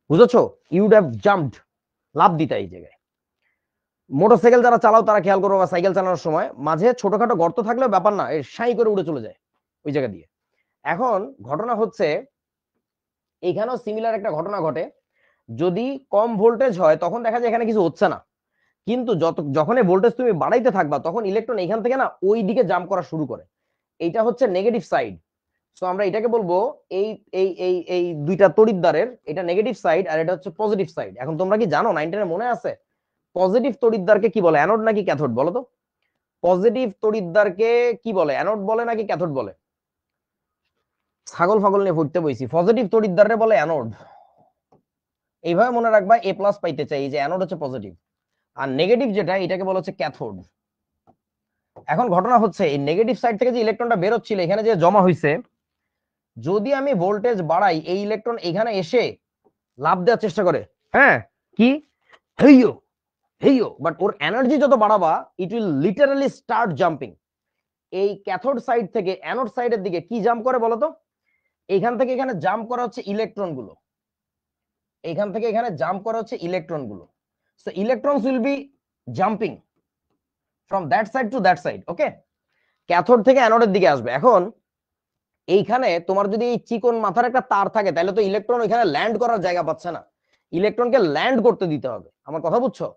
বুঝেছো? ইউড হ্যাভ জাম্পড, লাভ দিতা এই জায়গায়। মোটরসাইকেল যারা চালাও তারা খেয়াল করো, বা সাইকেল চালানোর সময় মাঝে ছোটখাটো গর্ত থাকলেও ব্যাপার না, সাই করে উড়ে চলে যায় ওই জায়গা দিয়ে। এখন ঘটনা হচ্ছে, এখানেও সিমিলার একটা ঘটনা ঘটে। যদি কম ভোল্টেজ হয় তখন দেখা যায় এখানে কিছু হচ্ছে না, কিন্তু যখনই ভোল্টেজ তুমি বাড়াইতে থাকবা তখন ইলেকট্রন এখান থেকে না ওই দিকে জাম্প করা শুরু করে। এইটা হচ্ছে নেগেটিভ সাইড। সো আমরা এটাকে বলবো, এই এই এই এই দুইটা তড়িৎদ্বারের, এটা নেগেটিভ সাইড আর এটা হচ্ছে পজিটিভ সাইড। এখন তোমরা কি জানো, 9-10 মনে আছে, পজিটিভ তড়িৎদ্বারকে কি বলে, অ্যানোড নাকি ক্যাথোড, বলো তো? পজিটিভ তড়িৎদ্বারকে কি বলে, অ্যানোড বলে নাকি ক্যাথোড বলে? ছাগল ফাগল নিয়ে ফুটতে বইছি, পজিটিভ তড়িৎদ্বারে বলে অ্যানোড। এইভাবে মনে রাখবা, এ প্লাস পাইতে চাই, যে অ্যানোড হচ্ছে পজিটিভ, আর নেগেটিভ যেটা এটাকে বলা হচ্ছে ক্যাথোড। এখন ঘটনা হচ্ছে, এই নেগেটিভ সাইড থেকে যে ইলেকট্রনটা বের হচ্ছিল এখানে যে জমা হয়েছে, যদি আমি ভোল্টেজ বাড়াই, এই ইলেকট্রন এখানে এসে লাভ দেওয়ার চেষ্টা করে, হ্যাঁ, কি হেইও হেইও, বাট ওর এনার্জি যত বাড়াবা, it will literally start jumping. এই ক্যাথোড সাইড থেকে অ্যানোড সাইডের দিকে কি জাম্প করে বলতো? এখান থেকে এখানে জাম্প করা হচ্ছে ইলেকট্রন গুলো, এখান থেকে এখানে জাম্প করা হচ্ছে ইলেকট্রন গুলো। So electrons will be jumping from that side to that side, okay? Cathode থেকে অ্যানোডের দিকে আসবে। এখন এইখানে তোমার যদি এই চিকন মাথার একটা তার থাকে, তাহলে তো ইলেকট্রন ওইখানে ল্যান্ড করার জায়গা পাচ্ছে না, ইলেকট্রনকে ল্যান্ড করতে দিতে হবে। আমার কথা বুঝছো?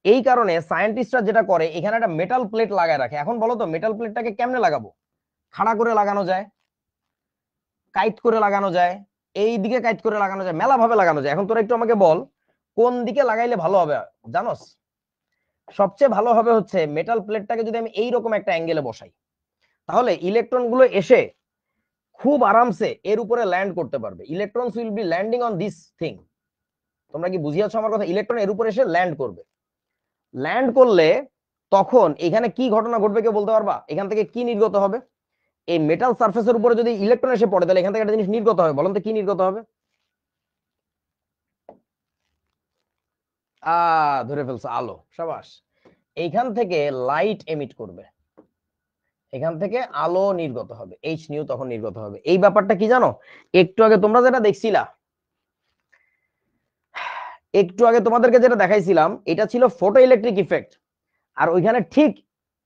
এই কারণে সায়েন্টিস্টরা যেটা করে, এখানে একটা মেটাল প্লেট লাগায় রাখে। এখন বলো তো, মেটাল প্লেটটাকে কেমনে লাগাবো? খাড়া করে লাগানো যায়, কাইট করে লাগানো যায়, এই দিকে কাইট করে লাগানো যায়, মেলা ভাবে লাগানো যায়। এখন তোরা একটু আমাকে বল, কোন দিকে লাগাইলে ভালো হবে? জানোস? সবচেয়ে ভালো হবে হচ্ছে মেটাল প্লেটটাকে যদি আমি এইরকম একটা অ্যাঙ্গেলে বসাই, তাহলে ইলেকট্রন গুলো এসে খুব আরামসে এর উপরে ল্যান্ড করতে পারবে। Electrons will B landing on this thing. তোমরা কি বুঝিয়েছো আমার কথা? ইলেকট্রন এর উপরে এসে ল্যান্ড করবে। ল্যান্ড করলে তখন এখানে কি ঘটনা ঘটবে কেউ বলতে পারবা? এখান থেকে কি নির্গত হবে? এই মেটাল সারফেসের উপরে যদি ইলেকট্রন এসে পড়ে, তাহলে এখান থেকে একটা জিনিস নির্গত হবে। বলুন তো কি নির্গত হবে? ধরে ফেলছো, আলো, সাবাস। এইখান থেকে লাইট এমিট করবে, এখান থেকে আলো নির্গত হবে, এইচ নিউ তখন নির্গত হবে। এই ব্যাপারটা কি জানো? একটু আগে তোমরা যেটা দেখছিলা, একটু আগে তোমাদেরকে যেটা দেখাইছিলাম, এটা ছিল ফটো ইলেকট্রিক ইফেক্ট। আর ওইখানে ঠিক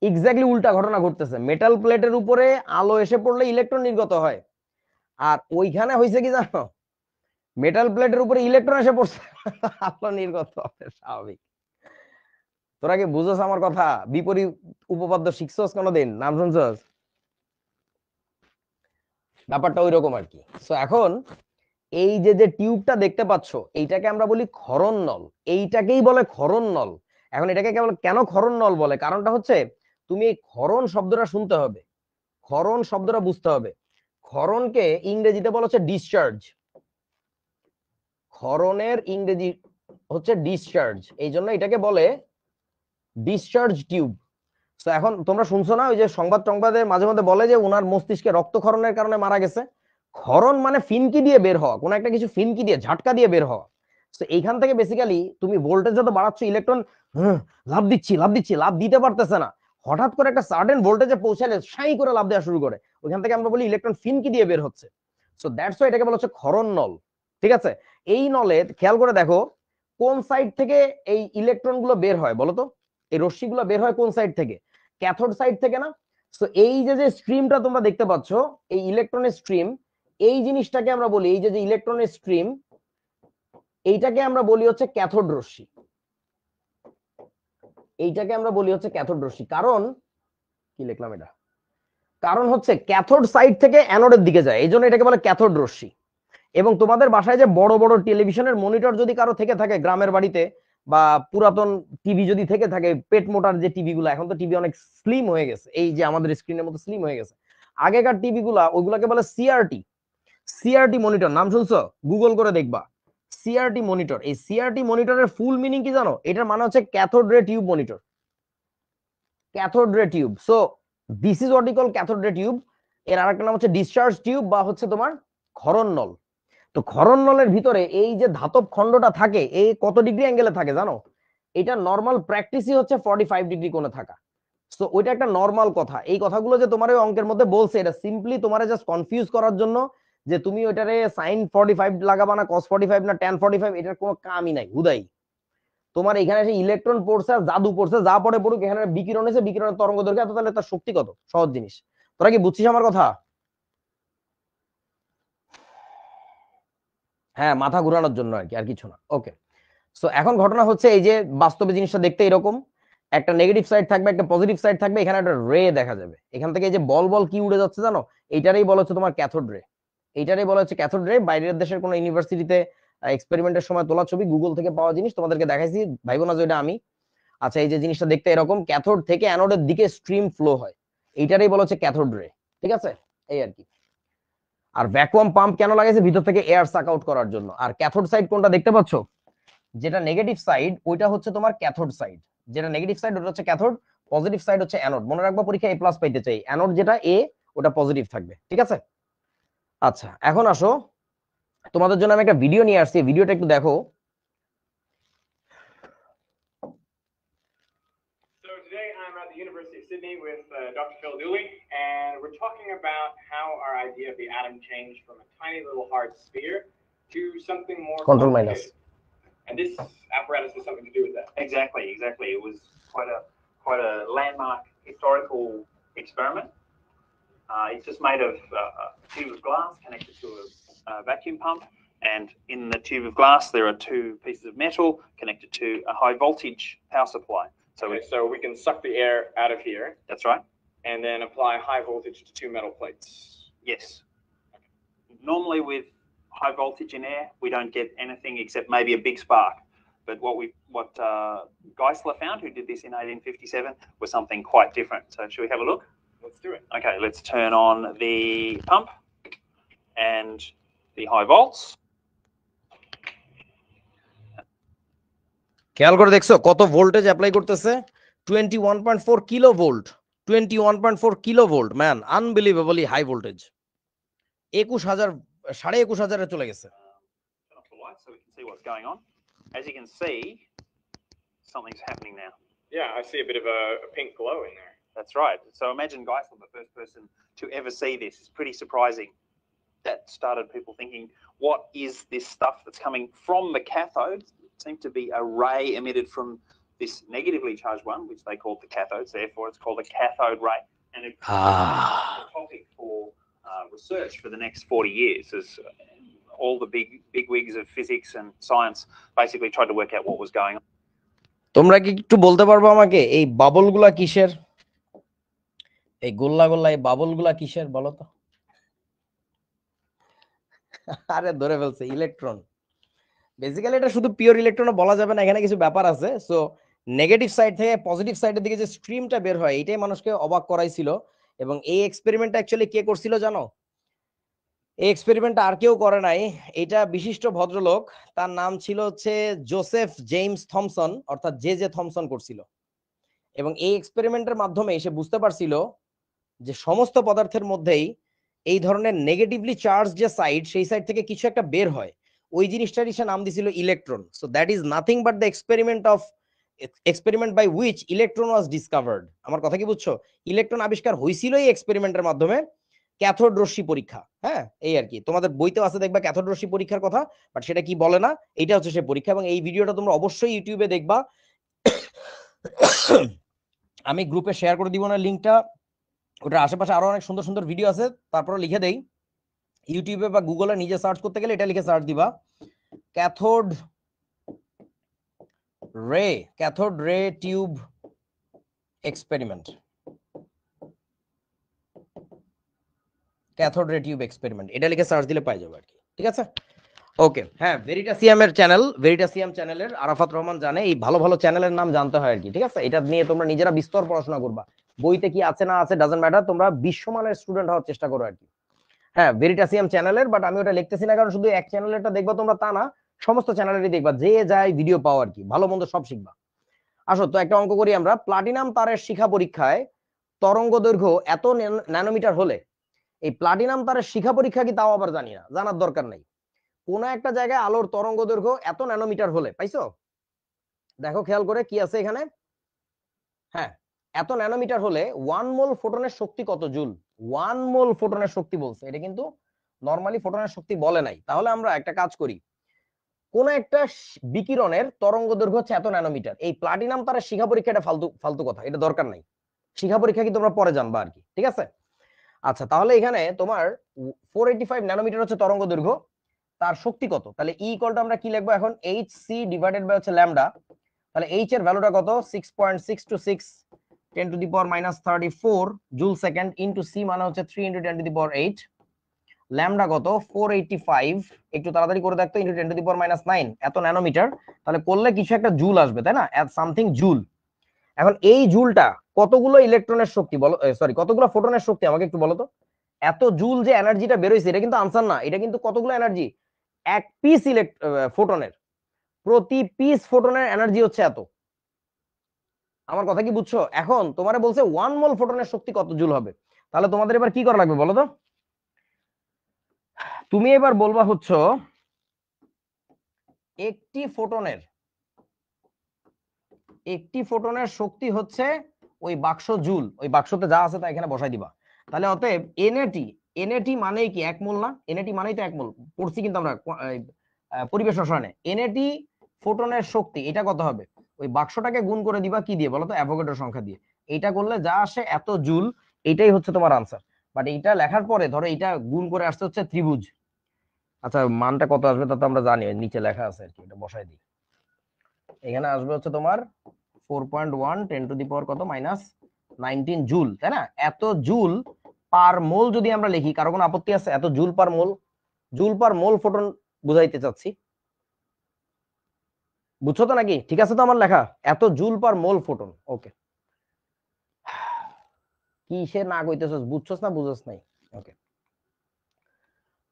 এক্স্যাক্টলি উল্টা ঘটনা ঘটতেছে। মেটাল প্লেটের উপরে আলো এসে পড়লে ইলেকট্রন নির্গত হয়, আর ওইখানে হয়েছে কি জানো, মেটাল প্লেটের উপরে ইলেকট্রন এসে পড়ছে, আলো নির্গত হবে, স্বাভাবিক। তোরা কি বুঝছস আমার কথা? বিপরীত উপপাদ্য শিখছস কোনোদিন, নাম শুনছস? ব্যাপারটা ওই রকম আর কি। সো এখন এই যে যে টিউবটা দেখতে পাচ্ছ, এইটাকে আমরা বলি ক্ষরণ নল, এইটাকেই বলে ক্ষরণ নল। এখন এটাকে কেবল কেন ক্ষরণ নল বলে, কারণটা হচ্ছে, তুমি এই ক্ষরণ শব্দটা শুনতে হবে, ক্ষরণ শব্দটা বুঝতে হবে। ক্ষরণকে ইংরেজিতে বলা হচ্ছে ডিসচার্জ, ক্ষরণের ইংরেজি হচ্ছে ডিসচার্জ, এই জন্য এটাকে বলে ডিসচার্জ টিউব। তো এখন তোমরা শুনছো না ওই যে সংবাদে মাঝে মধ্যে বলে যে ওনার মস্তিষ্কে রক্তক্ষরণের কারণে মারা গেছে। ক্ষরণ মানে ফিনকি দিয়ে বের হওয়া, কোন একটা কিছু ফিনকি দিয়ে ঝাটকা দিয়ে বের হওয়া। তো এইখান থেকে বেসিক্যালি তুমি ভোল্টেজ যত বাড়াচ্ছ, ইলেকট্রন লাভ দিচ্ছি লাভ দিতে পারতেছে না, হঠাৎ করে একটা সার্টেন ভোল্টেজে পৌঁছালে সাই করে লাভ দেওয়া শুরু করে, ওইখান থেকে আমরা বলি ইলেকট্রন ফিনকি দিয়ে বের হচ্ছে। সো দ্যাটস ওয়াই এটাকে বলা হচ্ছে ক্ষরণ নল। ঠিক আছে, এই নলে খেয়াল করে দেখো কোন সাইড থেকে এই ইলেকট্রন গুলো বের হয় বলো তো, এই রশ্মিগুলো বের হয় কোন সাইড থেকে? ক্যাথোড সাইড থেকে না? সো এই যে স্ট্রিমটা তোমরা দেখতে পাচ্ছ, এই ইলেকট্রনের স্ট্রিম, এই জিনিসটাকে আমরা বলি, এই যে ইলেকট্রনের স্ট্রিম, এইটাকে আমরা বলি হচ্ছে ক্যাথোড রশ্মি। এইটাকে আমরা বলি হচ্ছে ক্যাথোড রশ্মি। কারণ কি লিখলাম এটা, কারণ হচ্ছে ক্যাথোড সাইড থেকে অ্যানোডের দিকে যায়, এই জন্য এটাকে বলে ক্যাথোড রশ্মি। এবং তোমাদের বাসায় যে বড় বড় টেলিভিশনের মনিটর যদি কারো থেকে থাকে গ্রামের বাড়িতে, বা পুরাতন টিভি যদি থেকে থাকে, পেট মোটার যে টিভি গুলো, এখন তো টিভি অনেক স্লিম হয়ে গেছে, এই যে আমাদের স্ক্রিনের মতো স্লিম হয়ে গেছে, আগেকার টিভি গুলা ওইগুলাকে বলে সিআরটি। সিআরটি মনিটর নাম শুনছো? গুগল করে দেখবা সিআরটি মনিটর। এই সিআরটি মনিটরের ফুল মিনিং কি জানো? এটার মানে হচ্ছে cathode ray tube monitor, cathode ray tube. So this is what E call cathode ray tube. এর আরেকটা নাম হচ্ছে ডিসচার্জ টিউব বা হচ্ছে তোমার ক্ষরণ নল। তো ক্ষরণ নলের ভিতরে এই যে ধাতব খণ্ডটা থাকে, এই কত ডিগ্রি অ্যাঙ্গেলে থাকে জানো? এটা নর্মাল প্র্যাকটিসই হচ্ছে 45 ডিগ্রি কোণে থাকা। সো ওইটা একটা নর্মাল কথা। এই কথাগুলো যে তোমার ওই অঙ্কের মধ্যে বলছে, এটা সিম্পলি তোমার জাস্ট কনফিউজ করার জন্য, যে তুমি ওইটারে সাইন 45 লাগাবা না কস 45 না ট্যান 45, এটার কোনো কামই নাই, হুদাই। তোমার এখানে এসে ইলেকট্রন পড়ছে আর জাদু পড়ছে, যা পড়ে পড়ুক, এখানে বিকিরণ এসে বিকিরণের তরঙ্গ দৈর্ঘ্য এত, তাহলে তার শক্তি কত? সহজ জিনিস। তোরা কি বুঝছিস আমার কথা? হ্যাঁ, মাথা ঘুরানোর জন্য আর কি, আর কিছু না। ওকে, সো এখন ঘটনা হচ্ছে এই যে বাস্তবে জিনিসটা দেখতে এরকম, একটা নেগেটিভ সাইড থাকবে, একটা পজিটিভ সাইড থাকবে, এখানে একটা রে দেখা যাবে। এখান থেকে এই যে বল বল কি উড়ে যাচ্ছে জানো? এইটারই বলা হচ্ছে তোমার ক্যাথোড রে। এইটারই বলা হচ্ছে ক্যাথোড রে। বাইরের দেশের কোনো ইউনিভার্সিটিতে এক্সপেরিমেন্টের সময় তোলা ছবি, গুগল থেকে পাওয়া জিনিস তোমাদেরকে দেখাইছি, ভাইবো না যে এটা আমি। আচ্ছা, এই যে জিনিসটা দেখতে এরকম, ক্যাথোড থেকে অ্যানোডের দিকে স্ট্রিম ফ্লো হয়, এইটারই বলা হচ্ছে ক্যাথোড রে। ঠিক আছে, এই আর কি। আর ভ্যাকুয়াম পাম্প কেন লাগাইছে? ভিতর থেকে এয়ার সাক আউট করার জন্য। আর ক্যাথোড সাইড কোনটা দেখতে পাচ্ছ? যেটা নেগেটিভ সাইড ওইটা হচ্ছে তোমার ক্যাথোড সাইড, যেটা নেগেটিভ সাইড ওটা হচ্ছে ক্যাথোড, পজিটিভ সাইড হচ্ছে অ্যানোড। মনে রাখবা পরীক্ষা এ প্লাস পাইতে চাই, অ্যানোড যেটা এ ওটা পজিটিভ থাকবে। ঠিক আছে, আচ্ছা এখন আসো, তোমাদের জন্য আমি একটা ভিডিও নিয়ে আসছি, ভিডিওটা একটু দেখো। So today I'm at the University of Sydney with Dr. Phil Dooley, and we're talking about how our idea of the atom changed from a tiny little hard sphere to something more Control minus. And this apparatus has something to do with that. Exactly. It was quite a landmark historical experiment. It's just made of a tube of glass connected to a vacuum pump, and in the tube of glass there are two pieces of metal connected to a high voltage power supply. So we can suck the air out of here. That's right. And then apply high voltage to two metal plates. Yes. Normally with high voltage in air, we don't get anything except maybe a big spark. But what Geisler found, who did this in 1857, was something quite different. So should we have a look? Let's do it. Okay, let's turn on the pump and the high volts. খেয়াল করে দেখছো কত voltage apply করতেছে? 21.4 kilo volt, 21.4 kilo volt, man unbelievably high voltage. 21,000, 21,500 চলে গেছে। Turn off the light so we can see what's going on. As you can see, something's happening now. Yeah, I see a bit of a pink glow in there. That's right. So imagine Geisler, the first person to ever see this. It's pretty surprising. That started people thinking, what is this stuff that's coming from the cathode? It seemed to be a ray emitted from this negatively charged one, which they called the cathodes. Therefore, it's called a cathode ray. And it became a topic for research for the next 40 years as all the big wigs of physics and science basically tried to work out what was going on. তোমরা কি একটু বলতে পারবো আমাকে এই বাবলগুলা কিসের? এই গোল্লা গোল্লা এই বাবলগুলা কিসের বলো তো? আরে ধরে ফেলছে, ইলেকট্রন। বেসিক্যালি এটা শুধু পিওর ইলেকট্রন বলা যাবে না, এখানে কিছু ব্যাপার আছে। সো নেগেটিভ সাইড থেকে পজিটিভ সাইডের দিকে যে স্ট্রিমটা বের হয়, এটাই মানুষকে অবাক করাইছিল। এবং এই এক্সপেরিমেন্টটা অ্যাকচুয়ালি কে করছিল জানো? এই এক্সপেরিমেন্টটা আর কেউ করে নাই, এটা বিশিষ্ট ভদ্রলোক, তার নাম ছিল হচ্ছে জোসেফ জেমস থমসন, অর্থাৎ জে জে থমসন করছিল। এবং এই এক্সপেরিমেন্টের মাধ্যমে সে বুঝতে পারছিল যে সমস্ত পদার্থের মধ্যেই এই ধরনের নেগেটিভলি চার্জ যে সাইড, সেই সাইড থেকে কিছু একটা বের হয়, ওই জিনিসটারই সে নাম দিছিল electron. So that is nothing but the experiment by which electron was discovered. আমার কথা কি বুঝছো? ইলেকট্রন আবিষ্কার হয়েছিল এই এক্সপেরিমেন্টের মাধ্যমে, ক্যাথোড রশ্মি পরীক্ষা। হ্যাঁ, এই আর কি, তোমাদের বইতেও আছে দেখবা ক্যাথোড রশ্মি পরীক্ষার কথা, বাট সেটা কি বলে না, এইটা হচ্ছে সে পরীক্ষা। এবং এই ভিডিওটা তোমরা অবশ্যই ইউটিউবে দেখবা। আমি গ্রুপে শেয়ার করে দিব না লিঙ্কটা, ওটার আশেপাশে আরো অনেক সুন্দর সুন্দর ভিডিও আছে। তারপরে লিখে দেই, ইউটিউবে বা গুগলে নিজে সার্চ করতে গেলে এটা লিখে সার্চ দিবা, cathode ray tube experiment, cathode ray tube experiment, এটা লিখে সার্চ দিলে পাই যাবে আর কি। ঠিক আছে, ওকে। হ্যাঁ, ভেরিটাসিয়াম চ্যানেলের আরাফাত রহমান জানে, এই ভালো ভালো চ্যানেলের নাম জানতে হয় আর কি। ঠিক আছে, এটা নিয়ে তোমরা নিজেরা বিস্তর পড়াশোনা করবা, বইতে কি আছে না আছে ডাজন্ট ম্যাটার, তোমরা বিশ্বমানের স্টুডেন্ট হওয়ার চেষ্টা করো আর কি। হ্যাঁ, ভেরিটাসিয়াম চ্যানেলের, বাট আমি ওটা লিখতেছি না কারণ শুধু এক চ্যানেলেরটা দেখবা তোমরা তা না, সমস্ত চ্যানেলেরই দেখবা, যে যায় ভিডিও পাও আর কি, ভালো মন্দ সব শিখবা। আসো তো একটা অঙ্ক করি আমরা। প্লাটিনাম তারের শিখা পরীক্ষায় তরঙ্গ দৈর্ঘ্য এত ন্যানোমিটার হলে, এই প্লাটিনাম তারের শিখা পরীক্ষা কি তাও আবার জানি না, জানার দরকার নাই। কোন একটা জায়গায় আলোর তরঙ্গ দৈর্ঘ্য এত ন্যানোমিটার হলে, পাইছো? দেখো খেয়াল করে কি আছে এখানে। হ্যাঁ, এত ন্যানোমিটার হলে 1 মোল ফোটনের শক্তি কত জুল? 1 মোল ফোটনের শক্তি বলছে, এটা কিন্তু নরমালি ফোটনের শক্তি বলে নাই। তাহলে আমরা একটা কাজ করি, কোন একটা বিকিরণের তরঙ্গ দৈর্ঘ্য হচ্ছে এত ন্যানোমিটার, এই প্লাটিনাম তারের শিখা পরীক্ষা, এটা ফালতু ফালতু কথা, এটা দরকার নাই। শিখা পরীক্ষা কি তোমরা পরে জানবা আর কি। ঠিক আছে, আচ্ছা তাহলে এখানে তোমার 485 ন্যানোমিটার হচ্ছে তরঙ্গ দৈর্ঘ্য, তার শক্তি কত? তাহলে ই ইকুয়াল টু আমরা কি লিখবো এখন, এইচ সি ডিভাইডেড বাই হচ্ছে ল্যামডা। তাহলে এইচ এর ভ্যালুটা কত? 6.626 10 to the power -34 joule second, into C মানে হচ্ছে 3 into 10 to the power 8, lambda কত 485, একটু তাড়াতাড়ি করে দেখতো, ইনটু 10 টু দি পাওয়ার -9, এত ন্যানোমিটার। তাহলে করলে কিছু একটা জুল আসবে, তাই না, এট সামথিং জুল। এখন এই জুলটা কতগুলো ইলেকট্রনের শক্তি বলো, সরি কতগুলো ফোটনের শক্তি আমাকে একটু বলো তো। এত জুল যে এনার্জিটা বেরোইছে, এটা কিন্তু আনসার না, এটা কিন্তু কতগুলো এনার্জি, এক পিস ফোটনের, প্রতি পিস ফোটনের এনার্জি হচ্ছে এত। আমার কথা কি বুঝছো? এখন তোমারে বলছে 1 মোল ফোটনের শক্তি কত জুল হবে, তাহলে তোমাদের এবার কি করা লাগবে বলো তো। তুমি এবার বলবা হচ্ছে একটি ফোটনের শক্তি হচ্ছে ওই বাক্স জুল, ওই বাক্সতে যা আছে তা এখানে বসাই দিবা। তাহলে অতএব এনএটি মানেই কি 1 মোল না? এনএটি মানেই তো 1 মোল, পড়ছি কিন্তু আমরা পরিবেশ রসায়নে। এনএটি ফোটনের শক্তি, এটা কত হবে? ওই বাক্সটাকে গুণ করে দিবা কি দিয়ে বলো তো, অ্যাভোগাড্রো সংখ্যা দিয়ে। এইটা করলে যা আসে এত জুল, এটাই হচ্ছে তোমার আনসার। বাট এইটা লেখার পরে ধরো এইটা গুণ করে আসতে হচ্ছে ত্রিভুজ। আচ্ছা মানটা কত আসবে তা তো আমরা জানি, নিচে লেখা আছে আর কি, এটা বসাই দিই। এখানে আসবে হচ্ছে তোমার 4.1 10 টু দি পাওয়ার কত -19 জুল, তাই না? এত জুল পার মোল যদি আমরা লিখি, কারো কোনো আপত্তি আছে? এত জুল পার মোল, জুল পার মোল ফোটন বুঝাইতে চাচ্ছি, বুঝছো তো নাকি? ঠিক আছে তো আমার লেখা, এত জুল পার মোল ফোটন। ওকে, কি সে না কইতেছস, বুঝছস না বুঝছস নাই? ওকে,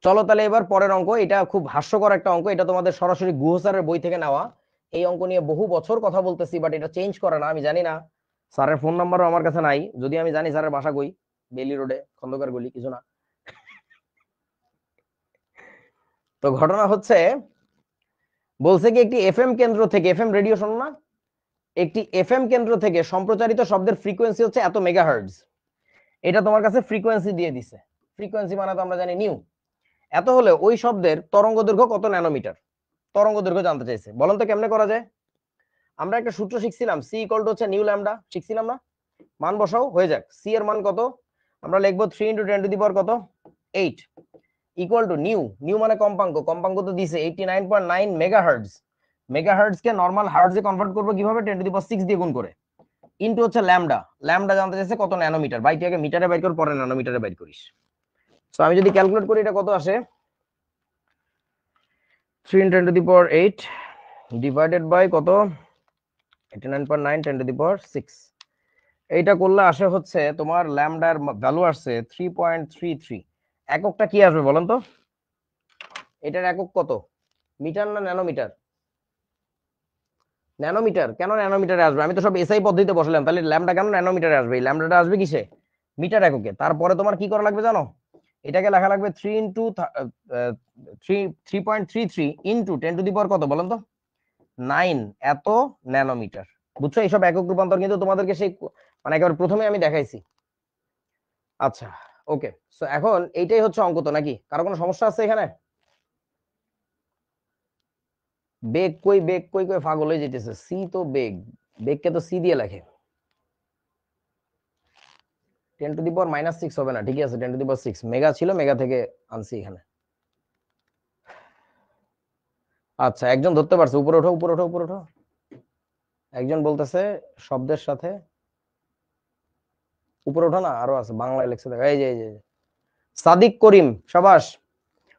চলো তাহলে এবার পরের অঙ্ক। এটা খুব হাস্যকর একটা অঙ্ক, এটা তোমাদের সরাসরি গুহ স্যারের বই থেকে নেওয়া। এই অঙ্ক নিয়ে বহু বছর কথা বলতেছি, বাট এটা চেঞ্জ করে না। আমি জানি না, স্যারের ফোন নাম্বারও আমার কাছে নাই, যদি আমি জানি স্যারের বাসা কই, বেলি রোডে, খন্দকার গলি, কিছু না। তো ঘটনা হচ্ছে, বলছে কি একটি এফএম কেন্দ্র থেকে, এফএম রেডিও শোনো না, একটি এফএম কেন্দ্র থেকে সম্প্রচারিত শব্দের ফ্রিকোয়েন্সি হচ্ছে এত মেগাহার্টজ। এটা তোমার কাছে ফ্রিকোয়েন্সি দিয়ে দিছে, ফ্রিকোয়েন্সি মানে তো আমরা জানি নিউ। এত হলে ওই শব্দের তরঙ্গ দৈর্ঘ্য কত ন্যানোমিটার? তরঙ্গ দৈর্ঘ্য জানতে চাইছে, বলেন তো কেমনে করা যায়? আমরা একটা সূত্র শিখছিলাম, সি ইকুয়াল টু হচ্ছে নিউ ল্যামডা, শিখছিলাম না? মান বসাও, হয়ে যাক। সি এর মান কত? আমরা লিখবো 3 ইনটু 10 টু দি পাওয়ার কত 8 ইকুয়াল টু নিউ মানে কম্পাঙ্ক, কম্পাঙ্ক তো দিছে 89.9 মেগাহার্টজ। মেগাহার্টজ কে নরমাল হার্টজে কনভার্ট করব কিভাবে? 10 টু দি পাওয়ার 6 দিয়ে গুণ করে, ইনটু হচ্ছে ল্যামডা। ল্যামডা জানতে চাইছে কত ন্যানোমিটার, ভাই তুই আগে মিটারে বাইর কর, পরে ন্যানোমিটারে বাইর করিস। সো আমি যদি ক্যালকুলেট করি, এটা কত আসে, 3 into 10 to the power 8 divided by কত 89.9 10 টু দি পাওয়ার 6, এইটা করলে আসে হচ্ছে তোমার ল্যামডার ভ্যালু আসছে 3.33। এককটা কি আসবে বলেন তো? এটার একক কত, মিটার না ন্যানোমিটার? ন্যানোমিটার কেন ন্যানোমিটারে আসবে? আমি তো সব এসআই পদ্ধতিতে বসালাম, তাহলে ল্যামডা কেন ন্যানোমিটারে আসবে? এই ল্যামডাটা আসবে কিসে? মিটার এককে। তারপরে তোমার কি করা লাগবে জানো? এটাকে লেখা লাগবে 3.33 ইন্টু 10⁻⁴ কত বলেন তো? 9 এত ন্যানোমিটার। বুঝছো? এইসব একক রূপান্তর কিন্তু তোমাদেরকে সেই মানে একেবারে প্রথমে আমি দেখাইছি। আচ্ছা, ওকে। সো এখন এইটাই হচ্ছে অঙ্ক তো নাকি? কারো কোনো সমস্যা আছে এখানে? বেগ কই, বেগ কই, কই পাগল হয়ে যেতেছে। সি তো বেগ, বেগকে তো সি দিয়ে লেখে। 10⁻⁻6 হবে না, ঠিকই আছে 10⁻6 মেগা ছিল, মেগা থেকে আনছি এখানে। আচ্ছা, একজন ধরতে পারছে, উপরে ওঠো উপরে ওঠো উপরে ওঠো। একজন বলতেছে শব্দের সাথে উপরে ওঠো না, আরো আছে বাংলায় লেখছে দেখো, এই যে সাদিক করিম, সাবাস।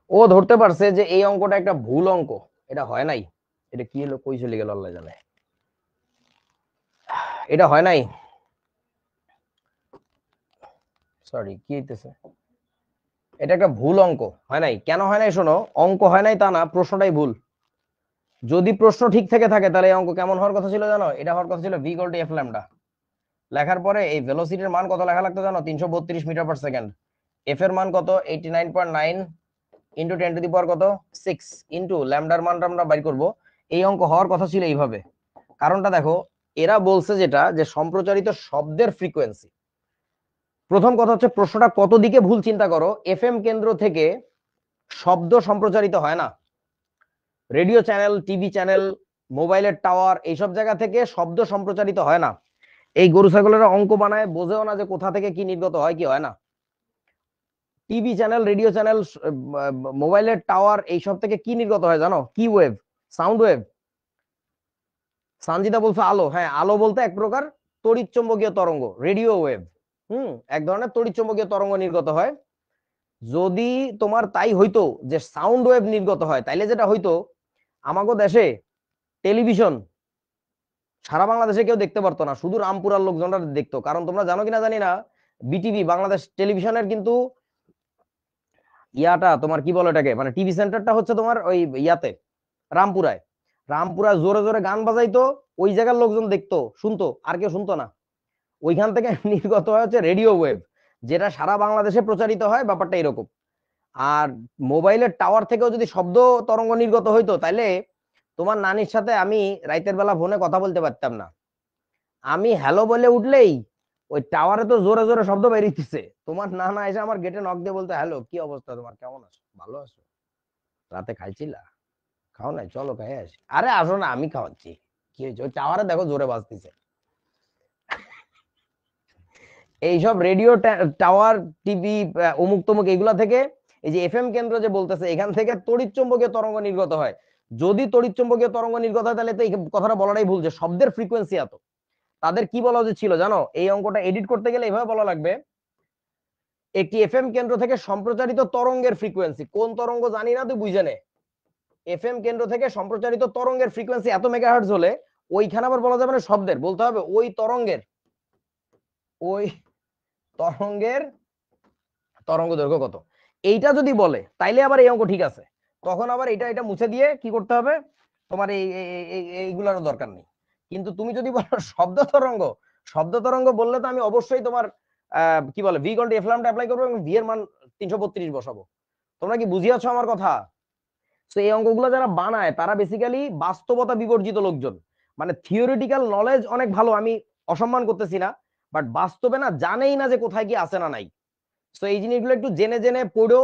ও ধরতে পারছে যে এই অঙ্কটা একটা ভুল অঙ্ক, এটা হয় নাই। এটা কি হলো, কই চলে গেল আল্লাহ জানে। এটা হয় নাই, সরি, কি হইতেছে, এটা একটা ভুল অঙ্ক, হয় নাই। কেন হয় নাই শোনো, অঙ্ক হয় নাই তা না, প্রশ্নটাই ভুল। যদি প্রশ্ন ঠিক থেকে থাকে তাহলে এই অঙ্ক কেমন হওয়ার কথা ছিল জানো? এটা হওয়ার কথা ছিল v = f ল্যামডা। লেখার পরে এই ভেলোসিটির মান কত লেখা লাগতো জানো? 332 মিটার পার সেকেন্ড। এফ এর মান কত? 89.9 ইন্টু 10⁻⁴ কত? 6 ইন্টু ল্যামডার মানটা আমরা বাইর করব। এই অঙ্ক হওয়ার কথা ছিল এইভাবে। কারণটা দেখো, এরা বলছে যেটা যে সম্প্রচারিত শব্দের ফ্রিকোয়েন্সি। প্রথম কথা হচ্ছে প্রশ্নটা কত দিকে ভুল চিন্তা করো। এফএম কেন্দ্র থেকে শব্দ সম্প্রচারিত হয় না। রেডিও চ্যানেল, টিভি চ্যানেল, মোবাইলের টাওয়ার, এইসব জায়গা থেকে শব্দ সম্প্রচারিত হয় না। এই গরু ছাগলেরা অঙ্ক বানায়, বোঝেও না যে কোথা থেকে কি নির্গত হয় কি হয় না। টিভি চ্যানেল, রেডিও চ্যানেল, মোবাইলের টাওয়ার, এইসব থেকে কি নির্গত হয় জানো? কি ওয়েভ? Sound wave. সানজিদা বলছে আলো, হ্যাঁ আলো বলতে এক প্রকার তড়িৎ চুম্বকীয় তরঙ্গ, রেডিও ওয়েভ। এক ধরনের তড়িৎ চুম্বকীয় তরঙ্গ নির্গত হয়। যদি তোমার তাই হইতো যে সাউন্ড ওয়েভ নির্গত হয়, তাইলে যেটা হইতো, আমাগো দেশে টেলিভিশন সারা বাংলাদেশে কেউ দেখতে পারতো না, শুধু রামপুরার লোকজনরা দেখতো। কারণ তোমরা জানো কিনা জানি না, বিটিভি বাংলাদেশ টেলিভিশনের কিন্তু ইয়াটা তোমার কি বলো এটাকে, মানে টিভি সেন্টারটা হচ্ছে তোমার ওই ইয়াতে রামপুরায়। রামপুরায় জোরে জোরে গান বাজাইতো, ওই জায়গার লোকজন দেখতো, শুনতো, আর কেউ শুনতো না। ওইখান থেকে নির্গত হয় হচ্ছে রেডিও ওয়েভ, যেটা সারা বাংলাদেশে প্রচারিত হয়, ব্যাপারটা এরকম। আর মোবাইলের টাওয়ার থেকেও যদি শব্দ তরঙ্গ নির্গত হইতো, তাইলে তোমার নানির সাথে আমি রাতের বেলা ফোনে কথা বলতে পারতাম না। আমি হ্যালো বলে উঠলেই ওই টাওয়ারে তো জোরে জোরে শব্দ বেরিয়েছে, তোমার নানা এসে আমার গেটে নক দিয়ে বলতে, হ্যালো কি অবস্থা তোমার, কেমন আছো, ভালো আছো, রাতে খাইছিলা, খাও নাই, চলো খাই আসি। আরে আসো না, আমি খাওয়াচ্ছি, কি হয়েছে, ওই টাওয়ারে দেখো জোরে বাজতেছে। এইসব রেডিও টাওয়ার, টিভি, অমুক তমুক, এগুলা থেকে এই যে এফএম কেন্দ্র যে বলতেছে, এখান থেকে তড়িৎ চুম্বকীয় তরঙ্গ নির্গত হয়। যদি তড়িৎ চুম্বকীয় তরঙ্গ নির্গত হয়, তাহলে তো এই কথাটা বলাটাই ভুল যে শব্দের ফ্রিকোয়েন্সি এত। তাদের কি বলা উচিত ছিল জানো? এই অঙ্কটা এডিট করতে গেলে এইভাবে বলা লাগবে, একটি এফএম কেন্দ্র থেকে সম্প্রচারিত তরঙ্গের ফ্রিকোয়েন্সি, কোন তরঙ্গ জানি না, তুই বুঝে নে। এফএম কেন্দ্র থেকে সম্প্রচারিত তরঙ্গের ফ্রিকোয়েন্সি এত মেগাহার্টজ হলে, ওইখানে আবার বলা যাবে না শব্দের, বলতে হবে ওই তরঙ্গের তরঙ্গ দৈর্ঘ্য কত। এইটা যদি বলে তাইলে আবার এই অঙ্ক ঠিক আছে। তখন আবার এটা মুছে দিয়ে কি করতে হবে, তোমার এইগুলোর দরকার নেই। কিন্তু তুমি যদি বলো শব্দ তরঙ্গ বললে তো আমি অবশ্যই তোমার কি বলে v = f ল্যামডা অ্যাপ্লাই করবো এবং v এর মান 332 বসাবো। তোমরা কি বুঝিয়াছো আমার কথা? তো এই অঙ্কগুলো যারা বানায় তারা বেসিক্যালি বাস্তবতা বিবর্জিত লোকজন। মানে থিওরিটিক্যাল নলেজ অনেক ভালো, আমি অসম্মান করতেছি না, বাট বাস্তবে না, জানেই না যে কোথায় কি আছে না নাই। তো এই জিনিসগুলো একটু জেনে জেনে পড়ো,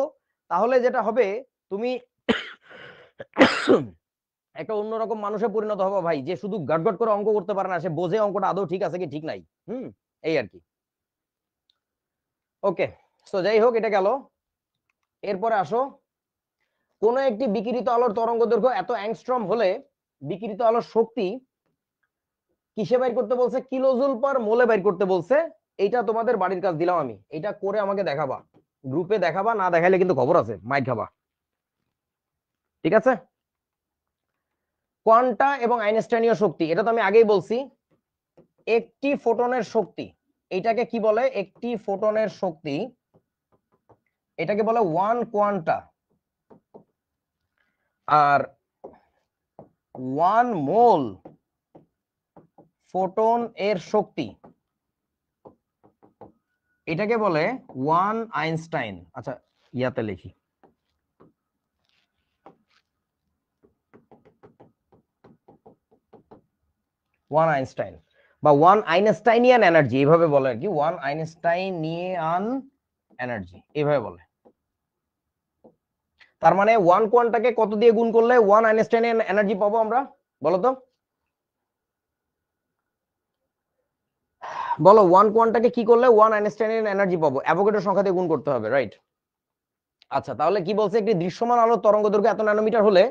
তাহলে যেটা হবে, তুমি একটা অন্যরকম মানুষে পরিণত হবো ভাই, যে শুধু গটগট করে অঙ্ক করতে পারে না, সে বোঝে অঙ্কটা আদৌ ঠিক আছে কি ঠিক নাই। এই আর কি। ওকে, সো যাই হোক, এটা গেল। এরপরে আসো, কোন একটি বিকিরিত আলোর তরঙ্গ দৈর্ঘ্য এত অ্যাংস্ট্রম হলে বিকিরিত আলোর শক্তি কিসে বাইর করতে বলছে? কিলোজুল পার মোলে বাইর করতে বলছে। এইটা তোমাদের বাড়ির কাজ দিলাম আমি, এটা করে আমাকে দেখাবা, গ্রুপে দেখাবা, না দেখাইলে কিন্তু খবর আছে, মাইর খাবা, ঠিক আছে? কোয়ান্টা এবং আইনস্টাইনীয় শক্তি, এটা তো আমি আগেই বলছি। একটি ফোটনের শক্তি, এটাকে কি বলে? একটি ফোটনের শক্তি, এটাকে বলে 1 কোয়ান্টা। আর 1 মোল ফোটন এর শক্তি, এটাকে বলে 1 আইনস্টাইন। আচ্ছা ইয়াতে লিখি, 1 আইনস্টাইন বা 1 আইনস্টাইনিয়ান এনার্জি এইভাবে বলে আর কি, 1 আইনস্টাইনিয়ান এনার্জি এইভাবে বলে। তার মানে 1 কোয়ান্টাকে কত দিয়ে গুণ করলে 1 আইনস্টাইনিয়ান এনার্জি পাবো আমরা, বলো তো? বলো 1 কোয়ান্টাকে কি করলে 1 আইনস্টাইনিয়ান এনার্জি পাবো? অ্যাভোগাড্রো সংখ্যা দিয়ে গুণ করতে হবে, রাইট? আচ্ছা তাহলে কি বলছে, একটি দৃশ্যমান আলোর তরঙ্গ দৈর্ঘ্য এত ন্যানোমিটার হলে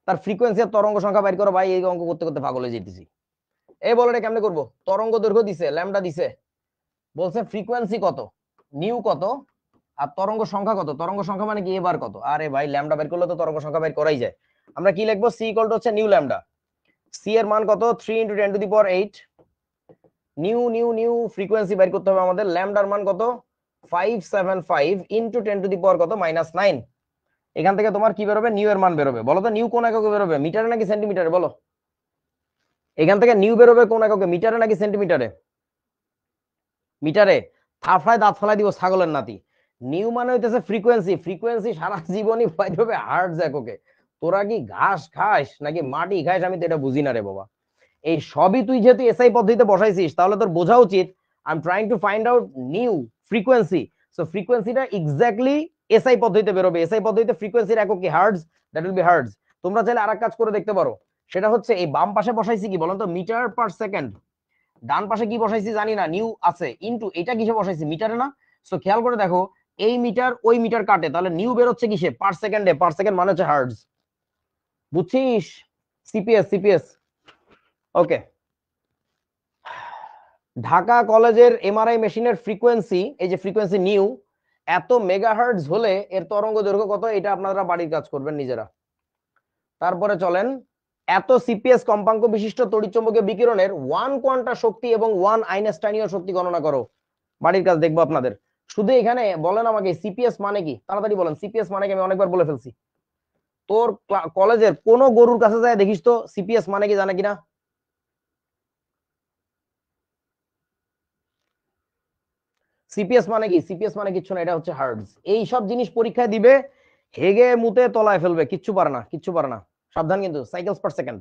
তার ফ্রিকোয়েন্সি আর তরঙ্গ সংখ্যা বাইর করো। ভাই এই অঙ্ক করতে করতে পাগল হয়ে যেতেছি। এই বলে কেমনে করবো? তরঙ্গ দৈর্ঘ্য দিছে, ল্যামডা দিছে, বলছে ফ্রিকোয়েন্সি কত, নিউ কত, আর তরঙ্গ সংখ্যা কত। তরঙ্গ সংখ্যা মানে কি এবার কত? আরে ভাই ল্যামডা বের করলে তো তরঙ্গ সংখ্যা বের করাই যায়। আমরা কি লিখবো? সি ইকুয়াল টু হচ্ছে নিউ ল্যামডা। সি এর মান কত? 3 × 10⁸। নিউ নিউ নিউ ফ্রিকোয়েন্সি বের করতে হবে আমাদের। ল্যামডার মান কত? 575 × 10⁻, কত? -9। এখান থেকে তোমার কি বেরোবে? নিউ এর মান বেরোবে। বলো তো নিউ কোন এককে বেরোবে, মিটারে নাকি সেন্টিমিটারে? বলো, এখান থেকে নিউ বেরোবে কোন এককে, মিটারে নাকি সেন্টিমিটারে? মিটারে। থাফায় দাঁত ফেলাই দিব ছাগলের নাতি। নিউ মানে হইতেছে ফ্রিকোয়েন্সি, ফ্রিকোয়েন্সি সারা জীবনই পাইবে হার্টজ এককে। তোরা কি ঘাস খাস নাকি মাটি খাস আমি তো এটা বুঝি না রে বাবা। এই সবই তুই যেহেতু এসআই পদ্ধতিতে বসাইছিস তাহলে তোর বোঝা উচিত I am trying to find out nu frequency. So ফ্রিকোয়েন্সিটা এক্স্যাক্টলি এসআই পদ্ধতিতে বেরোবে। এসআই পদ্ধতিতে ফ্রিকোয়েন্সির একক কি? Hertz, that will be hertz. তোমরা চাইলে আরেক কাজ করে দেখতে পারো, সেটা হচ্ছে এই বাম পাশে বসাইছি কি বলতো? Metre per second. ডান পাশে কি বসাইছি জানি না, নিউ আছে, ইনটু এটা কিসে বসাইছি? মিটারে না? সো খেয়াল করে দেখো, এই মিটার ওই মিটার কাটে, তাহলে নিউ বের হচ্ছে কিসে? পার সেকেন্ডে। পার সেকেন্ড মানে হচ্ছে হার্টজ। বুঝছিস? CPS CPS. ওকে। ঢাকা কলেজের এমআরআই মেশিনের ফ্রিকোয়েন্সি, এই যে ফ্রিকোয়েন্সি নিউ, এত মেগাহার্টজ হলে এর তরঙ্গ দৈর্ঘ্য কত? এটা আপনারা বাড়ির কাজ করবেন নিজেরা। তারপরে চলেন, এত সিপিএস কম্পাঙ্ক বিশিষ্ট তড়িৎচুম্বকীয় বিকিরণের 1 কোয়ান্টা শক্তি এবং 1 আইনস্টাইনীয় শক্তি গণনা করো। বাড়ির কাজ দেখবো আপনাদের। শুধু এখানে বলেন আমাকে সিপিএস মানে কি, তাড়াতাড়ি বলেন। সিপিএস মানে কি? আমি অনেকবার বলে ফেলছি। তোর কলেজের কোন গরুর কাছে যায় দেখিস তো সিপিএস মানে কি জানে কিনা? সিপিএস মানে কি? সিপিএস মানে কিচ্ছু না, এটা হচ্ছে হার্টজ। এই সব জিনিস পরীক্ষায় দিবে, হেগে মুতে তলায় ফেলবে, কিচ্ছু পারে না, কিচ্ছু পারে না। সাবধান কিন্তু, cycles per second.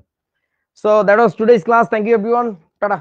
So that was today's class. Thank you everyone, tata.